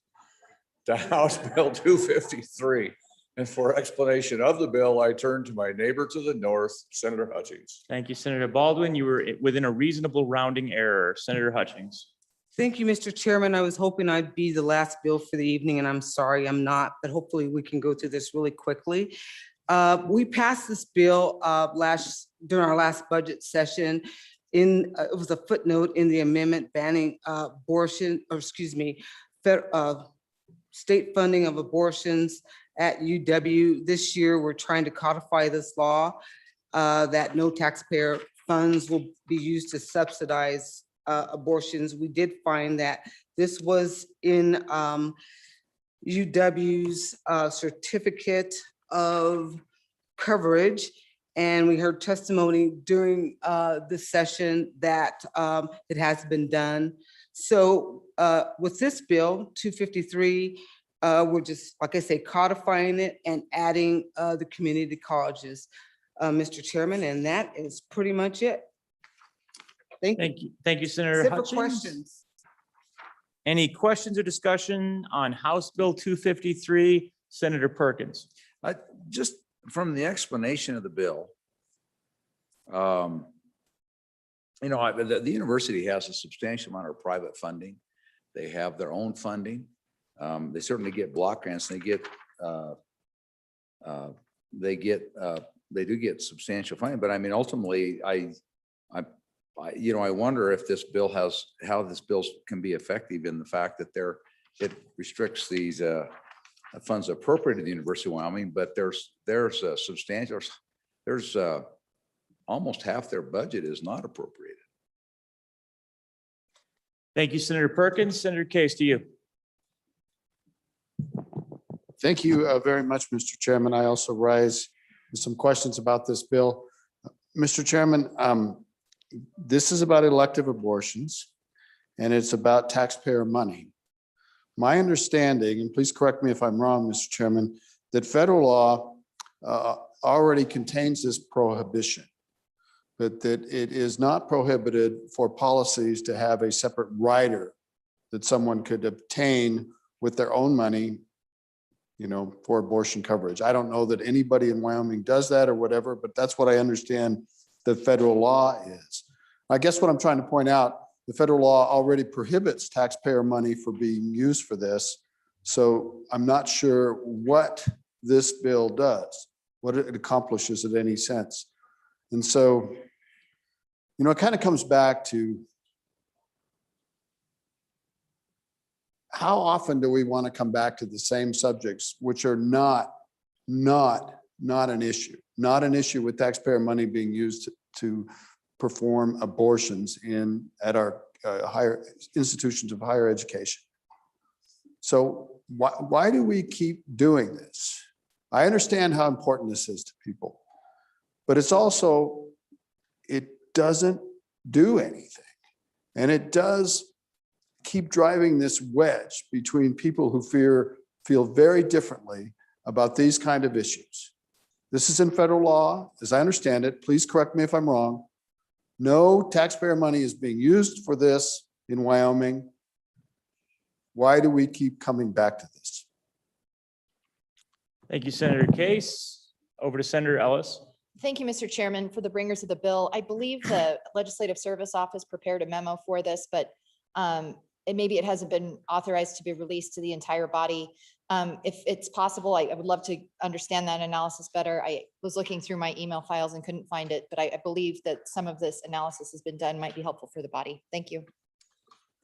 to House Bill 253. And for explanation of the bill, I turn to my neighbor to the north, Senator Hutchings. Thank you, Senator Baldwin. You were within a reasonable rounding error. Senator Hutchings. Thank you, Mr. Chairman. I was hoping I'd be the last bill for the evening, and I'm sorry I'm not, but hopefully we can go through this really quickly. We passed this bill during our last budget session. It was a footnote in the amendment banning abortion, or excuse me, state funding of abortions at UW. This year, we're trying to codify this law that no taxpayer funds will be used to subsidize abortions. We did find that this was in UW's certificate of coverage, and we heard testimony during the session that it has been done. So with this bill 253, we're just, like I say, codifying it and adding the community colleges, Mr. Chairman, and that is pretty much it. Thank you. Thank you, Senator Sit for Hutchings. questions. Any questions or discussion on House Bill 253? Senator Perkins. Just from the explanation of the bill, The university has a substantial amount of private funding. They have their own funding. They certainly get block grants. They do get substantial funding, but I mean, ultimately, I wonder if this bill how this bill can be effective in the fact that it restricts these funds appropriated to the University of Wyoming, but there's a substantial, there's almost half their budget is not appropriated. Thank you, Senator Perkins. Senator Case, to you. Thank you very much, Mr. Chairman. I also rise with some questions about this bill. Mr. Chairman, this is about elective abortions and it's about taxpayer money. My understanding, and please correct me if I'm wrong, Mr. Chairman, that federal law already contains this prohibition, but that it is not prohibited for policies to have a separate rider that someone could obtain with their own money, for abortion coverage. I don't know that anybody in Wyoming does that or whatever, but that's what I understand the federal law is. I guess what I'm trying to point out, the federal law already prohibits taxpayer money for being used for this. So I'm not sure what this bill does, what it accomplishes in any sense. And so, it kind of comes back to how often do we want to come back to the same subjects, which are not an issue with taxpayer money being used to perform abortions at our higher institutions of higher education. So why do we keep doing this? I understand how important this is to people, but it's also, it doesn't do anything. And it does keep driving this wedge between people who feel very differently about these kind of issues. This is in federal law, as I understand it. Please correct me if I'm wrong. No taxpayer money is being used for this in Wyoming. Why do we keep coming back to this? Thank you, Senator Case. Over to Senator Ellis. Thank you, Mr. Chairman, for the bringers of the bill. I believe the Legislative Service Office prepared a memo for this, but maybe it hasn't been authorized to be released to the entire body. If it's possible, I would love to understand that analysis better. I was looking through my email files and couldn't find it, but I believe that some of this analysis has been done, might be helpful for the body. Thank you.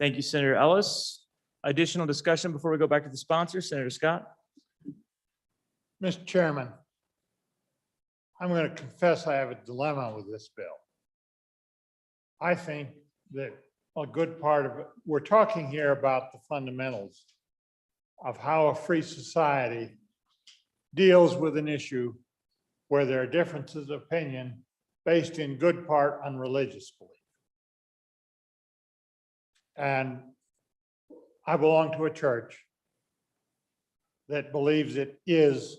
Thank you, Senator Ellis. Additional discussion before we go back to the sponsor, Senator Scott. Mr. Chairman, I'm going to confess I have a dilemma with this bill. I think that a good part of it, we're talking here about the fundamentals of how a free society deals with an issue where there are differences of opinion based in good part on religious belief. And I belong to a church that believes it is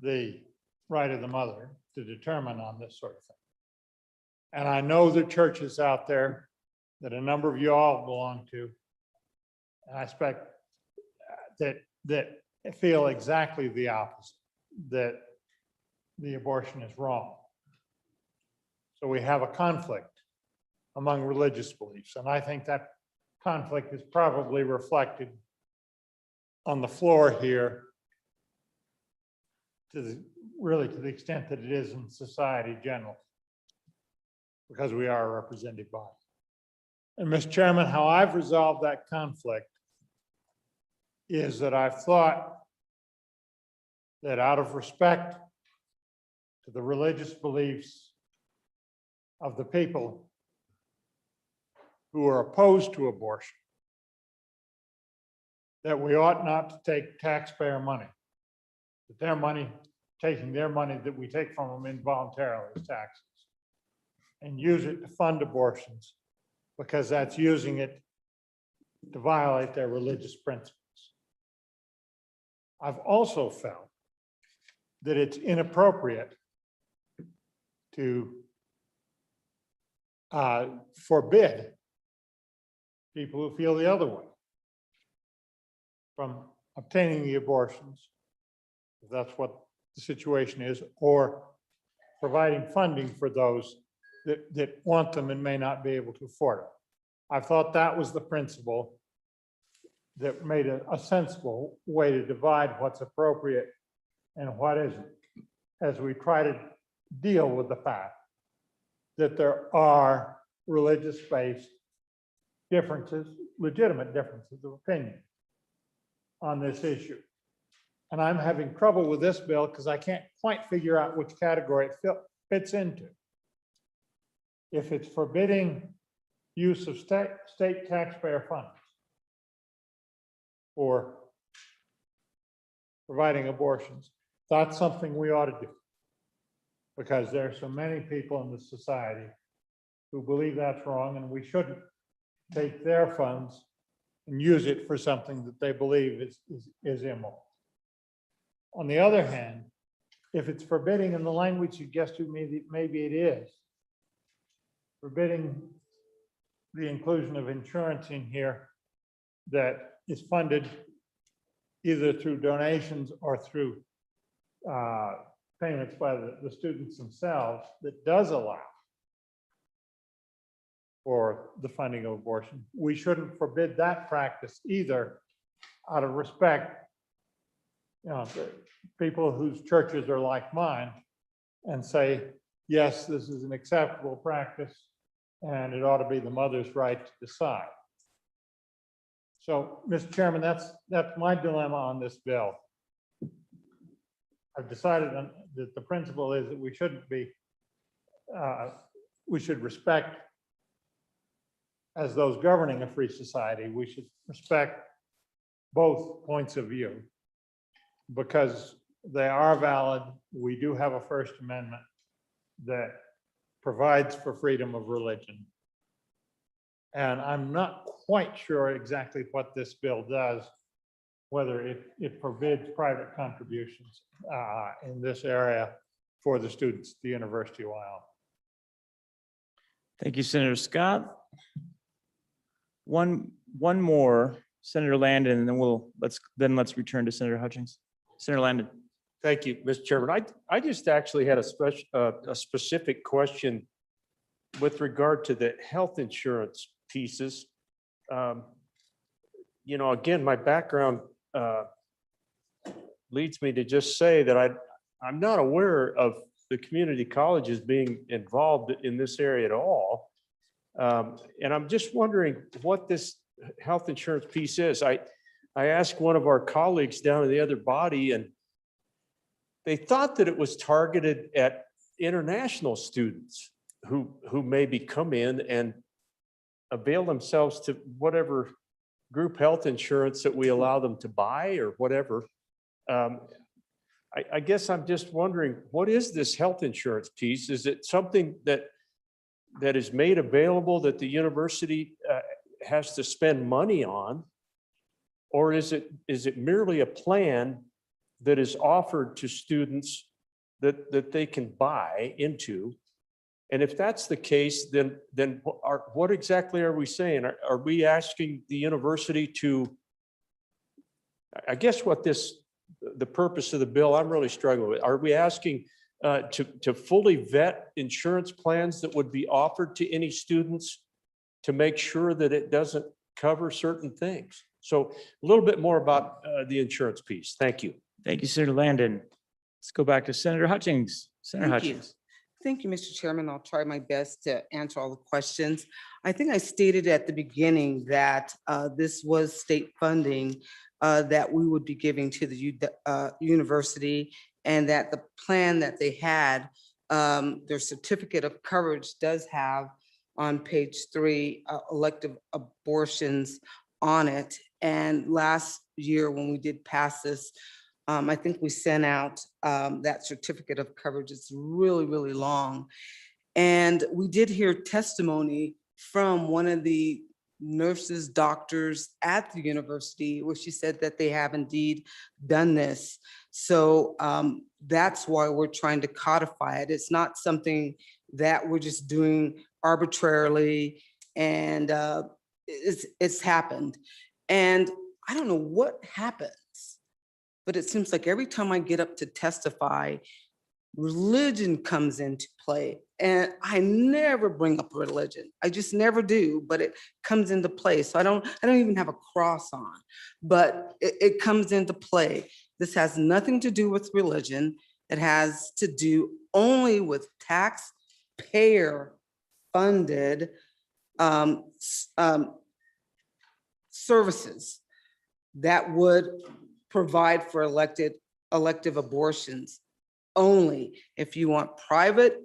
the right of the mother to determine on this sort of thing. And I know the churches out there that a number of you all belong to, and I expect that feel exactly the opposite, that the abortion is wrong. So we have a conflict among religious beliefs, and I think that conflict is probably reflected on the floor here really to the extent that it is in society generally, because we are a representative body. And Mr. Chairman, how I've resolved that conflict is that I've thought that out of respect to the religious beliefs of the people who are opposed to abortion, that we ought not to take taxpayer money, that their money, taking their money that we take from them involuntarily as taxes, and use it to fund abortions, because that's using it to violate their religious principles. I've also felt that it's inappropriate to forbid people who feel the other way from obtaining the abortions, if that's what the situation is, or providing funding for those that want them and may not be able to afford it. I thought that was the principle that made a sensible way to divide what's appropriate and what isn't, as we try to deal with the fact that there are religious-based differences, legitimate differences of opinion on this issue. And I'm having trouble with this bill because I can't quite figure out which category it fits into. If it's forbidding use of state taxpayer funds or providing abortions, that's something we ought to do. Because there are so many people in the society who believe that's wrong, and we shouldn't take their funds and use it for something that they believe is immoral. On the other hand, if it's forbidding in the language suggested, maybe it is, forbidding the inclusion of insurance in here that is funded either through donations or through payments by the students themselves, that does allow for the funding of abortion. We shouldn't forbid that practice either, out of respect, for people whose churches are like mine, and say, yes, this is an acceptable practice and it ought to be the mother's right to decide. So, Mr. Chairman, that's my dilemma on this bill. I've decided that the principle is that we shouldn't be, we should respect, as those governing a free society, we should respect both points of view because they are valid. We do have a First Amendment that provides for freedom of religion. And I'm not quite sure exactly what this bill does, whether it forbids private contributions in this area for the students at the University of Wyoming. Thank you, Senator Scott. One more, Senator Landon, and then let's return to Senator Hutchings. Senator Landon. Thank you, Mr. Chairman. I just actually had a specific question with regard to the health insurance pieces. Again, my background leads me to just say that I'm not aware of the community colleges being involved in this area at all. And I'm just wondering what this health insurance piece is. I asked one of our colleagues down in the other body, and they thought that it was targeted at international students who maybe come in and avail themselves to whatever group health insurance that we allow them to buy or whatever. I guess I'm just wondering, what is this health insurance piece? Is it something that is made available that the university has to spend money on? Or is it merely a plan that is offered to students that they can buy into? And if that's the case, then what exactly are we saying? Are we asking the university to, I guess the purpose of the bill, I'm really struggling with, are we asking to fully vet insurance plans that would be offered to any students to make sure that it doesn't cover certain things? So a little bit more about the insurance piece. Thank you. Thank you, Senator Landon. Let's go back to Senator Hutchings. Senator Thank you. Hutchings. Thank you, Mr. Chairman. I'll try my best to answer all the questions. I think I stated at the beginning that this was state funding that we would be giving to the university, and that the plan that they had, their certificate of coverage does have on page 3 elective abortions on it. And last year when we did pass this, I think we sent out that certificate of coverage. It's really, really long. And we did hear testimony from one of the nurses, doctors at the university, where she said that they have indeed done this. So that's why we're trying to codify it. It's not something that we're just doing arbitrarily, and it's happened. And I don't know what happens, but it seems like every time I get up to testify, religion comes into play. And I never bring up religion. I just never do, but it comes into play. So I don't even have a cross on, but it comes into play. This has nothing to do with religion. It has to do only with taxpayer funded services that would provide for elective abortions only. If you want private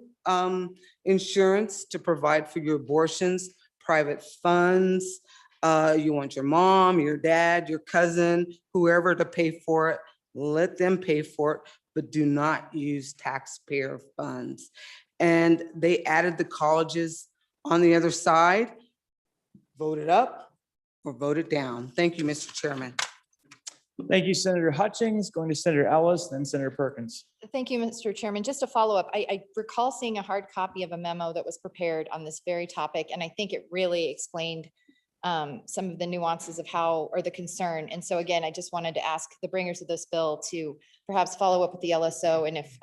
insurance to provide for your abortions, private funds, you want your mom, your dad, your cousin, whoever to pay for it, let them pay for it, but do not use taxpayer funds. And they added the colleges on the other side. Vote it up or vote it down. Thank you, Mr. Chairman. Thank you, Senator Hutchings. Going to Senator Ellis, then Senator Perkins. Thank you, Mr. Chairman. Just to follow up, I recall seeing a hard copy of a memo that was prepared on this very topic, and I think it really explained some of the nuances of how, or the concern. And so again, I just wanted to ask the bringers of this bill to perhaps follow up with the LSO, and if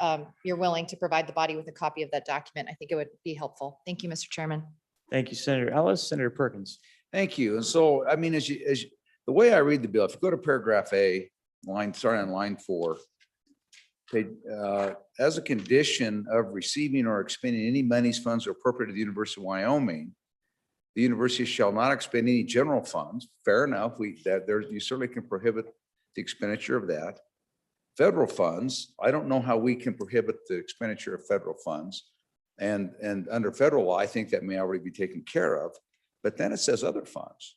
you're willing to provide the body with a copy of that document, I think it would be helpful. Thank you, Mr. Chairman. Thank you, Senator Ellis. Senator Perkins. Thank you. And so, I mean, the way I read the bill, if you go to paragraph A, starting on line 4, as a condition of receiving or expending any monies, funds, or appropriate to the University of Wyoming, the university shall not expend any general funds. Fair enough. You certainly can prohibit the expenditure of that. Federal funds, I don't know how we can prohibit the expenditure of federal funds. And under federal law, I think that may already be taken care of. But then it says other funds.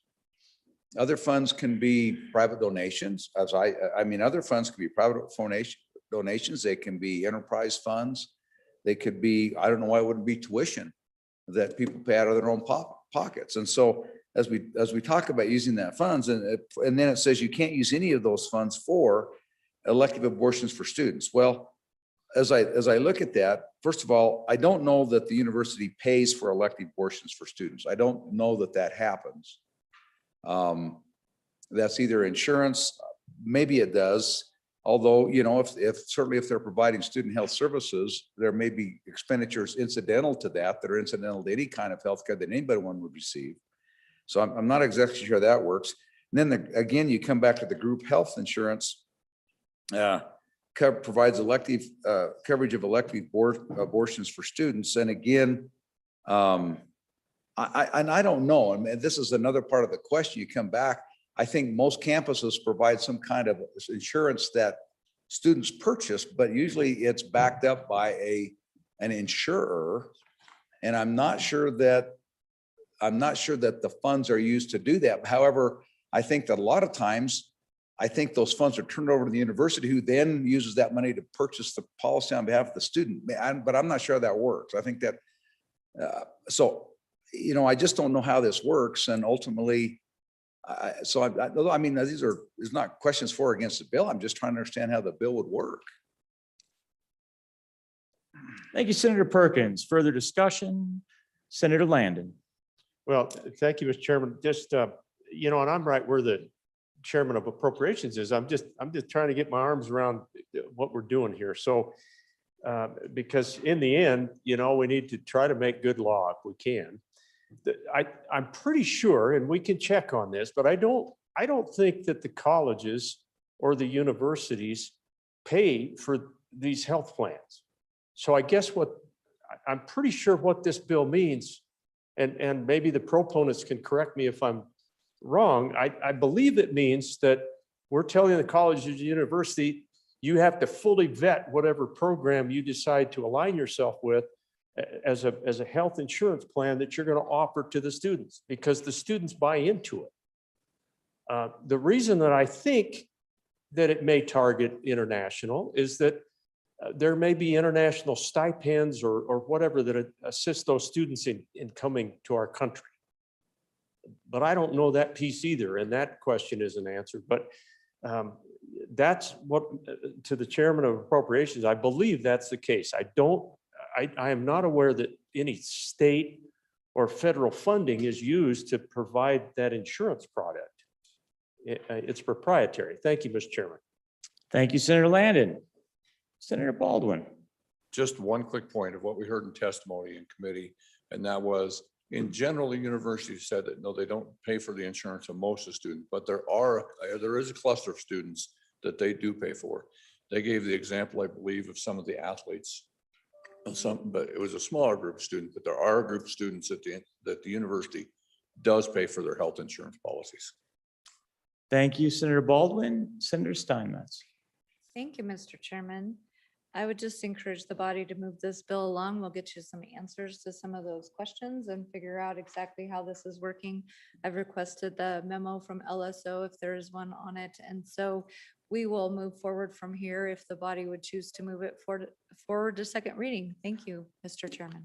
Other funds can be private donations, other funds can be private donations. They can be enterprise funds. They could be, I don't know why it wouldn't be tuition that people pay out of their own pockets. And so as we talk about using that funds, and then it says you can't use any of those funds for elective abortions for students. Well, as I look at that, first of all, I don't know that the university pays for elective abortions for students. I don't know that happens. That's either insurance, maybe it does. Although, certainly if they're providing student health services, there may be expenditures incidental to that are incidental to any kind of healthcare that anybody would receive. So I'm not exactly sure how that works. And then again, you come back to the group health insurance. Provides elective coverage of elective abortions for students. And again, I don't know. I mean, this is another part of the question. You come back. I think most campuses provide some kind of insurance that students purchase, but usually it's backed up by an insurer. And I'm not sure that the funds are used to do that. However, I think that a lot of times, I think those funds are turned over to the university, who then uses that money to purchase the policy on behalf of the student. But I'm not sure how that works. I think that, I just don't know how this works. And ultimately, these are not questions for or against the bill. I'm just trying to understand how the bill would work. Thank you, Senator Perkins. Further discussion? Senator Landon. Well, thank you, Mr. Chairman. Just, and I'm right where the chairman of appropriations is. I'm just trying to get my arms around what we're doing here. So, because in the end, we need to try to make good law if we can. I'm pretty sure, and we can check on this, but I don't think that the colleges or the universities pay for these health plans. So I guess I'm pretty sure what this bill means, and maybe the proponents can correct me if I'm wrong. I believe it means that we're telling the colleges and university, you have to fully vet whatever program you decide to align yourself with as a health insurance plan that you're going to offer to the students, because the students buy into it. The reason that I think that it may target international is that there may be international stipends or whatever that assist those students in coming to our country. But I don't know that piece either, and that question isn't answered. But that's what, to the chairman of appropriations, I believe that's the case. I am not aware that any state or federal funding is used to provide that insurance product. It's proprietary. Thank you, Mr. Chairman. Thank you, Senator Landon. Senator Baldwin. just one quick point of what we heard in testimony in committee. And that was, in general, the university said that, no, they don't pay for the insurance of most of the students, but there is a cluster of students that they do pay for. They gave the example, I believe, of some of the athletes. But it was a smaller group of students, but there are a group of students that the university does pay for their health insurance policies. Thank you, Senator Baldwin. Senator Steinmetz. Thank you, Mr. Chairman. I would just encourage the body to move this bill along. We'll get you some answers to some of those questions and figure out exactly how this is working. I've requested the memo from LSO if there is one on it. And so we will move forward from here if the body would choose to move it forward to second reading. Thank you, Mr. Chairman.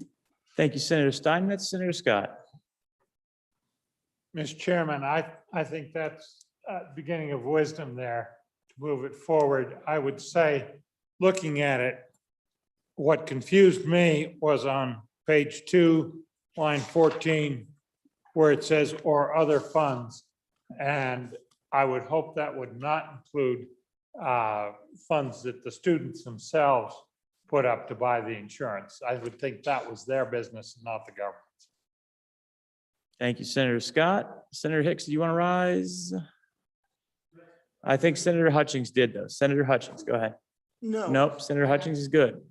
Thank you, Senator Steinmetz. Senator Scott. Mr. Chairman, I think that's a beginning of wisdom there to move it forward. I would say, looking at it, what confused me was on page 2, line 14, where it says or other funds. And I would hope that would not include funds that the students themselves put up to buy the insurance. I would think that was their business, not the government. Thank you, Senator Scott. Senator Hicks, do you want to rise? I think Senator Hutchings did though. Senator Hutchings, go ahead. No. Nope, Senator Hutchings is good.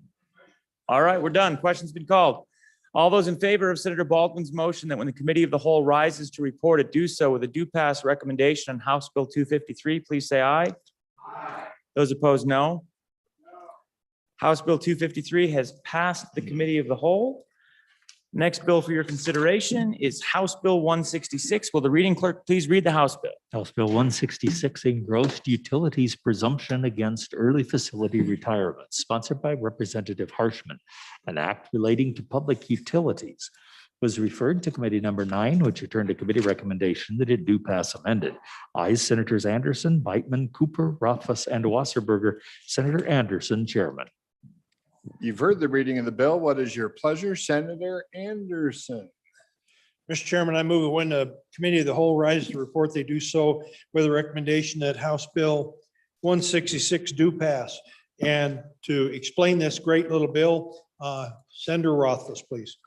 All right, we're done. Question's been called. All those in favor of Senator Baldwin's motion that when the committee of the whole rises to report it, do so with a due pass recommendation on House Bill 253, please say aye. Aye. Those opposed, no. House Bill 253 has passed the committee of the whole. Next bill for your consideration is House Bill 166. Will the reading clerk please read the House bill? House Bill 166, engrossed utilities presumption against early facility retirement, sponsored by Representative Harshman. An act relating to public utilities was referred to committee number 9, which returned a committee recommendation that it do pass amended. Ayes Senators Anderson, Beitman, Cooper, Rothfuss, and Wasserberger. Senator Anderson, chairman. You've heard the reading of the bill. What is your pleasure, Senator Anderson? Mr. Chairman, I move that when the committee of the whole rises to report, they do so with a recommendation that House Bill 166 do pass. And to explain this great little bill, Senator Rothfuss, please.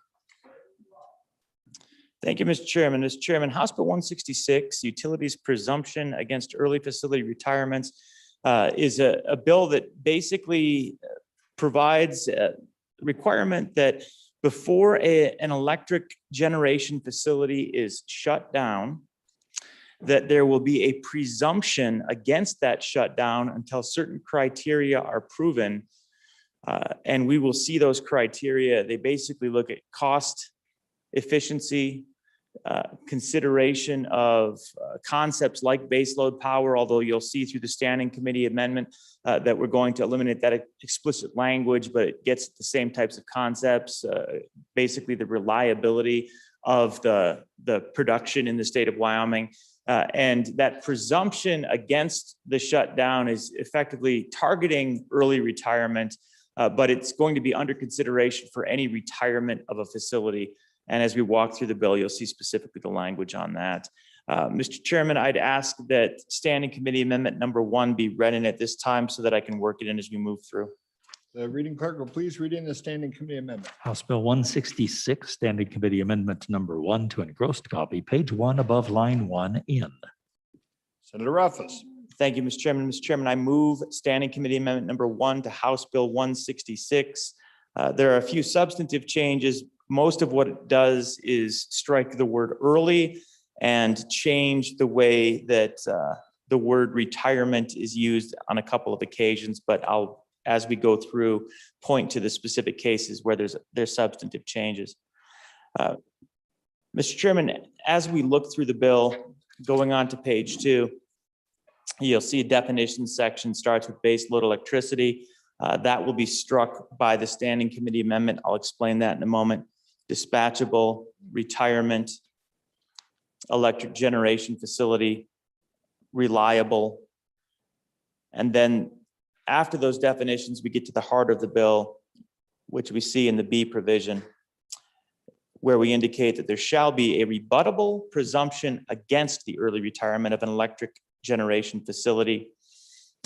Thank you, Mr. Chairman. Mr. Chairman, House Bill 166, Utilities Presumption Against Early Facility Retirements, is a bill that basically provides a requirement that before an electric generation facility is shut down, that there will be a presumption against that shutdown until certain criteria are proven. And we will see those criteria. They basically look at cost, efficiency, consideration of concepts like baseload power, although you'll see through the standing committee amendment that we're going to eliminate that explicit language, but it gets the same types of concepts, basically the reliability of the production in the state of Wyoming. And that presumption against the shutdown is effectively targeting early retirement, but it's going to be under consideration for any retirement of a facility. And as we walk through the bill, you'll see specifically the language on that. Mr. Chairman, I'd ask that standing committee amendment number 1 be read in at this time so that I can work it in as we move through. The reading clerk will please read in the standing committee amendment. House Bill 166, standing committee amendment number 1 to engrossed copy, page 1 above line 1 in. Senator Rothfuss. Thank you, Mr. Chairman. Mr. Chairman, I move standing committee amendment number 1 to House Bill 166. There are a few substantive changes. Most of what it does is strike the word early and change the way that the word retirement is used on a couple of occasions, but I'll, as we go through, point to the specific cases where there's substantive changes. Mr. Chairman, as we look through the bill, going on to page 2, you'll see a definition section starts with base load electricity. That will be struck by the standing committee amendment. I'll explain that in a moment. Dispatchable, retirement, electric generation facility, reliable. And then after those definitions, we get to the heart of the bill, which we see in the B provision, where we indicate that there shall be a rebuttable presumption against the early retirement of an electric generation facility.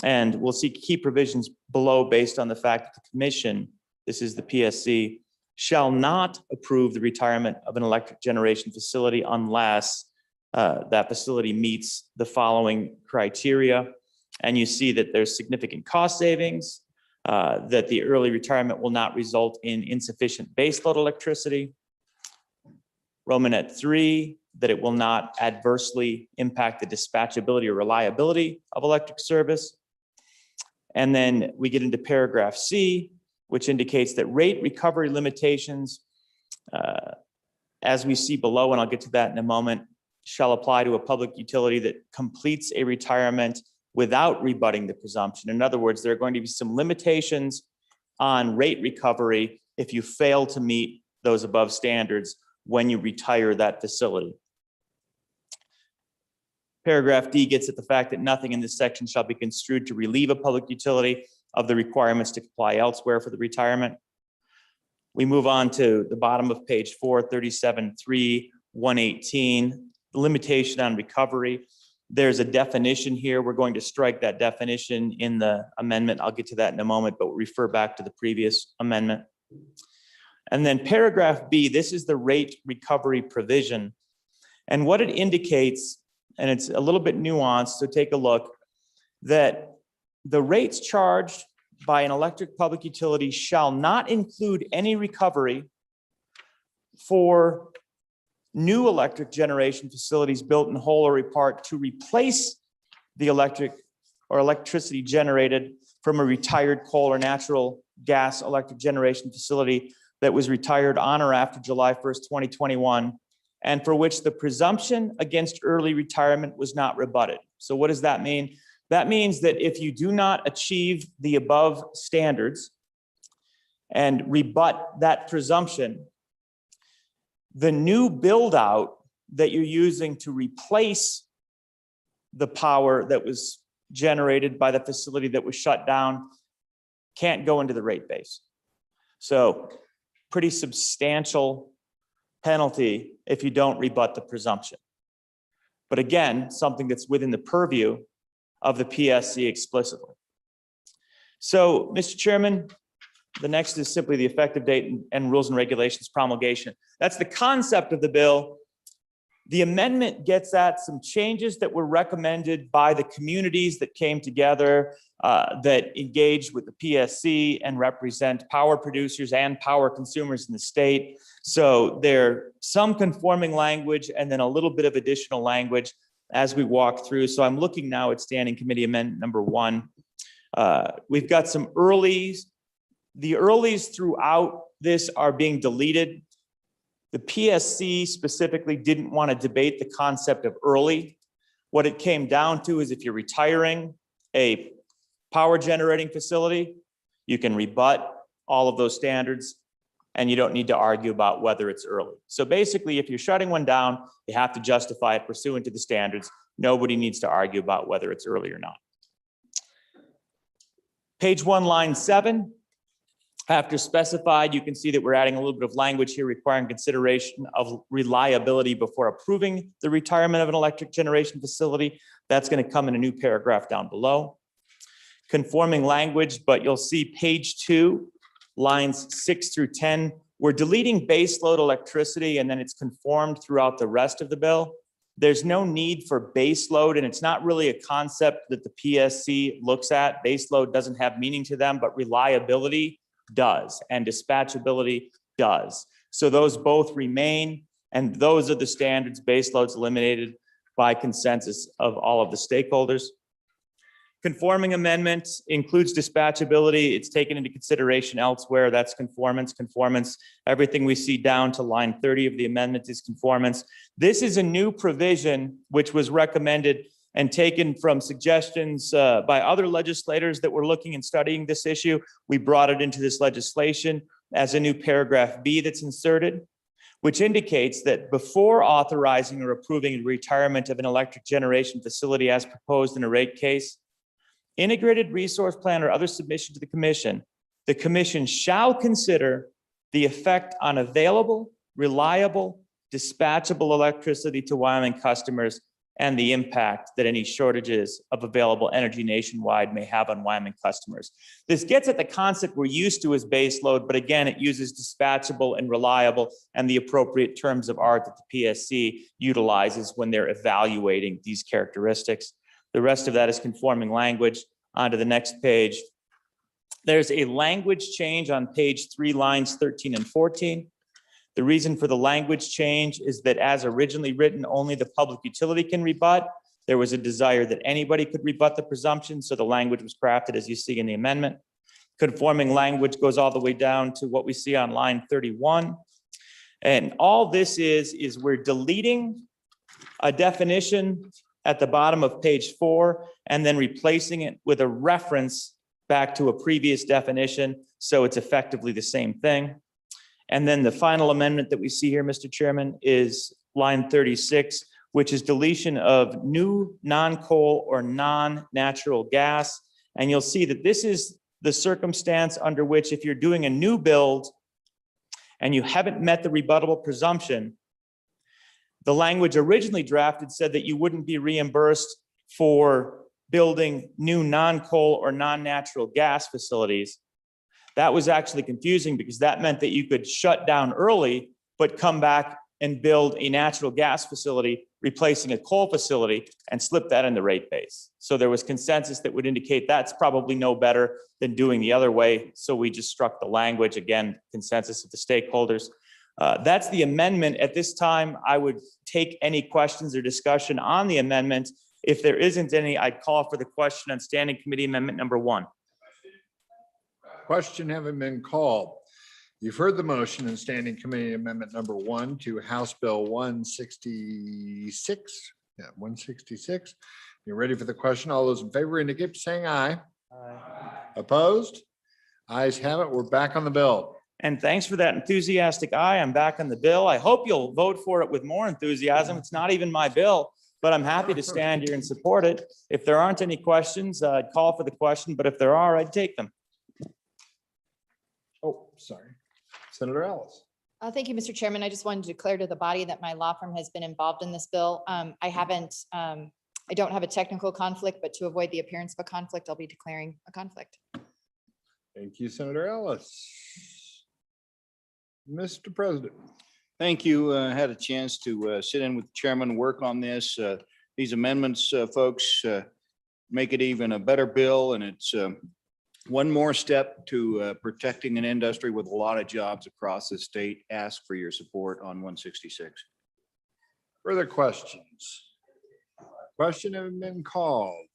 And we'll see key provisions below based on the fact that the commission this is the PSC, shall not approve the retirement of an electric generation facility unless that facility meets the following criteria. And you see that there's significant cost savings, that the early retirement will not result in insufficient baseload electricity. Romanet 3, that it will not adversely impact the dispatchability or reliability of electric service. And then we get into paragraph C, which indicates that rate recovery limitations, as we see below, and I'll get to that in a moment, shall apply to a public utility that completes a retirement without rebutting the presumption. In other words, there are going to be some limitations on rate recovery if you fail to meet those above standards when you retire that facility. Paragraph D gets at the fact that nothing in this section shall be construed to relieve a public utility of the requirements to comply elsewhere for the retirement. We move on to the bottom of page 4, 37.3, 118, the limitation on recovery. There's a definition here. We're going to strike that definition in the amendment. I'll get to that in a moment, but we'll refer back to the previous amendment. And then paragraph B, this is the rate recovery provision. And what it indicates, and it's a little bit nuanced, so take a look, that the rates charged by an electric public utility shall not include any recovery for new electric generation facilities built in whole or in part to replace the electric or electricity generated from a retired coal or natural gas electric generation facility that was retired on or after July 1st, 2021, and for which the presumption against early retirement was not rebutted. So what does that mean? That means that if you do not achieve the above standards and rebut that presumption, the new build out that you're using to replace the power that was generated by the facility that was shut down can't go into the rate base. So pretty substantial penalty if you don't rebut the presumption. But again, something that's within the purview of the PSC explicitly. So, Mr. Chairman, the next is simply the effective date and rules and regulations promulgation. That's the concept of the bill. The amendment gets at some changes that were recommended by the communities that came together that engaged with the PSC and represent power producers and power consumers in the state. So there's some conforming language and then a little bit of additional language as we walk through. So I'm looking now at Standing Committee Amendment number 1. We've got some earlies. The earlies throughout this are being deleted. The PSC specifically didn't want to debate the concept of early. What it came down to is if you're retiring a power generating facility, you can rebut all of those standards and you don't need to argue about whether it's early. So basically, if you're shutting one down, you have to justify it pursuant to the standards. Nobody needs to argue about whether it's early or not. Page 1, line 7. After specified, you can see that we're adding a little bit of language here requiring consideration of reliability before approving the retirement of an electric generation facility. That's going to come in a new paragraph down below. Conforming language, but you'll see page 2, lines 6 through 10. We're deleting baseload electricity and then it's conformed throughout the rest of the bill. There's no need for baseload, and it's not really a concept that the PSC looks at. Baseload doesn't have meaning to them, but reliability does, and dispatchability does. So those both remain, and those are the standards. Baseload's eliminated by consensus of all of the stakeholders. Conforming amendment includes dispatchability. It's taken into consideration elsewhere. That's conformance. Conformance, everything we see down to line 30 of the amendment is conformance. This is a new provision which was recommended and taken from suggestions by other legislators that were looking and studying this issue. We brought it into this legislation as a new paragraph B that's inserted, which indicates that before authorizing or approving the retirement of an electric generation facility as proposed in a rate case, integrated resource plan or other submission to the commission shall consider the effect on available, reliable, dispatchable electricity to Wyoming customers and the impact that any shortages of available energy nationwide may have on Wyoming customers. This gets at the concept we're used to as base load, but again, it uses dispatchable and reliable and the appropriate terms of art that the PSC utilizes when they're evaluating these characteristics. The rest of that is conforming language. On to the next page. There's a language change on page 3, lines 13 and 14. The reason for the language change is that as originally written, only the public utility can rebut. There was a desire that anybody could rebut the presumption, so the language was crafted as you see in the amendment. Conforming language goes all the way down to what we see on line 31. And all this is we're deleting a definition at the bottom of page 4 and then replacing it with a reference back to a previous definition, so it's effectively the same thing. And then the final amendment that we see here, Mr. Chairman, is line 36, which is deletion of new non-coal or non-natural gas. And you'll see that this is the circumstance under which if you're doing a new build and you haven't met the rebuttable presumption, the language originally drafted said that you wouldn't be reimbursed for building new non-coal or non-natural gas facilities. That was actually confusing because that meant that you could shut down early, but come back and build a natural gas facility, replacing a coal facility, and slip that in the rate base. So there was consensus that would indicate that's probably no better than doing the other way. So we just struck the language, again, consensus of the stakeholders. That's the amendment. At this time, I would take any questions or discussion on the amendment. If there isn't any, I'd call for the question on Standing Committee Amendment number 1. Question having been called. You've heard the motion in Standing Committee Amendment number 1 to House Bill 166. Yeah, 166. You ready for the question? All those in favor indicate by saying aye. Aye. Opposed? Ayes have it. We're back on the bill. And thanks for that enthusiastic aye. I'm back on the bill. I hope you'll vote for it with more enthusiasm. It's not even my bill, but I'm happy to stand here and support it. If there aren't any questions, I'd call for the question, but if there are, I'd take them. Oh, sorry. Senator Ellis. Thank you, Mr. Chairman. I just wanted to declare to the body that my law firm has been involved in this bill. I don't have a technical conflict, but to avoid the appearance of a conflict, I'll be declaring a conflict. Thank you, Senator Ellis. Mr. President. Thank you. Had a chance to sit in with the chairman, work on this. These amendments, folks, make it even a better bill, and it's one more step to protecting an industry with a lot of jobs across the state. Ask for your support on 166. Further questions? Question has been called.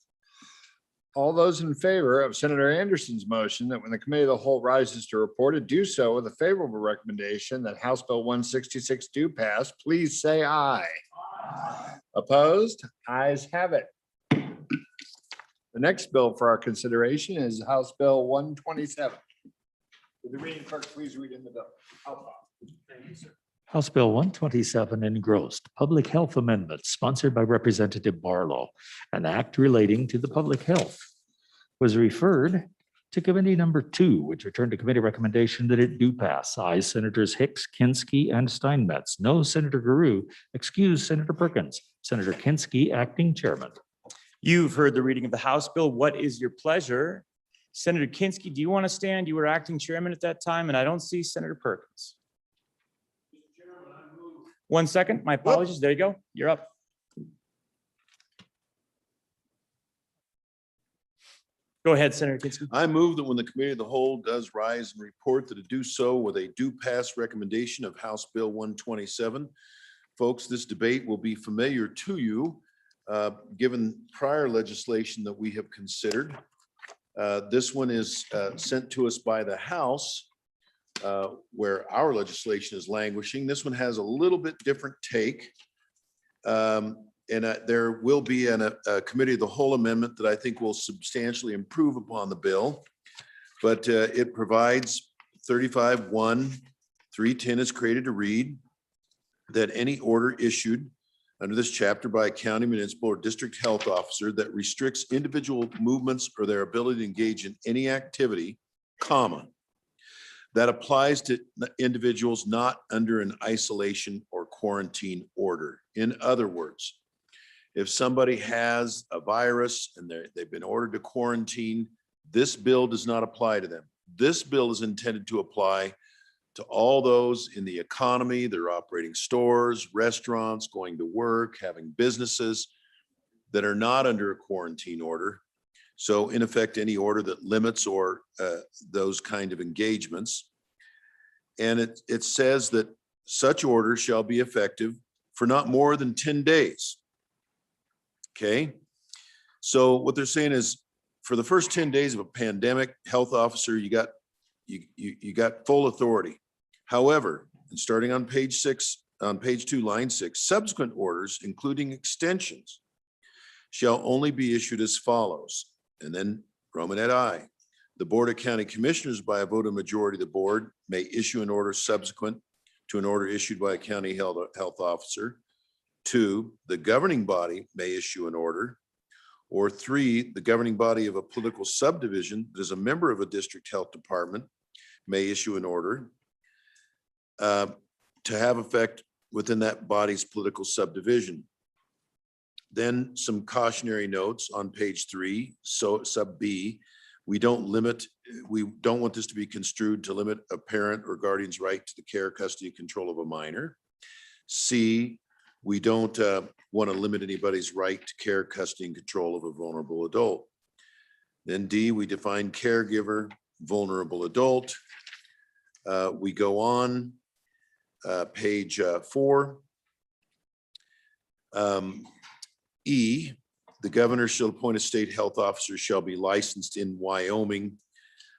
All those in favor of Senator Anderson's motion that when the committee of the whole rises to report it, do so with a favorable recommendation that House Bill 166 do pass, please say aye. Aye. Opposed? Ayes have it. The next bill for our consideration is House Bill 127. Would the reading clerk please read in the bill? Thank you, sir. House Bill 127 engrossed Public Health Amendment sponsored by Representative Barlow. An act relating to the public health was referred to committee number 2, which returned to committee recommendation that it do pass. Ayes Senators Hicks, Kinski, and Steinmetz. No Senator Guru. Excuse Senator Perkins. Senator Kinski, acting chairman. You've heard the reading of the House bill. What is your pleasure? Senator Kinski, do you want to stand? You were acting chairman at that time, and I don't see Senator Perkins. 1 second, my apologies. There you go. You're up. Go ahead, Senator Kinski. I move that when the committee of the whole does rise and report that it do so with a do pass recommendation of House Bill 127. Folks, this debate will be familiar to you, given prior legislation that we have considered. This one is sent to us by the House, where our legislation is languishing. This one has a little bit different take. There will be a committee of the whole amendment that I think will substantially improve upon the bill. But it provides 35(1)(3)(10) is created to read that any order issued under this chapter by a county, municipal, or district health officer that restricts individual movements or their ability to engage in any activity, comma, that applies to individuals not under an isolation or quarantine order. In other words, If somebody has a virus and they've been ordered to quarantine, this bill does not apply to them. This bill is intended to apply to all those in the economy. They're operating stores, restaurants, going to work, having businesses that are not under a quarantine order. So in effect, any order that limits or those kind of engagements. And it says that such order shall be effective for not more than 10 days. Okay. So what they're saying is for the first 10 days of a pandemic, health officer, you got full authority. However, and starting on page 6, on page 2, line 6, subsequent orders, including extensions, shall only be issued as follows. And then Romanet I, the Board of County Commissioners by a vote of majority of the board may issue an order subsequent to an order issued by a county health officer. 2, the governing body may issue an order. Or 3, the governing body of a political subdivision that is a member of a district health department may issue an order to have effect within that body's political subdivision. Then some cautionary notes on page 3, so sub B, we don't want this to be construed to limit a parent or guardian's right to the care, custody, and control of a minor. C, we don't want to limit anybody's right to care, custody, and control of a vulnerable adult. Then D, we define caregiver, vulnerable adult. We go on, page 4. E, the governor shall appoint a state health officer shall be licensed in Wyoming.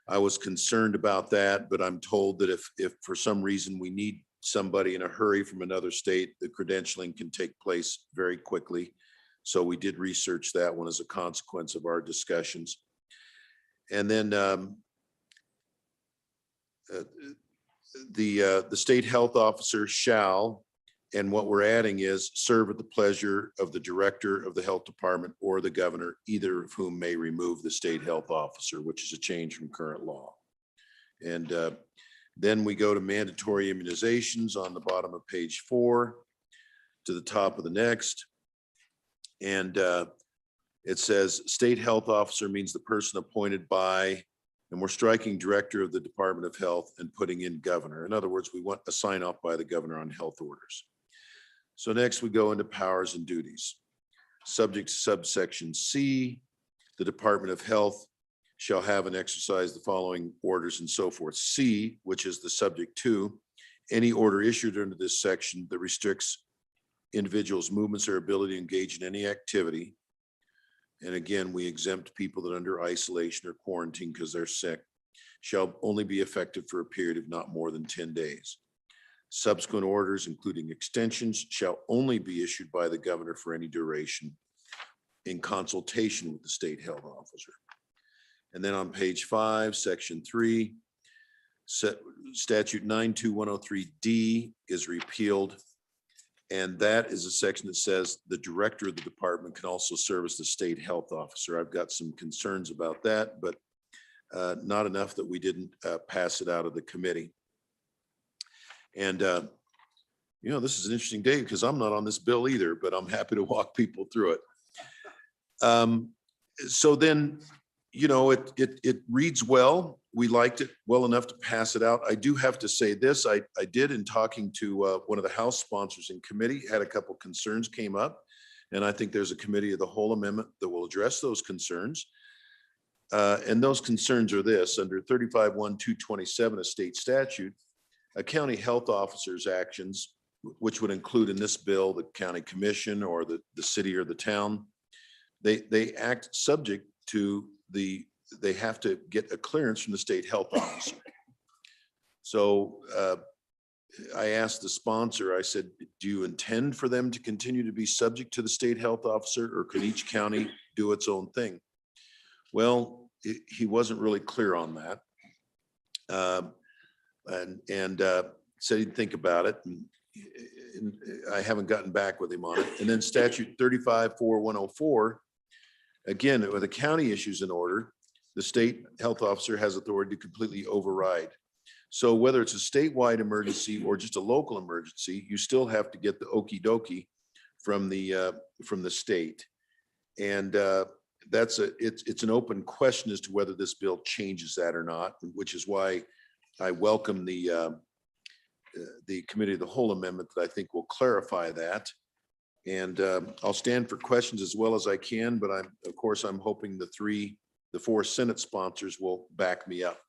I was concerned about that, but I'm told that if for some reason we need somebody in a hurry from another state, the credentialing can take place very quickly. So we did research that one as a consequence of our discussions. And then the state health officer shall, and what we're adding is serve at the pleasure of the director of the health department or the governor, either of whom may remove the state health officer, which is a change from current law. And then we go to mandatory immunizations on the bottom of page 4 to the top of the next. And it says state health officer means the person appointed by, and we're striking director of the Department of Health and putting in governor. In other words, we want a sign off by the governor on health orders. So next we go into powers and duties. Subject to subsection C, the Department of Health shall have and exercise the following orders and so forth. C, which is the subject to, any order issued under this section that restricts individuals' movements or ability to engage in any activity. And again, we exempt people that are under isolation or quarantine because they're sick, shall only be effective for a period of not more than 10 days. Subsequent orders, including extensions, shall only be issued by the governor for any duration in consultation with the state health officer. And then on page 5, section 3, statute 92103D is repealed. And that is a section that says the director of the department can also serve as the state health officer. I've got some concerns about that, but not enough that we didn't pass it out of the committee. And, you know, this is an interesting day because I'm not on this bill either, but I'm happy to walk people through it. So then, you know, it reads well. We liked it well enough to pass it out. I do have to say this, I did in talking to one of the House sponsors in committee, had a couple concerns came up. And I think there's a committee of the whole amendment that will address those concerns. And those concerns are this, under 35-1-227, a state statute, a county health officer's actions, which would include in this bill, the county commission or the city or the town, they act subject to they have to get a clearance from the state health officer. So I asked the sponsor, I said, do you intend for them to continue to be subject to the state health officer, or could each county do its own thing? Well, he wasn't really clear on that. And said he'd think about it. And I haven't gotten back with him on it. And then statute 35-4-104, again, with the county issues in order, the state health officer has authority to completely override. So whether it's a statewide emergency or just a local emergency, you still have to get the okey dokey from the state. And it's an open question as to whether this bill changes that or not, which is why I welcome the committee of the whole amendment that I think will clarify that. And I'll stand for questions as well as I can, but of course, I'm hoping the four Senate sponsors will back me up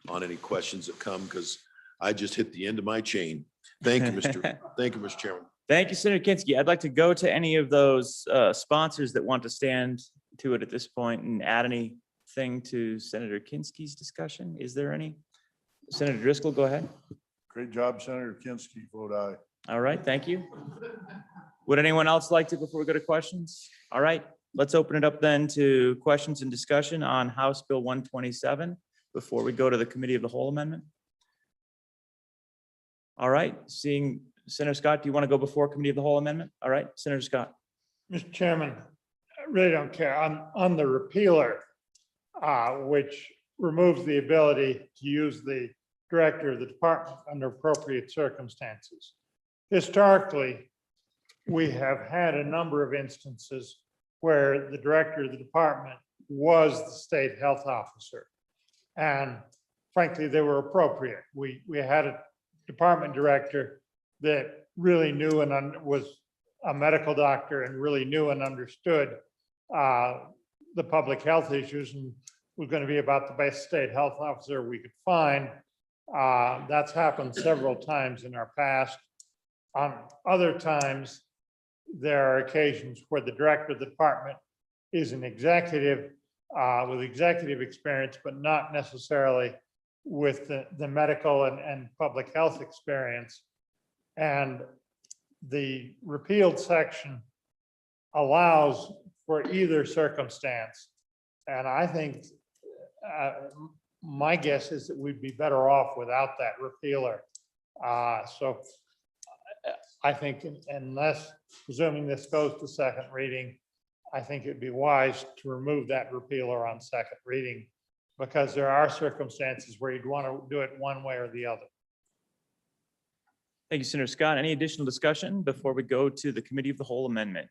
on any questions that come, because I just hit the end of my chain. Thank you, Mr. Chairman. Thank you, Senator Kinski. I'd like to go to any of those sponsors that want to stand to it at this point and add anything to Senator Kinski's discussion. Is there any? Senator Driscoll, go ahead. Great job, Senator Kinski. Vote aye. All right, thank you. Would anyone else like to, before we go to questions? All right, let's open it up then to questions and discussion on House Bill 127 before we go to the Committee of the Whole Amendment. All right, seeing Senator Scott, do you want to go before Committee of the Whole Amendment? All right, Senator Scott. Mr. Chairman, I really don't care. On the repealer, which removes the ability to use the director of the department under appropriate circumstances. Historically, we have had a number of instances where the director of the department was the state health officer. And frankly, they were appropriate. We had a department director that really knew and was a medical doctor and really knew and understood the public health issues, and was going to be about the best state health officer we could find. That's happened several times in our past. On other times, there are occasions where the director of the department is an executive with executive experience, but not necessarily with the medical and public health experience. And the repealed section allows for either circumstance. And I think my guess is that we'd be better off without that repealer. So I think unless, presuming this goes to second reading, I think it'd be wise to remove that repealer on second reading, because there are circumstances where you'd want to do it one way or the other. Thank you, Senator Scott. Any additional discussion before we go to the Committee of the Whole Amendment?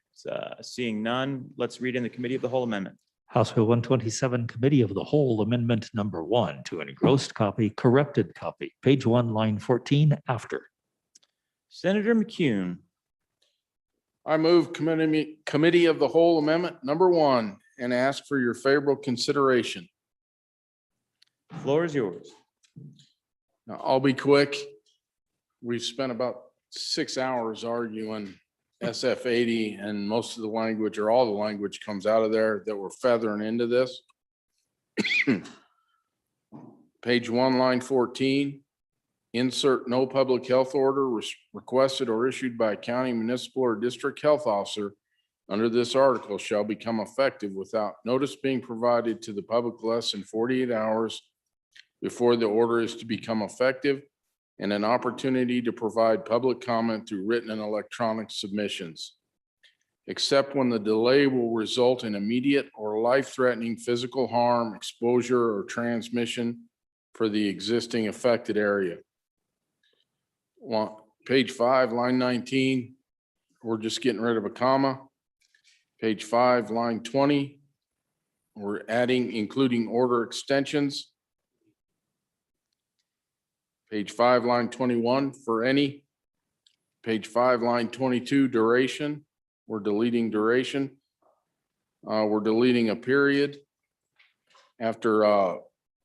Seeing none, let's read in the Committee of the Whole Amendment. House Bill 127, Committee of the Whole Amendment Number 1 to an engrossed copy, corrected copy, page 1, line 14 after. Senator McCune. I move Committee of the Whole Amendment Number 1 and ask for your favorable consideration. Floor is yours. Now, I'll be quick. We've spent about 6 hours arguing SF 80, and most of the language, or all the language, comes out of there that we're feathering into this. Page 1, line 14. Insert no public health order requested or issued by a county, municipal, or district health officer under this article shall become effective without notice being provided to the public less than 48 hours before the order is to become effective, and an opportunity to provide public comment through written and electronic submissions, except when the delay will result in immediate or life-threatening physical harm, exposure, or transmission for the existing affected area. Page 5, line 19, we're just getting rid of a comma. Page 5, line 20, we're adding including order extensions. Page 5, line 21, for any. Page 5, line 22, duration, we're deleting duration. We're deleting a period after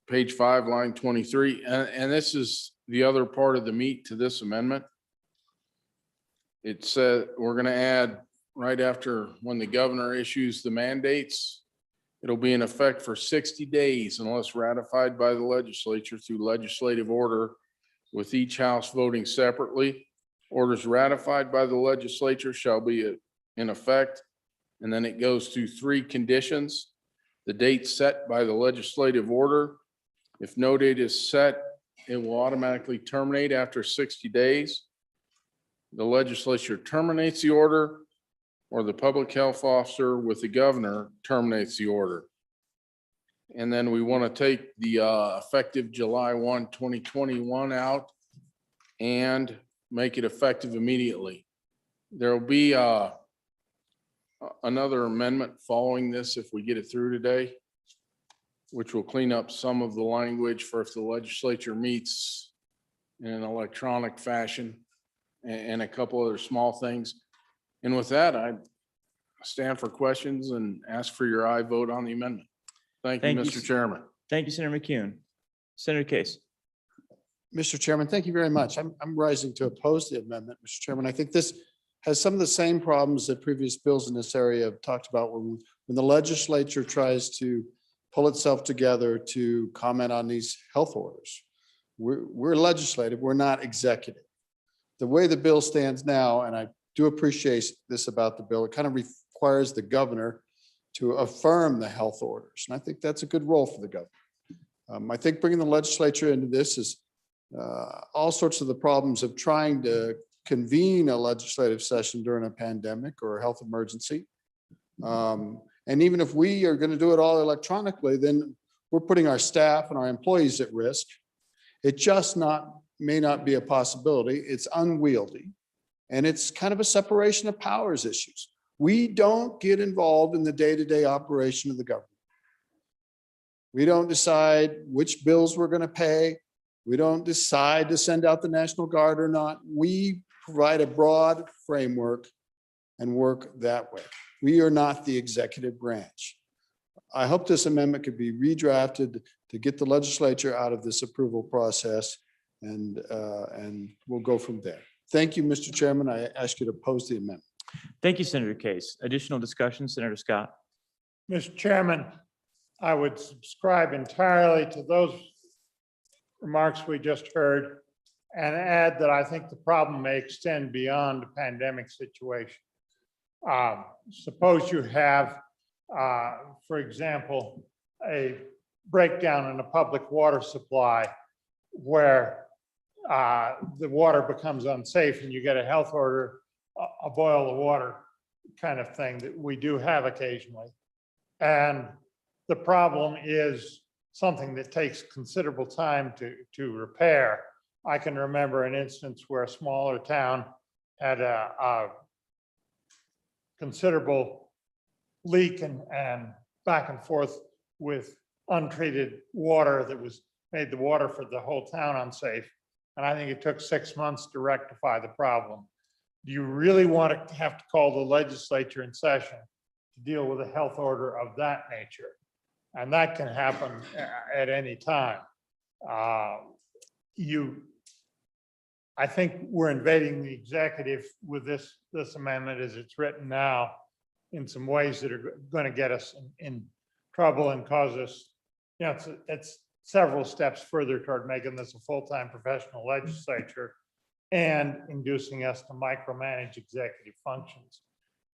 page 5, line 23. And this is the other part of the meat to this amendment. It said we're going to add right after when the governor issues the mandates, it'll be in effect for 60 days unless ratified by the legislature through legislative order, with each house voting separately. Orders ratified by the legislature shall be in effect. And then it goes through 3 conditions. The date set by the legislative order. If no date is set, it will automatically terminate after 60 days. The legislature terminates the order, or the public health officer with the governor terminates the order. And then we want to take the effective July 1, 2021 out and make it effective immediately. There will be another amendment following this if we get it through today, which will clean up some of the language for if the legislature meets in an electronic fashion and a couple other small things. And with that, I stand for questions and ask for your aye vote on the amendment. Thank you, Thank you, Mr. Chairman. Thank you, Senator McCune. Senator Case. Mr. Chairman, thank you very much. I'm rising to oppose the amendment, Mr. Chairman. I think this has some of the same problems that previous bills in this area have talked about when the legislature tries to pull itself together to comment on these health orders. We're legislative, we're not executive. The way the bill stands now, and I do appreciate this about the bill, it kind of requires the governor to affirm the health orders. And I think that's a good role for the governor. I think bringing the legislature into this is all sorts of the problems of trying to convene a legislative session during a pandemic or a health emergency. And even if we are going to do it all electronically, then we're putting our staff and our employees at risk. It just may not be a possibility. It's unwieldy. And it's kind of a separation of powers issues. We don't get involved in the day-to-day operation of the government. We don't decide which bills we're going to pay. We don't decide to send out the National Guard or not. We provide a broad framework and work that way. We are not the executive branch. I hope this amendment could be redrafted to get the legislature out of this approval process, and we'll go from there. Thank you, Mr. Chairman. I ask you to oppose the amendment. Thank you, Senator Case. Additional discussion, Senator Scott. Mr. Chairman, I would subscribe entirely to those remarks we just heard and add that I think the problem may extend beyond the pandemic situation. Suppose you have, for example, a breakdown in a public water supply where the water becomes unsafe and you get a health order, a boil the water kind of thing that we do have occasionally. And the problem is something that takes considerable time to repair. I can remember an instance where a smaller town had a considerable leak and back and forth with untreated water that made the water for the whole town unsafe. And I think it took 6 months to rectify the problem. Do you really want to have to call the legislature in session to deal with a health order of that nature? And that can happen at any time. I think we're invading the executive with this amendment as it's written now in some ways that are going to get us in trouble and cause us, it's several steps further toward making this a full-time professional legislature and inducing us to micromanage executive functions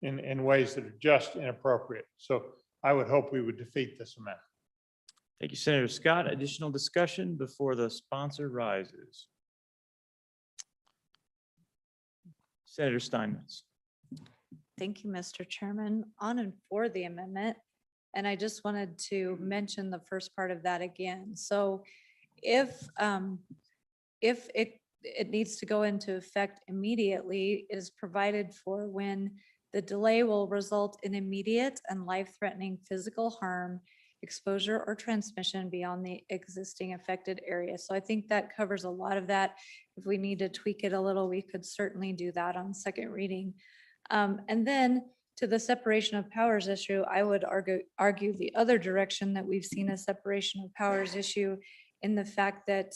in ways that are just inappropriate. So I would hope we would defeat this amendment. Thank you, Senator Scott. Additional discussion before the sponsor rises. Senator Steinmetz. Thank you, Mr. Chairman. On and for the amendment. And I just wanted to mention the first part of that again. So if it needs to go into effect immediately, it is provided for when the delay will result in immediate and life-threatening physical harm, exposure, or transmission beyond the existing affected area. So I think that covers a lot of that. If we need to tweak it a little, we could certainly do that on second reading. And then to the separation of powers issue, I would argue the other direction, that we've seen a separation of powers issue in the fact that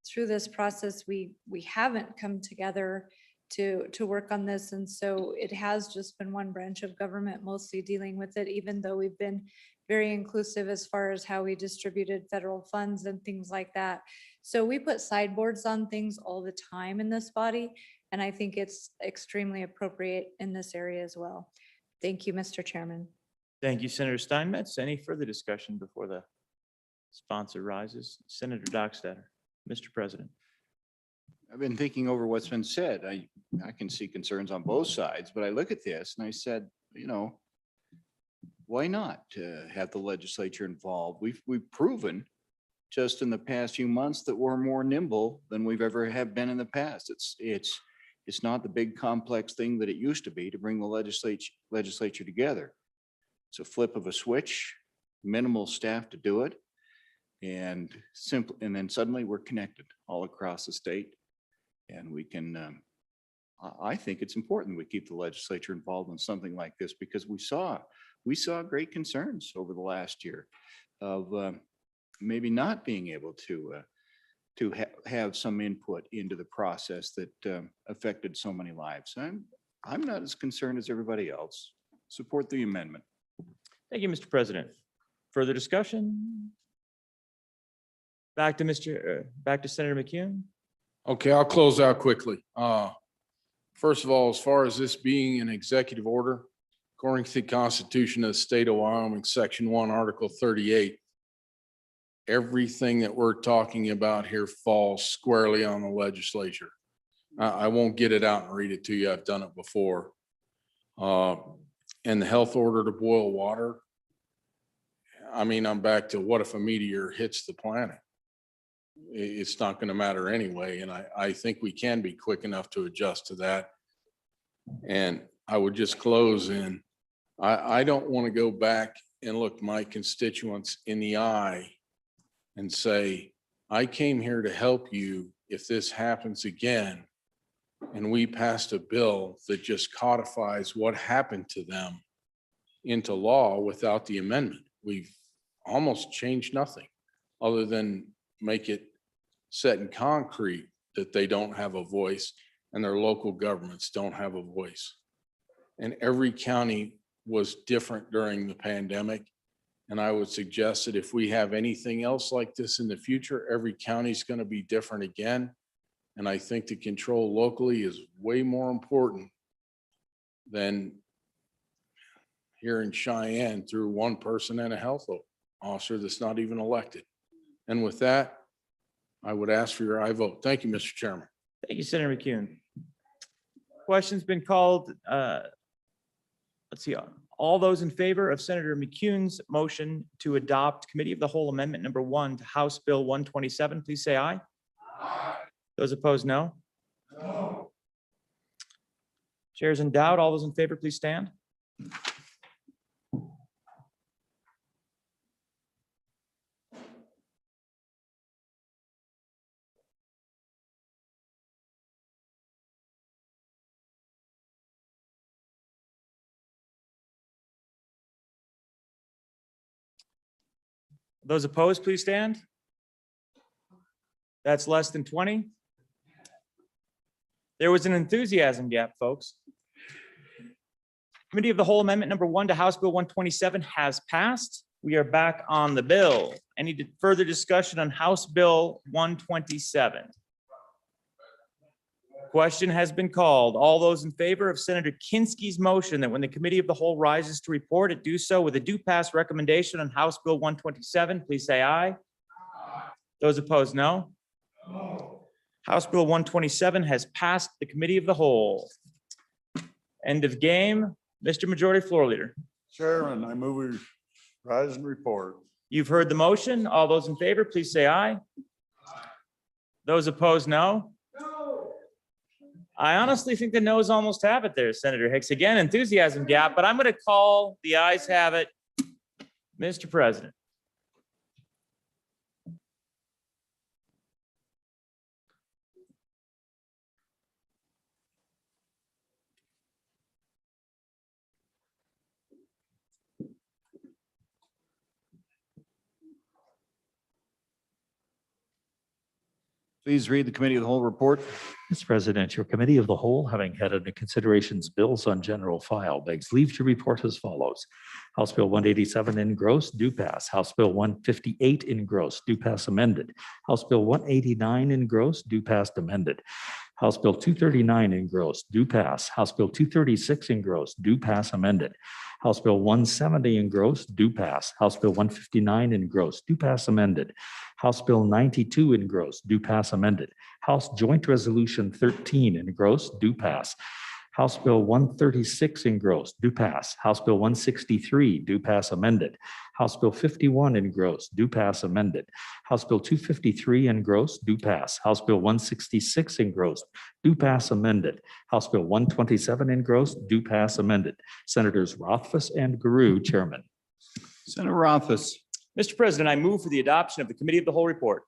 through this process, we haven't come together to work on this. And so it has just been one branch of government mostly dealing with it, even though we've been very inclusive as far as how we distributed federal funds and things like that. So we put sideboards on things all the time in this body. And I think it's extremely appropriate in this area as well. Thank you, Mr. Chairman. Thank you, Senator Steinmetz. Any further discussion before the sponsor rises? Senator Dockstader. Mr. President. I've been thinking over what's been said. I can see concerns on both sides, but I look at this and I said, why not have the legislature involved? We've proven just in the past few months that we're more nimble than we've ever have been in the past. It's It's not the big complex thing that it used to be to bring the legislature together. It's a flip of a switch, minimal staff to do it. And simple, and then suddenly we're connected all across the state. And we can, I think it's important we keep the legislature involved in something like this because we saw great concerns over the last year of maybe not being able to have some input into the process that affected so many lives. I'm not as concerned as everybody else. Support the amendment. Thank you, Mr. President. Further discussion? Back to Senator McCune. Okay, I'll close out quickly. First of all, as far as this being an executive order, according to the Constitution of the State of Wyoming, Section 1, Article 38, everything that we're talking about here falls squarely on the legislature. I won't get it out and read it to you. I've done it before. And the health order to boil water. I mean, I'm back to what if a meteor hits the planet? It's not going to matter anyway. And I think we can be quick enough to adjust to that. And I would just close in, I don't want to go back and look my constituents in the eye and say, I came here to help you if this happens again. And we passed a bill that just codifies what happened to them into law without the amendment. We've almost changed nothing other than make it set in concrete that they don't have a voice and their local governments don't have a voice. And every county was different during the pandemic. And I would suggest that if we have anything else like this in the future, every county is going to be different again. And I think the control locally is way more important than here in Cheyenne through one person and a health officer that's not even elected. And with that, I would ask for your aye vote. Thank you, Mr. Chairman. Thank you, Senator McCune. Question's been called. Let's see. All those in favor of Senator McCune's motion to adopt Committee of the Whole Amendment number 1 to House Bill 127, please say aye. Aye. Those opposed, no. No. Chairs in doubt. All those in favor, please stand. Those opposed, please stand. That's less than 20. There was an enthusiasm gap, folks. Committee of the Whole Amendment number 1 to House Bill 127 has passed. We are back on the bill. Any further discussion on House Bill 127? Question has been called. All those in favor of Senator Kinski's motion that when the Committee of the Whole rises to report, it do so with a do pass recommendation on House Bill 127, please say aye. Aye. Those opposed, no. No. House Bill 127 has passed the Committee of the Whole. End of game. Mr. Majority Floor Leader. Chairman, I move we rise and report. You've heard the motion. All those in favor, please say aye. Aye. Those opposed, no. No. I honestly think the no's almost have it there, Senator Hicks. Again, enthusiasm gap, but I'm going to call the ayes have it. Mr. President. Please read the Committee of the Whole report. Mr. President, your Committee of the Whole, having had under considerations bills on general file, begs leave to report as follows. House Bill 187 engrossed, do pass. House Bill 158 engrossed, do pass amended. House Bill 189 engrossed, do pass amended. House Bill 239 engrossed, do pass. House Bill 236 engrossed, do pass amended. House Bill 170 engrossed, do pass. House Bill 159 engrossed, do pass amended. House Bill 92 engrossed, do pass amended. House Joint Resolution 13 engrossed, do pass. House Bill 136 engrossed, do pass. House Bill 163, do pass amended. House Bill 51 engrossed, do pass amended. House Bill 253 engrossed, do pass. House Bill 166 engrossed, do pass amended. House Bill 127 engrossed, do pass amended. Senators Rothfuss and Guru, Chairman. Senator Rothfuss, Mr. President, I move for the adoption of the Committee of the Whole report.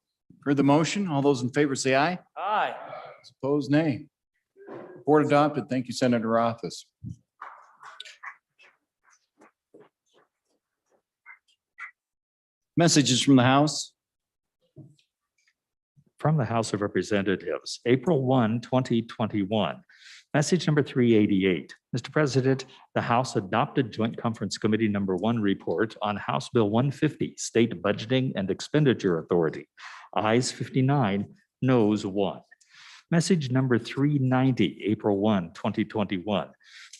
heard the motion. All those in favor say aye. Aye. Opposed, nay. Report adopted. Thank you, Senator Rothfuss. Messages from the House. From the House of Representatives, April 1, 2021. Message number 388. Mr. President, the House adopted Joint Conference Committee number 1 report on House Bill 150, State Budgeting and Expenditure Authority. Ayes 59, noes 1. Message number 390, April 1, 2021.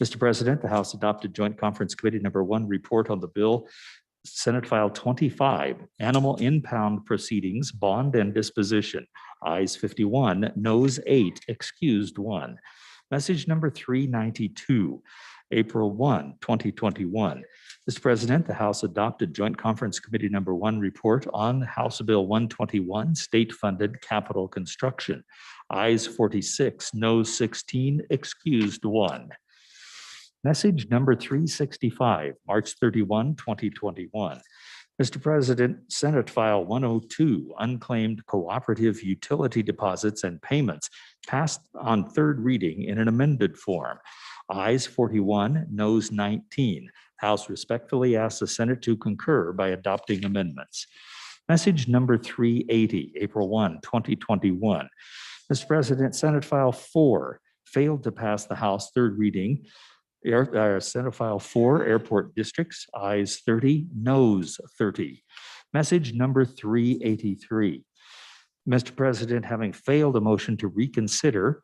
Mr. President, the House adopted Joint Conference Committee number 1 report on the bill, Senate File 25, Animal Impound Proceedings, Bond and Disposition. Ayes 51, noes 8, excused 1. Message number 392, April 1, 2021. Mr. President, the House adopted Joint Conference Committee number 1 report on House Bill 121, State-Funded Capital Construction. Ayes 46, noes 16, excused 1. Message number 365, March 31, 2021. Mr. President, Senate File 102, Unclaimed Cooperative Utility Deposits and Payments, passed on 3rd reading in an amended form. Ayes 41, noes 19. House respectfully asks the Senate to concur by adopting amendments. Message number 380, April 1, 2021. Mr. President, Senate File 4 failed to pass the House 3rd reading. Senate File 4, Airport Districts, ayes 30, noes 30. Message number 383. Mr. President, having failed a motion to reconsider,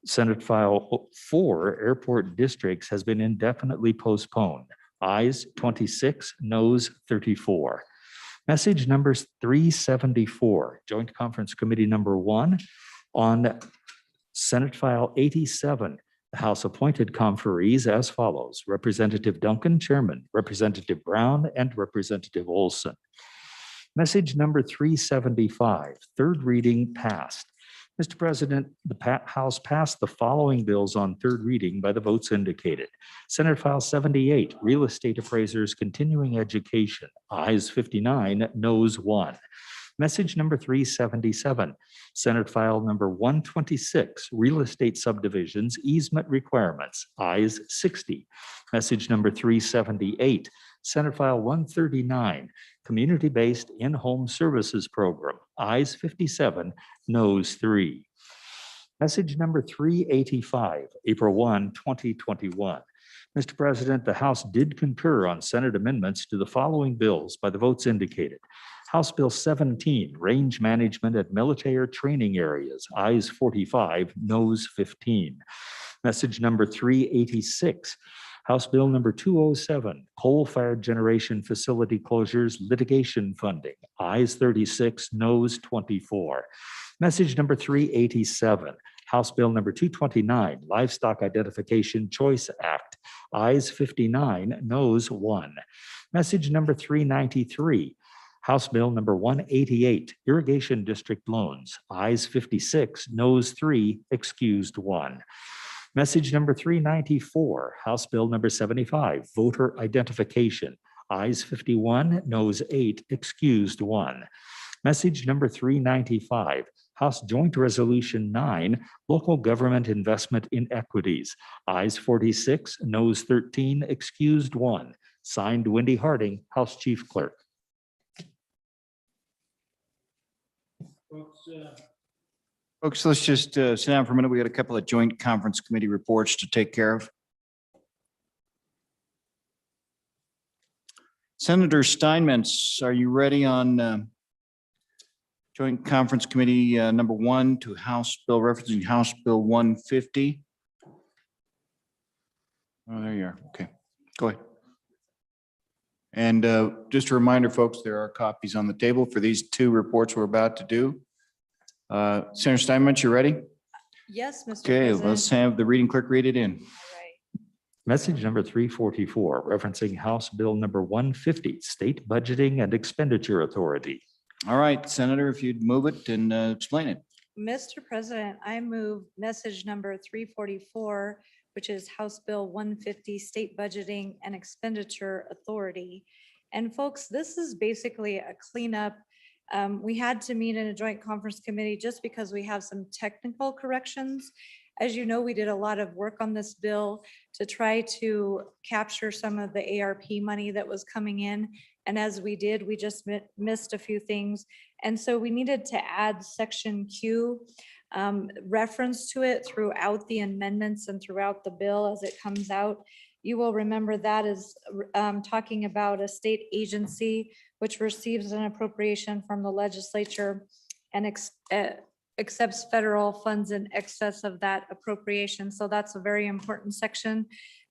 Senate File 4, Airport Districts has been indefinitely postponed. Ayes 26, noes 34. Message number 374, Joint Conference Committee number 1 on Senate File 87. The House appointed conferees as follows: Representative Duncan, Chairman, Representative Brown, and Representative Olson. Message number 375, 3rd reading passed. Mr. President, the House passed the following bills on 3rd reading by the votes indicated. Senate File 78, Real Estate Appraisers Continuing Education, ayes 59, noes 1. Message number 377, Senate File number 126, Real Estate Subdivisions Easement Requirements, ayes 60. Message number 378, Senate File 139, Community-Based In-Home Services Program, ayes 57, noes 3. Message number 385, April 1, 2021. Mr. President, the House did concur on Senate amendments to the following bills by the votes indicated. House Bill 17, Range Management at Military Training Areas, ayes 45, noes 15. Message number 386, House Bill number 207, Coal-Fired Generation Facility Closures Litigation Funding, ayes 36, noes 24. Message number 387, House Bill number 229, Livestock Identification Choice Act, ayes 59, noes 1. Message number 393, House Bill number 188, Irrigation District Loans, ayes 56, noes 3, excused 1. Message number 394, House Bill number 75, Voter Identification, ayes 51, noes 8, excused 1. Message number 395, House Joint Resolution 9, Local Government Investment in Equities, ayes 46, noes 13, excused 1. Signed, Wendy Harding, House Chief Clerk. Folks, let's just sit down for a minute. We got a couple of joint conference committee reports to take care of. Senator Steinmetz, are you ready on joint conference committee number 1 to House Bill referencing House Bill 150? Oh, there you are. Okay, go ahead. And just a reminder, folks, there are copies on the table for these 2 reports we're about to do. Senator Steinmetz, you ready? Yes, Mr. Okay, President. let's have the reading clerk read it in. Message number 344, referencing House Bill number 150, State Budgeting and Expenditure Authority. All right, Senator, if you'd move it and explain it. Mr. President, I move message number 344, which is House Bill 150, State Budgeting and Expenditure Authority. And folks, this is basically a cleanup. We had to meet in a joint conference committee just because we have some technical corrections. As you know, we did a lot of work on this bill to try to capture some of the ARP money that was coming in. And as we did, we just missed a few things. And so we needed to add section Q reference to it throughout the amendments and throughout the bill as it comes out. You will remember that is talking about a state agency which receives an appropriation from the legislature and accepts federal funds in excess of that appropriation. So that's a very important section.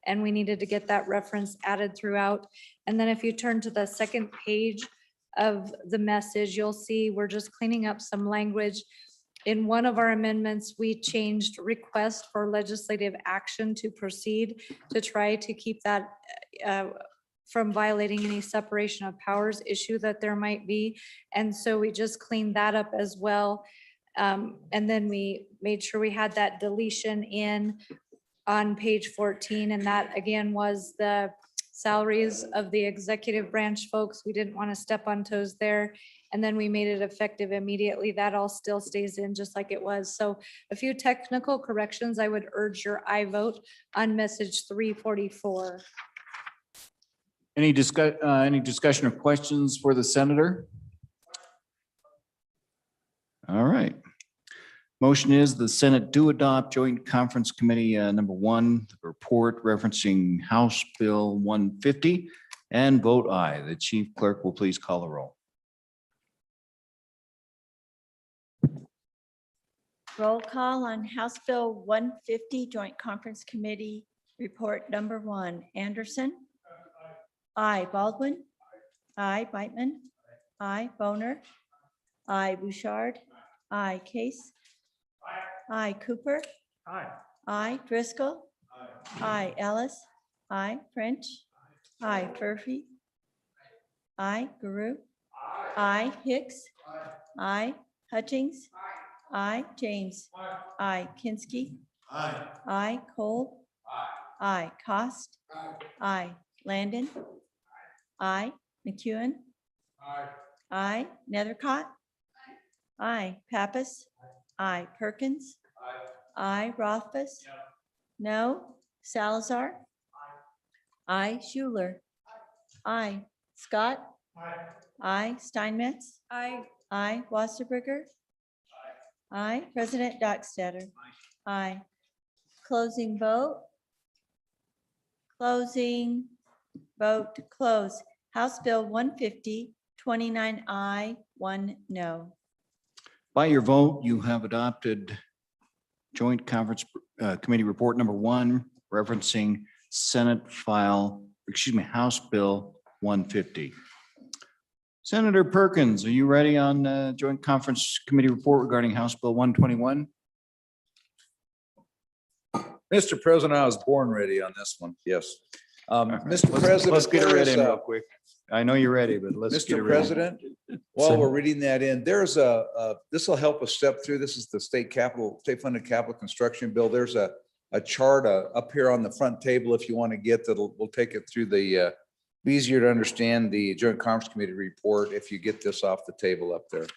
And we needed to get that reference added throughout. And then if you turn to the second page of the message, you'll see we're just cleaning up some language. In one of our amendments, we changed request for legislative action to proceed to try to keep that from violating any separation of powers issue that there might be. And so we just cleaned that up as well. And then we made sure we had that deletion in on page 14. And that again was the salaries of the executive branch folks. We didn't want to step on toes there. And then we made it effective immediately. That all still stays in just like it was. So a few technical corrections. I would urge your aye vote on message 344. Any discussion or questions for the senator? All right. Motion is the Senate do adopt Joint Conference Committee number 1, the report referencing House Bill 150, and vote aye. The chief clerk will please call the roll. Roll call on House Bill 150 Joint Conference Committee Report number 1. Anderson. Aye. Baldwin. Aye. Beitman. Aye. Boner. Aye. Bouchard. Aye. Case. Aye. Cooper. Aye. Driscoll. Aye. Ellis. Aye. French. Aye. Murphy. Aye. Guru. Aye. Hicks. Aye. Hutchings. Aye. James. Aye. Kinsky. Aye. Cole. Aye. Cost. Aye. Landon. Aye. McEwen. Aye. Nethercott. Aye. Pappas. Aye. Perkins. Aye. Rothbus. No. Salazar. Aye. Schuler. Aye. Scott. Aye. Steinmetz. Aye. Aye. Wasserberger. Aye. President Dockstader. Aye. Closing vote. Closing vote close. House Bill 150, 29 aye, 1 no. By your vote, you have adopted Joint Conference Committee Report number 1, referencing House Bill 150. Senator Perkins, are you ready on Joint Conference Committee Report regarding House Bill 121? Mr. President, I was born ready on this one. Yes. Mr. President. Let's get it read in there's, real quick. I know you're ready, but let's get it Mr. read in. President, while we're reading that in, there's this will help us step through. This is the state funded capital construction bill. There's a chart up here on the front table if you want to get that. We'll take it through the, be easier to understand the Joint Conference Committee report if you get this off the table up there.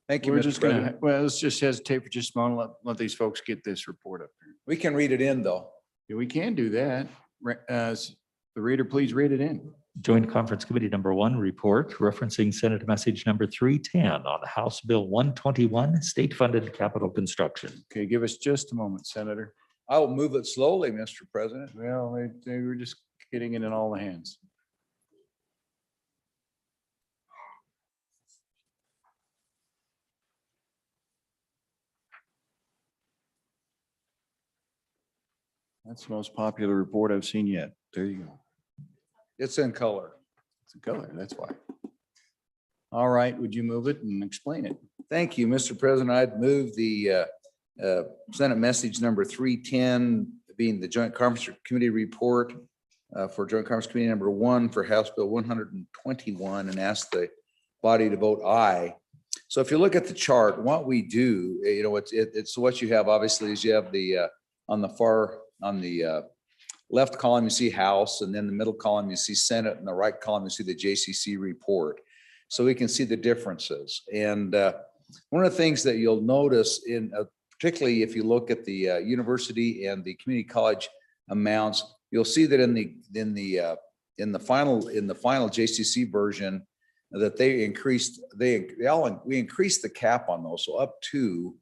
Thank you, We're Mr. just gonna, President. well, let's just hesitate for just a moment. Let these folks get this report up here. We can read it in, though. Yeah, we can do that. The reader, please read it in. Joint Conference Committee number 1 report referencing Senate message number 310 on House Bill 121, state funded capital construction. Okay, give us just a moment, Senator. I will move it slowly, Mr. President. Well, they were just getting it in all the hands. That's the most popular report I've seen yet. There you go. It's in color. It's a color, that's why. All right, would you move it and explain it? Thank you, Mr. President. I'd move the Senate message number 310 being the Joint Conference Committee report for Joint Conference Committee number 1 for House Bill 121, and ask the body to vote aye. So if you look at the chart, what we do, it's what you have obviously is you have the on the left column, you see House, and then the middle column, you see Senate, and the right column, you see the JCC report. So we can see the differences. And one of the things that you'll notice in, particularly if you look at the university and the community college amounts, you'll see that in the final JCC version, that we increased the cap on those, so up to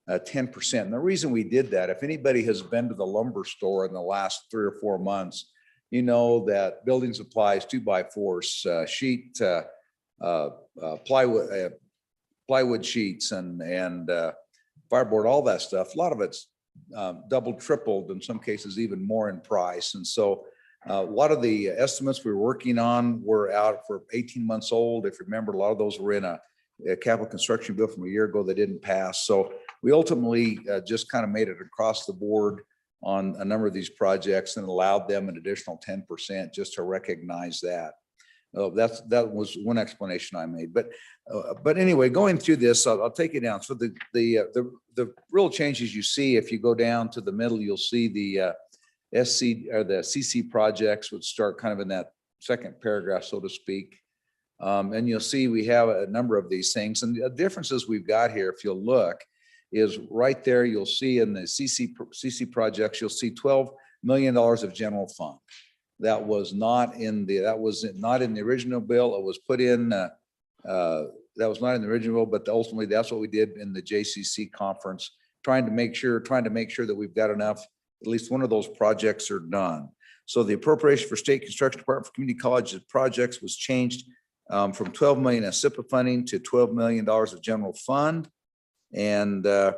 10%. And the reason we did that, if anybody has been to the lumber store in the last 3 or 4 months, you know that building supplies, 2x4s, sheet, plywood sheets and fireboard, all that stuff, a lot of it's doubled, tripled, in some cases even more in price. And so a lot of the estimates we were working on were out for 18 months old. If you remember, a lot of those were in a capital construction bill from a year ago that didn't pass. So we ultimately just kind of made it across the board on a number of these projects and allowed them an additional 10% just to recognize that. That was one explanation I made. But anyway, going through this, I'll take it down. So the real changes you see, if you go down to the middle, you'll see the SC or the CC projects, which start kind of in that second paragraph, so to speak. And you'll see we have a number of these things. And the differences we've got here, if you'll look, is right there. You'll see in the CC projects, you'll see $12 million of general fund. That was not in the original bill. It was put in. That was not in the original, but ultimately that's what we did in the JCC conference, trying to make sure that we've got enough. At least one of those projects are done. So the appropriation for State Construction Department for Community Colleges projects was changed from 12 million of SIPA funding to $12 million of general fund. And the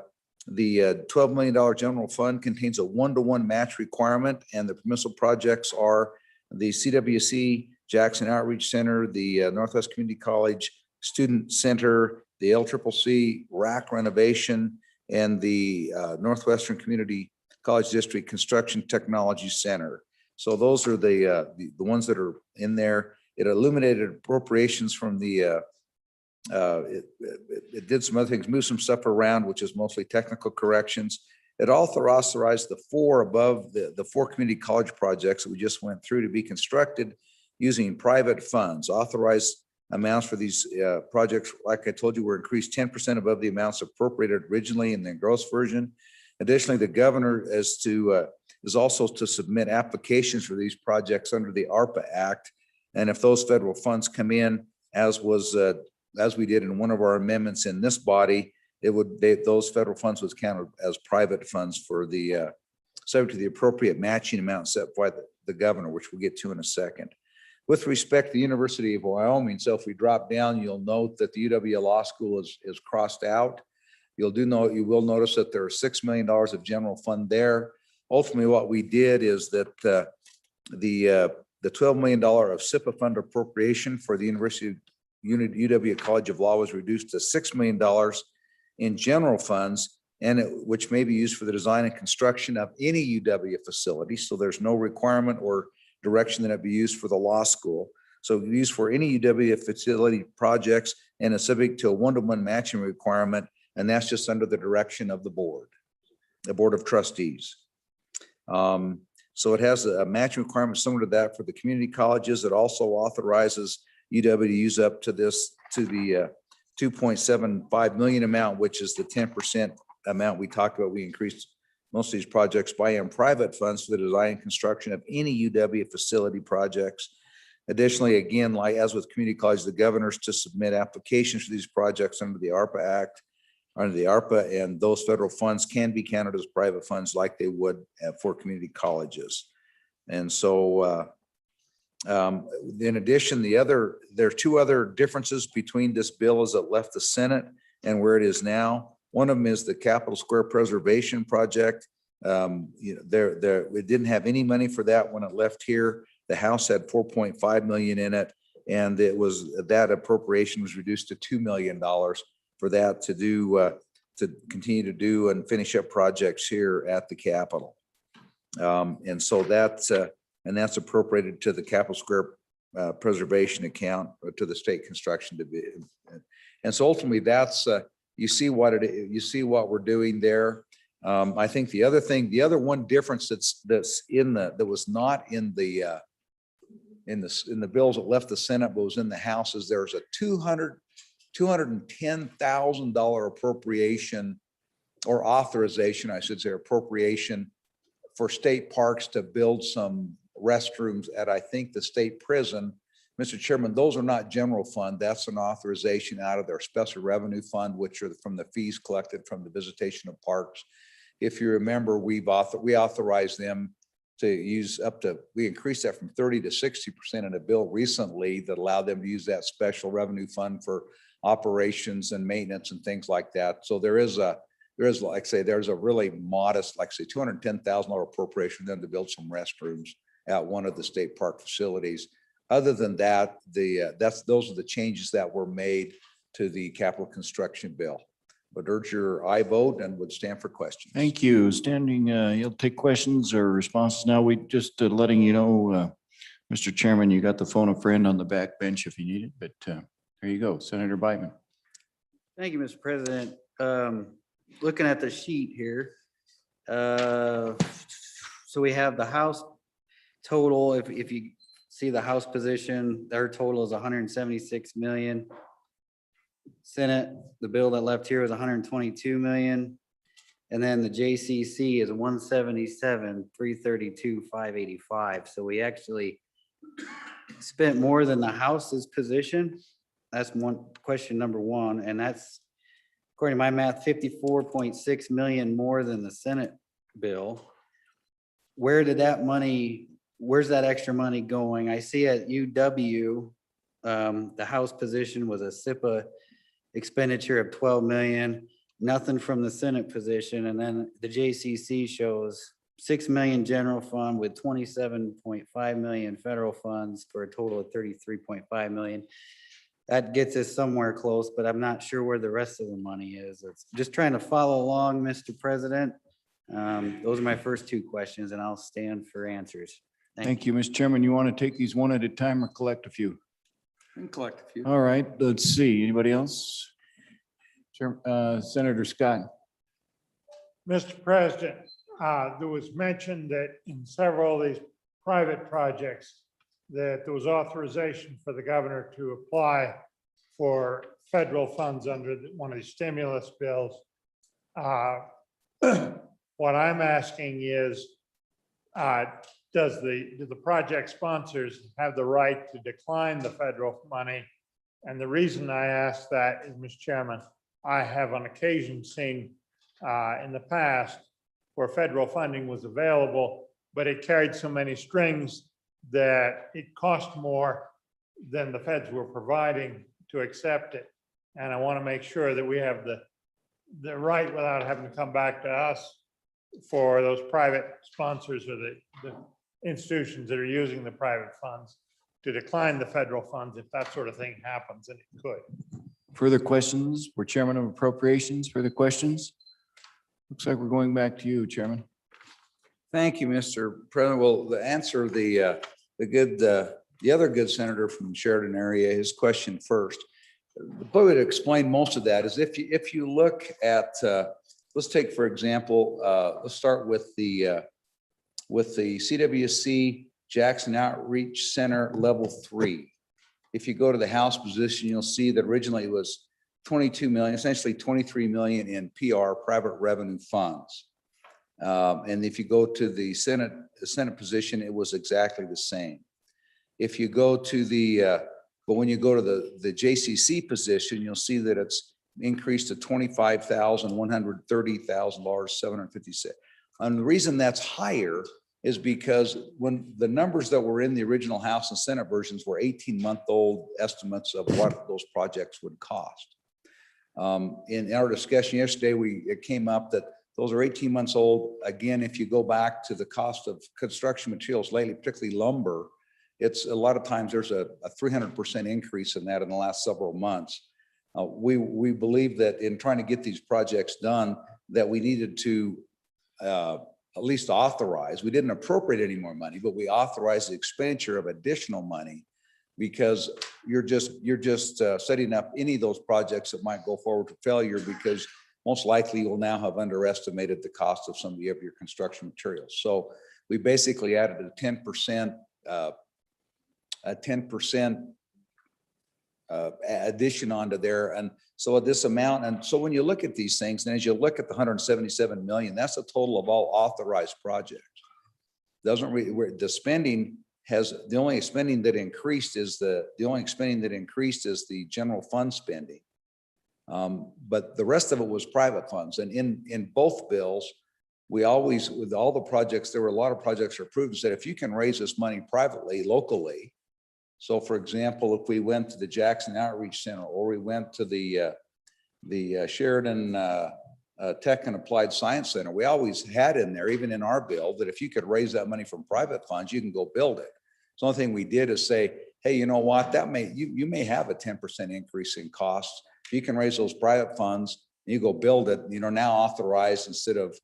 $12 million general fund contains a 1-to-1 match requirement, and the permissible projects are the CWC Jackson Outreach Center, the Northwest Community College Student Center, the LCCC RAC renovation, and the Northwestern Community College District Construction Technology Center. So those are the ones that are in there. It eliminated appropriations from the it did some other things, moved some stuff around, which is mostly technical corrections. It also authorized the 4 community college projects that we just went through to be constructed using private funds. Authorized amounts for these projects, like I told you, were increased 10% above the amounts appropriated originally in the gross version. Additionally, the governor is also to submit applications for these projects under the ARPA Act. And if those federal funds come in, as we did in one of our amendments in this body, those federal funds was counted as private funds for the subject to the appropriate matching amount set by the governor, which we'll get to in a second. With respect to the University of Wyoming, so if we drop down, you'll note that the UW Law School is crossed out. You will notice that there are $6 million of general fund there. Ultimately, what we did is that the $12 million of SIPA fund appropriation for the UW College of Law was reduced to $6 million in general funds, which may be used for the design and construction of any UW facility. So there's no requirement or direction that it be used for the law school. So used for any UW facility projects and is subject to a 1-to-1 matching requirement. And that's just under the direction of the board of trustees. So it has a matching requirement similar to that for the community colleges. It also authorizes UW to use up to the 2.75 million amount, which is the 10% amount we talked about. We increased most of these projects by in private funds for the design and construction of any UW facility projects. Additionally, again, like as with community colleges, the governors to submit applications for these projects under the ARPA Act, under the ARPA, and those federal funds can be counted as private funds like they would for community colleges. And so in addition, there are 2 other differences between this bill as it left the Senate and where it is now. One of them is the Capitol Square Preservation Project. It didn't have any money for that when it left here. The House had 4.5 million in it, and that appropriation was reduced to $2 million for that to do to continue to do and finish up projects here at the Capitol. And so that's appropriated to the Capitol Square preservation account to the state construction division. And so ultimately that's, you see what we're doing there. I think the other one difference that was not in the bills that left the Senate, but was in the House, is there's a $210,000 appropriation, or authorization, I should say, appropriation for state parks to build some restrooms at, I think, the state prison. Mr. Chairman, those are not general fund. That's an authorization out of their special revenue fund, which are from the fees collected from the visitation of parks. If you remember, we authorized them to use we increased that from 30 to 60% in a bill recently that allowed them to use that special revenue fund for operations and maintenance and things like that. So there's a really modest, like say $210,000 appropriation then to build some restrooms at one of the state park facilities. Other than that, those are the changes that were made to the capital construction bill. Would urge your aye vote and would stand for questions. Thank you. Standing, you'll take questions or responses now. We just letting you know, Mr. Chairman, you got the phone a friend on the back bench if you need it, but there you go. Senator Biteman. Thank you, Mr. President. Looking at the sheet here. So we have the House total, if you see the House position, their total is 176 million. Senate, the bill that left here was 122 million. And then the JCC is 177, 332, 585. So we actually spent more than the House's position. That's question number one. And that's, according to my math, 54.6 million more than the Senate bill. Where's that extra money going? I see at UW, the House position was a SIPA expenditure of 12 million, nothing from the Senate position. And then the JCC shows 6 million general fund with 27.5 million federal funds for a total of 33.5 million. That gets us somewhere close, but I'm not sure where the rest of the money is. It's just trying to follow along, Mr. President. Those are my first two questions and I'll stand for answers. Thank you, Mr. Chairman. You want to take these one at a time or collect a few? And collect a few. All right, let's see. Anybody else? Senator Scott. Mr. President, there was mentioned that in several of these private projects that there was authorization for the governor to apply for federal funds under one of these stimulus bills. What I'm asking is, do the project sponsors have the right to decline the federal money? And the reason I ask that is, Mr. Chairman, I have on occasion seen in the past where federal funding was available, but it carried so many strings that it cost more than the feds were providing to accept it. And I want to make sure that we have the right without having to come back to us for those private sponsors or the institutions that are using the private funds to decline the federal funds if that sort of thing happens, and it could. Further questions for Chairman of Appropriations? Further questions? Looks like we're going back to you, Chairman. Thank you, Mr. President. Well, the answer, the other good senator from Sheridan area, his question first. The way to explain most of that is if you look at, let's take, for example, let's start with the CWC Jackson Outreach Center Level 3. If you go to the House position, you'll see that originally it was 22 million, essentially 23 million in PR, private revenue funds. And if you go to the Senate position, it was exactly the same. If you go to but when you go to the JCC position, you'll see that it's increased to $25,130,756. And the reason that's higher is because when the numbers that were in the original House and Senate versions were 18-month-old estimates of what those projects would cost. In our discussion yesterday, it came up that those are 18 months old. Again, if you go back to the cost of construction materials lately, particularly lumber, it's a lot of times there's a 300% increase in that in the last several months. We believe that in trying to get these projects done, that we needed to at least authorize, we didn't appropriate any more money, but we authorized the expenditure of additional money because you're just setting up any of those projects that might go forward to failure because most likely you'll now have underestimated the cost of some of your construction materials. So we basically added a 10% addition onto there. And so this amount, and so when you look at these things, and as you look at the 177 million, that's a total of all authorized projects. Doesn't really, the spending has, the only spending that increased is the general fund spending. But the rest of it was private funds. And in both bills, we always, with all the projects, there were a lot of projects that are approved and said, if you can raise this money privately, locally. So for example, if we went to the Jackson Outreach Center, or we went to the Sheridan Tech and Applied Science Center, we always had in there, even in our bill, that if you could raise that money from private funds, you can go build it. So the only thing we did is say, hey, you know what, that may, you may have a 10% increase in costs. If you can raise those private funds, you go build it, now authorized instead of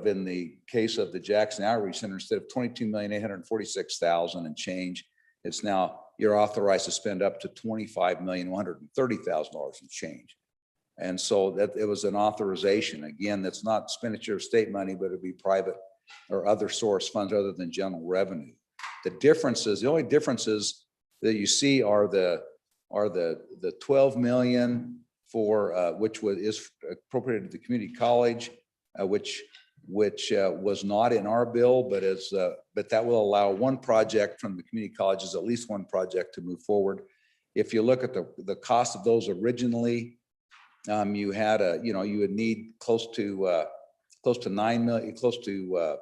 in the case of the Jackson Outreach Center, instead of 22,846,000 and change, it's now you're authorized to spend up to $25,130,000 and change. And so that it was an authorization. Again, that's not expenditure of state money, but it'd be private or other source funds other than general revenue. The differences, the only differences that you see are the 12 million for which is appropriated to the community college, which was not in our bill, but that will allow one project from the community colleges, at least one project, to move forward. If you look at the cost of those originally, you had you would need close to 9 million, close to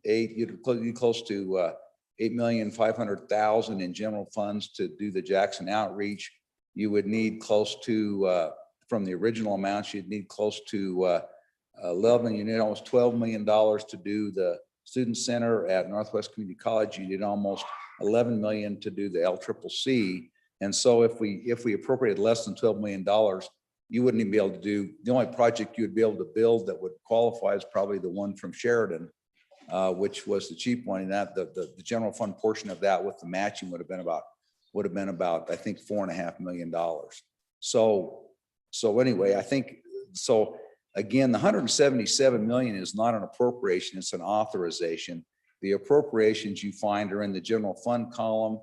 8,500,000 in general funds to do the Jackson outreach. You would need close to from the original amounts, you'd need close to 11, you need almost $12 million to do the student center at Northwest Community College. You need almost 11 million to do the LCCC. And so if we appropriated less than $12 million, you wouldn't even be able to do, the only project you would be able to build that would qualify is probably the one from Sheridan, which was the cheap one. And that the general fund portion of that with the matching would have been about, I think, $4.5 million. So anyway, I think, so again, the 177 million is not an appropriation, it's an authorization. The appropriations you find are in the general fund column,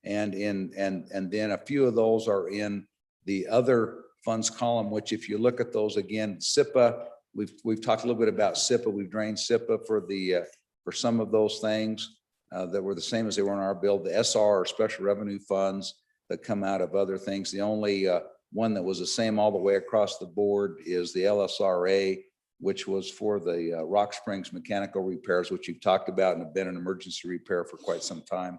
and then a few of those are in the other funds column, which if you look at those again, SIPA, we've talked a little bit about SIPA. We've drained SIPA for some of those things that were the same as they were in our bill. The SR, or special revenue funds, that come out of other things. The only one that was the same all the way across the board is the LSRA, which was for the Rock Springs mechanical repairs, which you've talked about and have been an emergency repair for quite some time.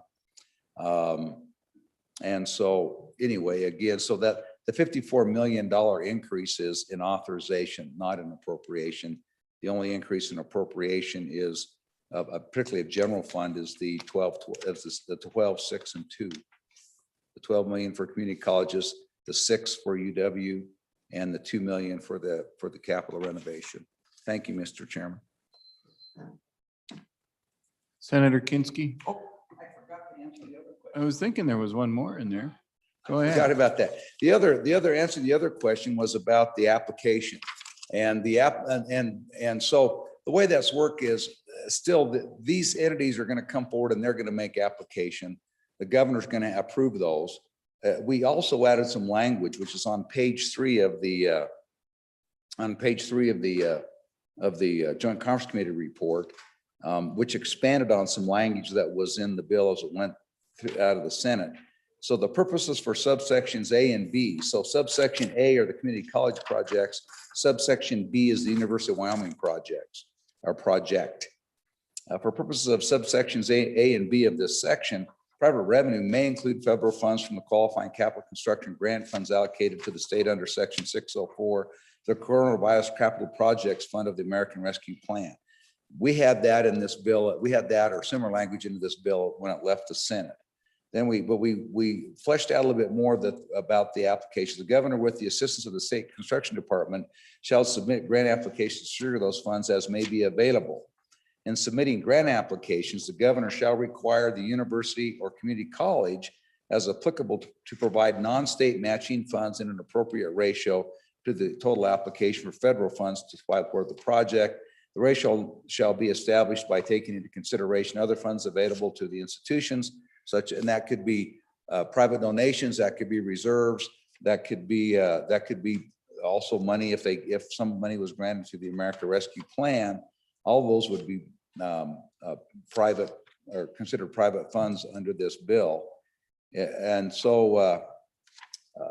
And so anyway, again, so that the $54 million increase is in authorization, not an appropriation. The only increase in appropriation is particularly a general fund is the 12, 6, and 2. The 12 million for community colleges, the 6 for UW, and the 2 million for the capital renovation. Thank you, Mr. Chairman. Senator Kinski. Oh, I forgot to answer the other question. I was thinking there was one more in there. Go ahead. Forgot about that. The other answer to the other question was about the application, and so the way that's worked is still these entities are going to come forward and they're going to make application. The governor's going to approve those. We also added some language, which is on page 3 of the Joint Conference Committee report, which expanded on some language that was in the bill as it went out of the Senate. So the purposes for subsections A and B. So subsection A are the community college projects. Subsection B is the University of Wyoming projects or project. For purposes of subsections A and B of this section, private revenue may include federal funds from the qualifying capital construction grant funds allocated to the state under section 604, the Coronavirus Capital Projects Fund of the American Rescue Plan. We had that in this bill. We had that or similar language into this bill when it left the Senate. Then we fleshed out a little bit more about the application. The governor, with the assistance of the state construction department, shall submit grant applications to trigger those funds as may be available. In submitting grant applications, the governor shall require the university or community college as applicable to provide non-state matching funds in an appropriate ratio to the total application for federal funds to support the project. The ratio shall be established by taking into consideration other funds available to the institutions, and that could be private donations, that could be reserves, that could be also money if some money was granted to the American Rescue Plan. All those would be private or considered private funds under this bill. And so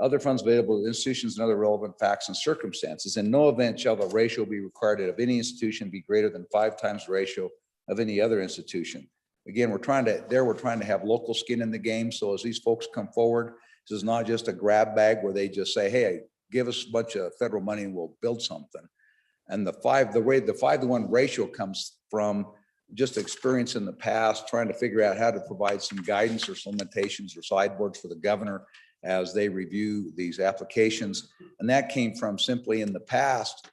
other funds available to institutions and other relevant facts and circumstances. In no event shall the ratio be required of any institution be greater than 5 times the ratio of any other institution. Again, we're trying to have local skin in the game. So as these folks come forward, this is not just a grab bag where they just say, hey, give us a bunch of federal money and we'll build something. And the 5-to-1 ratio comes from just experience in the past, trying to figure out how to provide some guidance or some limitations or sideboards for the governor as they review these applications. And that came from simply in the past,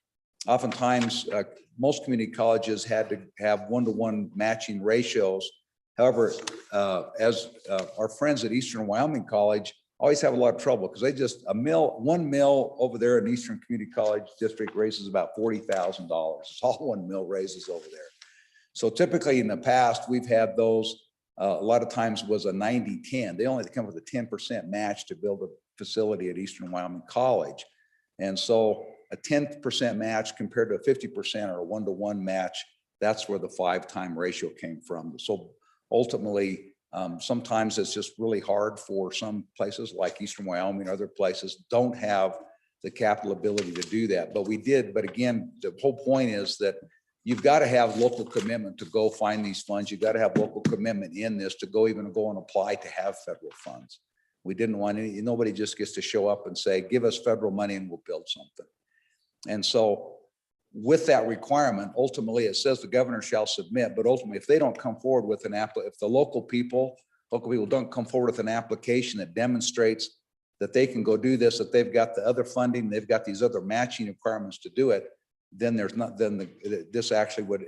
oftentimes most community colleges had to have 1-to-1 matching ratios. However, as our friends at Eastern Wyoming College always have a lot of trouble because they just, one mill over there in Eastern Community College District raises about $40,000. It's all one mill raises over there. So typically in the past, we've had those, a lot of times was a 90-10. They only come with a 10% match to build a facility at Eastern Wyoming College. And so a 10% match compared to a 50% or a 1-to-1 match, that's where the 5-time ratio came from. So ultimately, sometimes it's just really hard for some places like Eastern Wyoming, other places don't have the capital ability to do that. But we did. But again, the whole point is that you've got to have local commitment to go find these funds. You've got to have local commitment in this to go and apply to have federal funds. We didn't want nobody just gets to show up and say, give us federal money and we'll build something. And so with that requirement, ultimately it says the governor shall submit, but ultimately if they don't come forward with if the local people don't come forward with an application that demonstrates that they can go do this, that they've got the other funding, they've got these other matching requirements to do it, then this actually would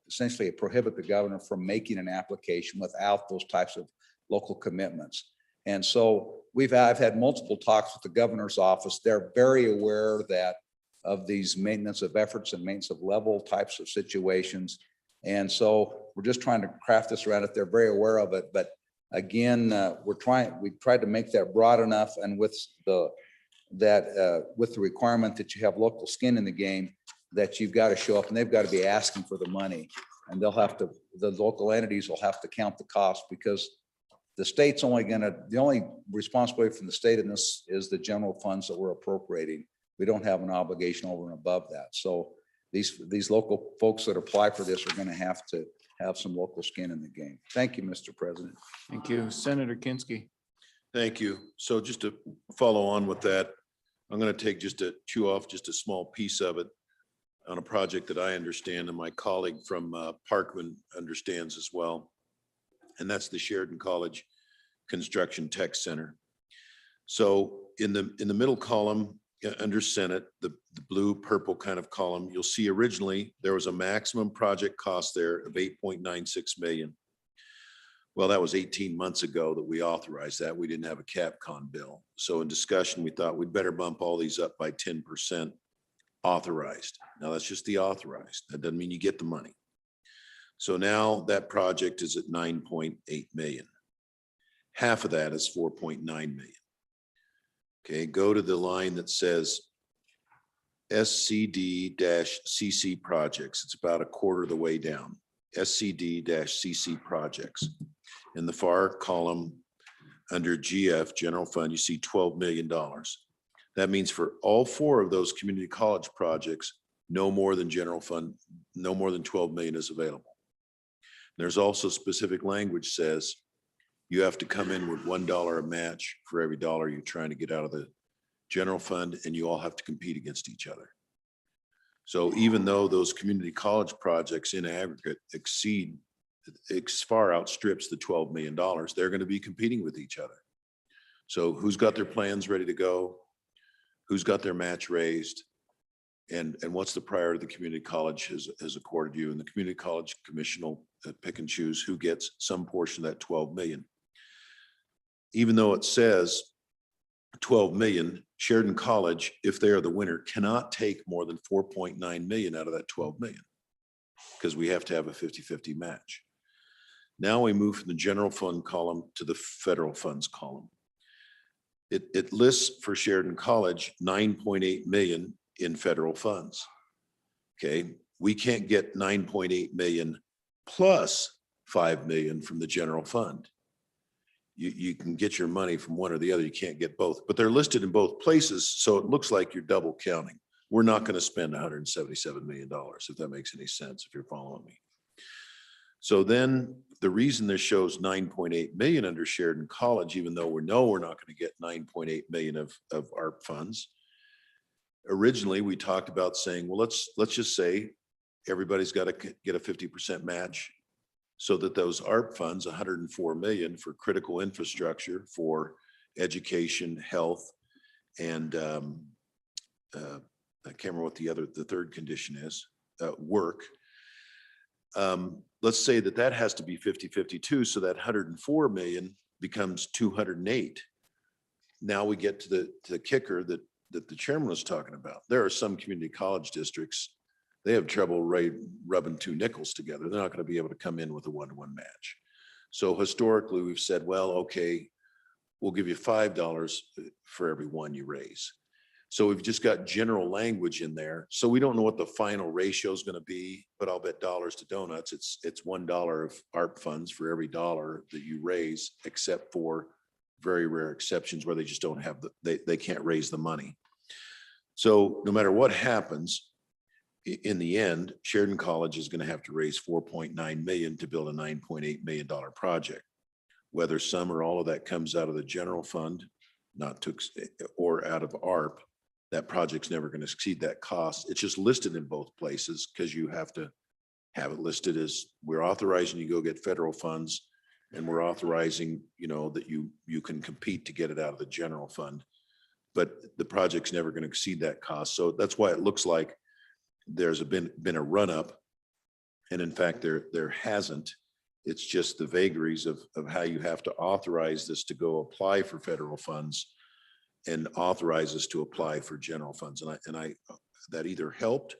essentially prohibit the governor from making an application without those types of local commitments. And so I've had multiple talks with the governor's office. They're very aware of these maintenance of efforts and maintenance of level types of situations. And so we're just trying to craft this around it. They're very aware of it. But again, we tried to make that broad enough, and with the requirement that you have local skin in the game, that you've got to show up and they've got to be asking for the money, and the local entities will have to count the cost, because the state's the only responsibility from the state in this is the general funds that we're appropriating. We don't have an obligation over and above that. So these local folks that apply for this are going to have some local skin in the game. Thank you, Mr. President. Thank you. Senator Kinski. Thank you. So just to follow on with that, I'm going to chew off just a small piece of it on a project that I understand and my colleague from Parkman understands as well. And that's the Sheridan College Construction Tech Center. So in the middle column under Senate, the blue purple kind of column, you'll see originally there was a maximum project cost there of 8.96 million. Well, that was 18 months ago that we authorized that. We didn't have a CapCon bill. So in discussion, we thought we'd better bump all these up by 10% authorized. Now that's just the authorized. That doesn't mean you get the money. So now that project is at 9.8 million. Half of that is 4.9 million. Okay, go to the line that says SCD-CC projects. It's about a quarter of the way down. SCD-CC projects. In the far column under GF, General Fund, you see $12 million. That means for all 4 of those community college projects, no more than general fund, no more than 12 million is available. There's also specific language says you have to come in with $1 a match for every dollar you're trying to get out of the general fund, and you all have to compete against each other. So even though those community college projects in aggregate exceed far outstrips the $12 million. They're going to be competing with each other. So who's got their plans ready to go? Who's got their match raised? And what's the priority the community college has accorded you? And the community college commission will pick and choose who gets some portion of that 12 million. Even though it says 12 million, Sheridan College, if they are the winner, cannot take more than 4.9 million out of that 12 million because we have to have a 50-50 match. Now we move from the general fund column to the federal funds column. It lists for Sheridan College 9.8 million in federal funds. Okay, we can't get 9.8 million plus 5 million from the general fund. You can get your money from one or the other. You can't get both, but they're listed in both places. So it looks like you're double counting. We're not going to spend $177 million, if that makes any sense, if you're following me. So then the reason this shows 9.8 million under Sheridan College, even though we know we're not going to get 9.8 million of ARP funds. Originally, we talked about saying, well, let's just say everybody's got to get a 50% match so that those ARP funds, 104 million for critical infrastructure for education, health, and I can't remember what the third condition is, work. Let's say that has to be 50-50 too, so that 104 million becomes 208. Now we get to the kicker that the chairman was talking about. There are some community college districts, they have trouble rubbing two nickels together. They're not going to be able to come in with a one-to-one match. So historically, we've said, well, okay, we'll give you $5 for every one you raise. So we've just got general language in there. So we don't know what the final ratio is going to be, but I'll bet dollars to donuts. It's $1 of ARP funds for every dollar that you raise, except for very rare exceptions where they just don't have they can't raise the money. So no matter what happens, in the end, Sheridan College is going to have to raise 4.9 million to build a $9.8 million project. Whether some or all of that comes out of the general fund, or out of ARP, that project's never going to exceed that cost. It's just listed in both places because you have to have it listed as we're authorizing you go get federal funds, and we're authorizing, that you can compete to get it out of the general fund. But the project's never going to exceed that cost. So that's why it looks like there's been a run up. And in fact, there hasn't. It's just the vagaries of how you have to authorize this to go apply for federal funds and authorize us to apply for general funds. And I that either helped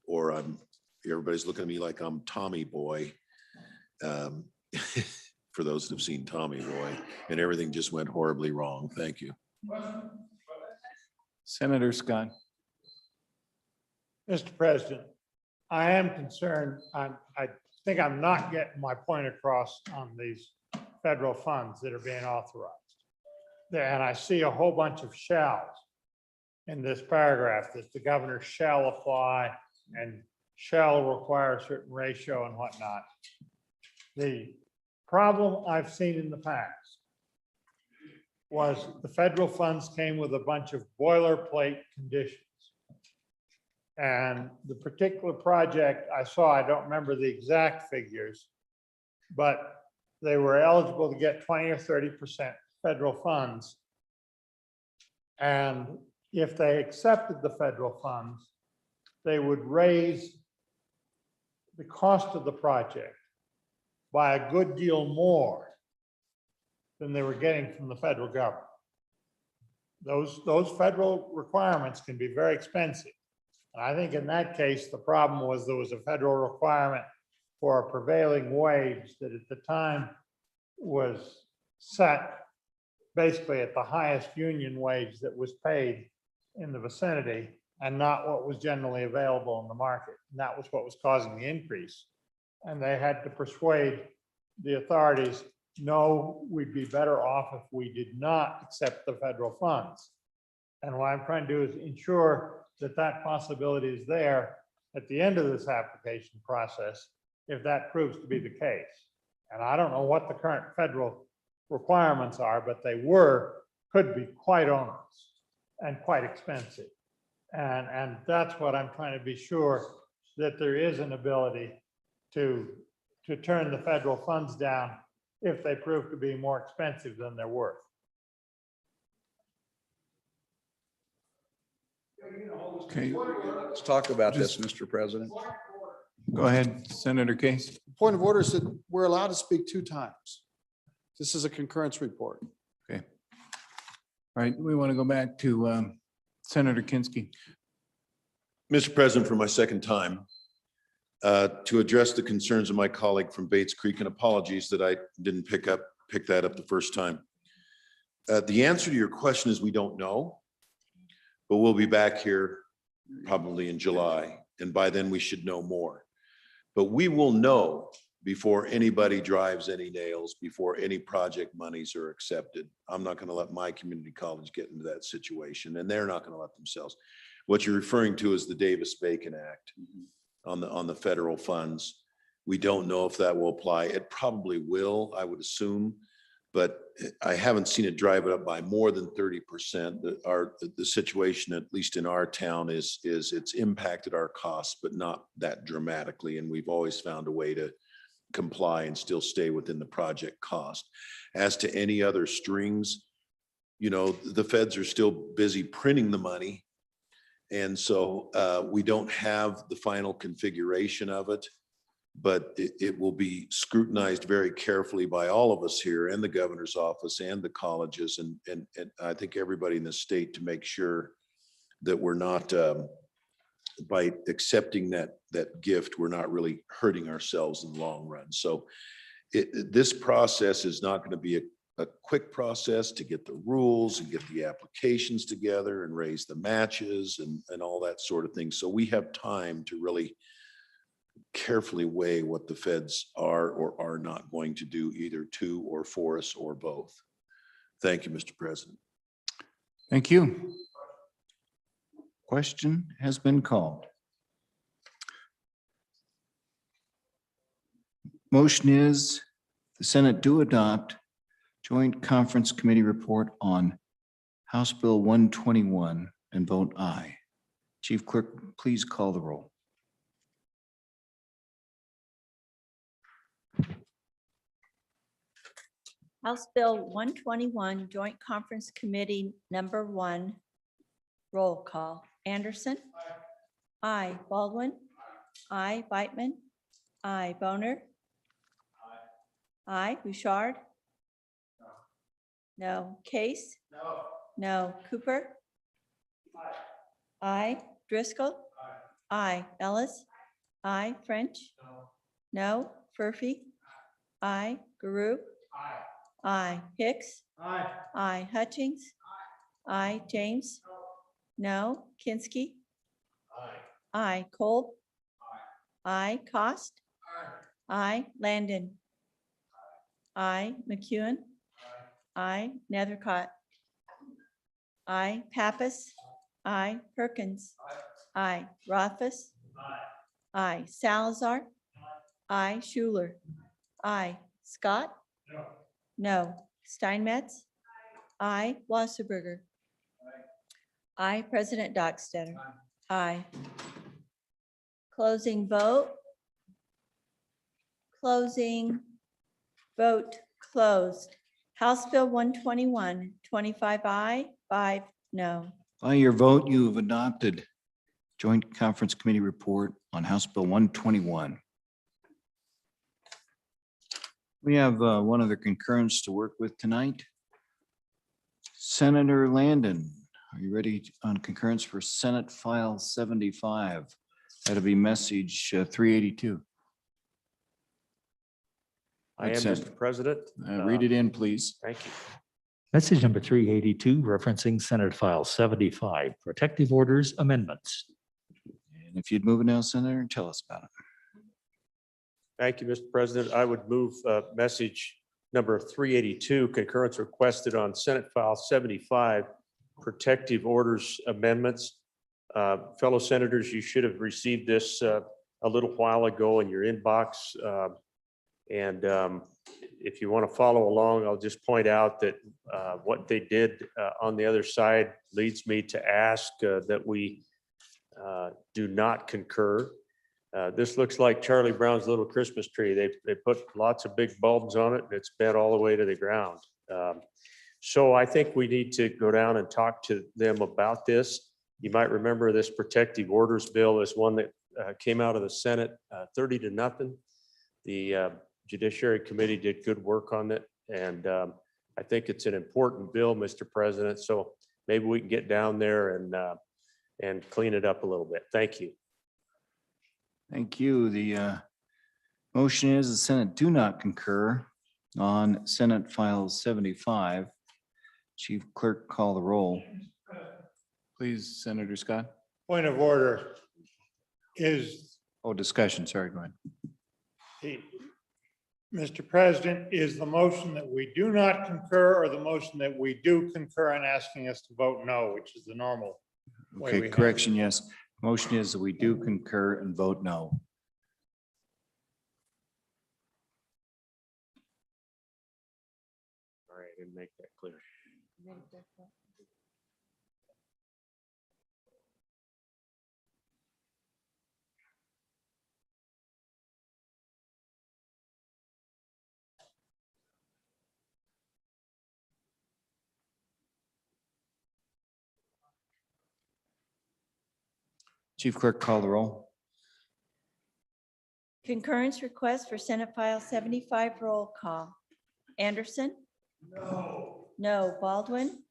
or everybody's looking at me like I'm Tommy Boy. For those that have seen Tommy Boy, and everything just went horribly wrong. Thank you. Senator Scott. Mr. President, I am concerned. I think I'm not getting my point across on these federal funds that are being authorized. And I see a whole bunch of shalls in this paragraph that the governor shall apply and shall require a certain ratio and whatnot. The problem I've seen in the past was the federal funds came with a bunch of boilerplate conditions. And the particular project I saw, I don't remember the exact figures, but they were eligible to get 20 or 30% federal funds. And if they accepted the federal funds, they would raise the cost of the project by a good deal more than they were getting from the federal government. Those federal requirements can be very expensive. And I think in that case, the problem was there was a federal requirement for a prevailing wage that at the time was set basically at the highest union wage that was paid in the vicinity and not what was generally available in the market. And that was what was causing the increase. And they had to persuade the authorities, no, we'd be better off if we did not accept the federal funds. And what I'm trying to do is ensure that that possibility is there at the end of this application process, if that proves to be the case. And I don't know what the current federal requirements are, but they could be quite onerous and quite expensive. And that's what I'm trying to be sure that there is an ability to to turn the federal funds down if they prove to be more expensive than they're worth. Okay, Let's talk about this, Mr. President. go ahead, Senator Case. Point of order is that we're allowed to speak 2 times. This is a concurrence report. Okay. All right, we want to go back to Senator Kinsky. Mr. President, for my second time, to address the concerns of my colleague from Bates Creek, and apologies that I didn't pick that up the first time. The answer to your question is we don't know, but we'll be back here probably in July, and by then we should know more. But we will know before anybody drives any nails, before any project monies are accepted. I'm not going to let my community college get into that situation, and they're not going to let themselves. What you're referring to is the Davis-Bacon Act on the federal funds. We don't know if that will apply. It probably will, I would assume, but I haven't seen it drive it up by more than 30%. The situation, at least in our town, is it's impacted our costs, but not that dramatically. And we've always found a way to comply and still stay within the project cost. As to any other strings, you know, the feds are still busy printing the money. And so we don't have the final configuration of it, but it will be scrutinized very carefully by all of us here and the governor's office and the colleges and I think everybody in the state to make sure that we're not, by accepting that gift, we're not really hurting ourselves in the long run. So this process is not going to be a quick process to get the rules and get the applications together and raise the matches and all that sort of thing. So we have time to really carefully weigh what the feds are or are not going to do, either to or for us or both. Thank you, Mr. President. Thank you. Question has been called. Motion is the Senate do adopt Joint Conference Committee report on House Bill 121 and vote aye. Chief Clerk, please call the roll. House Bill 121, Joint Conference Committee Number 1, roll call. Anderson? Aye. Baldwin? Aye. Beitman? Aye. Boner? Aye. Bouchard? No. Case? No. Cooper? Aye. Driscoll? Aye. Ellis? Aye. French? No. Furphy? Aye. Guru? Aye. Hicks? Aye. Hutchings? Aye. James? No. Kinsky? Aye. Kolb? Aye. Cost? Aye. Landon? Aye. McEwen? Aye. Nethercott? Aye. Pappas? Aye. Perkins? Aye. Rothfuss? Aye. Salazar? Aye. Schuler? Aye. Scott? No. Steinmetz? Aye. Wasserberger? Aye. President Dockstader? Aye. Closing vote. Closing vote closed. House Bill 121, 25 aye, 5 no. By your vote, you have adopted Joint Conference Committee report on House Bill 121. We have one other concurrence to work with tonight. Senator Landon, are you ready on concurrence for Senate File 75? That'll be message 382. I am, That's it. Mr. President. Read it in, please. Thank you. Message number 382, referencing Senate File 75, Protective Orders Amendments. And if you'd move it now, Senator, and tell us about it. Thank you, Mr. President. I would move message number 382, concurrence requested on Senate File 75, Protective Orders Amendments. Fellow senators, you should have received this a little while ago in your inbox. And if you want to follow along, I'll just point out that what they did on the other side leads me to ask that we do not concur. This looks like Charlie Brown's little Christmas tree. They put lots of big bulbs on it and it's bent all the way to the ground. So I think we need to go down and talk to them about this. You might remember this protective orders bill is one that came out of the Senate 30-0. The Judiciary Committee did good work on it. And I think it's an important bill, Mr. President. So maybe we can get down there and clean it up a little bit. Thank you. Thank you. The motion is the Senate do not concur on Senate File 75. Chief Clerk, call the roll. Please, Senator Scott. Point of order is, Oh, discussion. Sorry, go ahead. Mr. President, is the motion that we do not concur or the motion that we do concur and asking us to vote no, which is the normal way we Okay, have correction, yes. Motion is that we do concur and vote no. All right, and make that clear. Chief Clerk, call the roll. Concurrence request for Senate File 75 roll call. Anderson? No. No. Baldwin?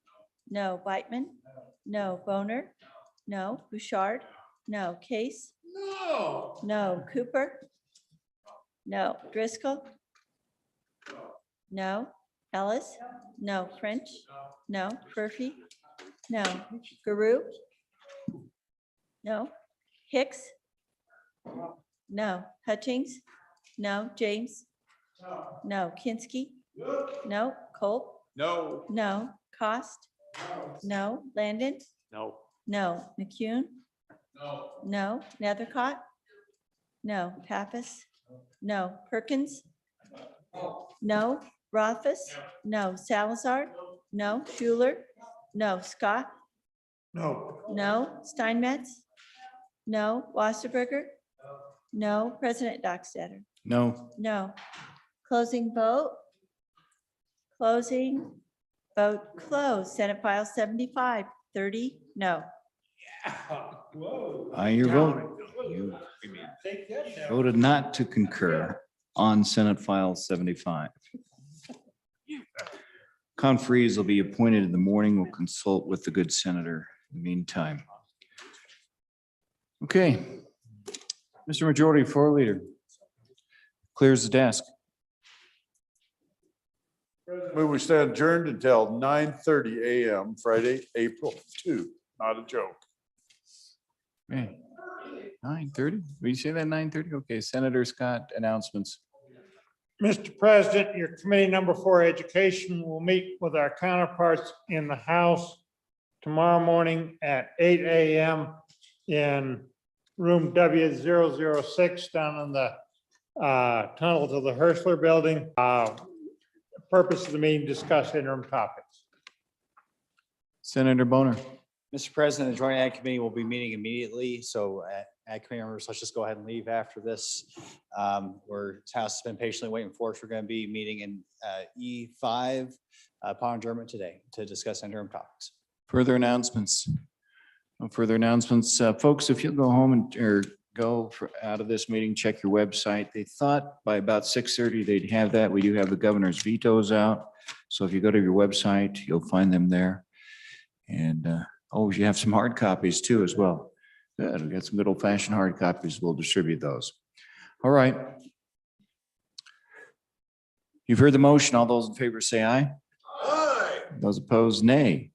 No. Whitman? No. Boner? No. Bouchard? No. Case? No. No. Cooper? No. Driscoll? No. Ellis? No. French? No. Murphy? No. Guru? No. Hicks? No. Hutchings? No. James? No. Kinsky? No. Colt? No. No. Cost? No. Landon? No. No. McCune? No. Nethercott? No. Pappas? No. Perkins? No. Rothfuss? No. Salazar? No. Schuler? No. Scott? No. No. Steinmetz? No. Wasserberger? No. President Dockstader? No. No. Closing vote? Closing vote closed. Senate File 75, 30, no. Your vote. You voted not to concur on Senate File 75. Conferees will be appointed in the morning. We'll consult with the good senator in the meantime. Okay. Mr. Majority Floor Leader. Clears the desk. Move we stand adjourned until 9:30 a.m. Friday, April 2. Not a joke. Okay. 9:30? Will you say that 9:30? Okay, Senator Scott, announcements. Mr. President, your committee number 4 education will meet with our counterparts in the House tomorrow morning at 8 a.m. in room W006 down in the tunnel to the Herschler building. Purpose of the meeting, discuss interim topics. Senator Boner. Mr. President, the Joint Ag Committee will be meeting immediately, so Ag Committee members, let's just go ahead and leave after this. Where House has been patiently waiting for us. We're going to be meeting in E5 upon adjournment today to discuss interim topics. Further announcements? No further announcements. Folks, if you'll go home or go out of this meeting, check your website. They thought by about 6:30 they'd have that. We do have the governor's vetoes out. So if you go to your website, you'll find them there. And you have some hard copies too as well. Good. We got some good old fashioned hard copies. We'll distribute those. All right. You've heard the motion. All those in favor say aye. Aye. Those opposed, nay.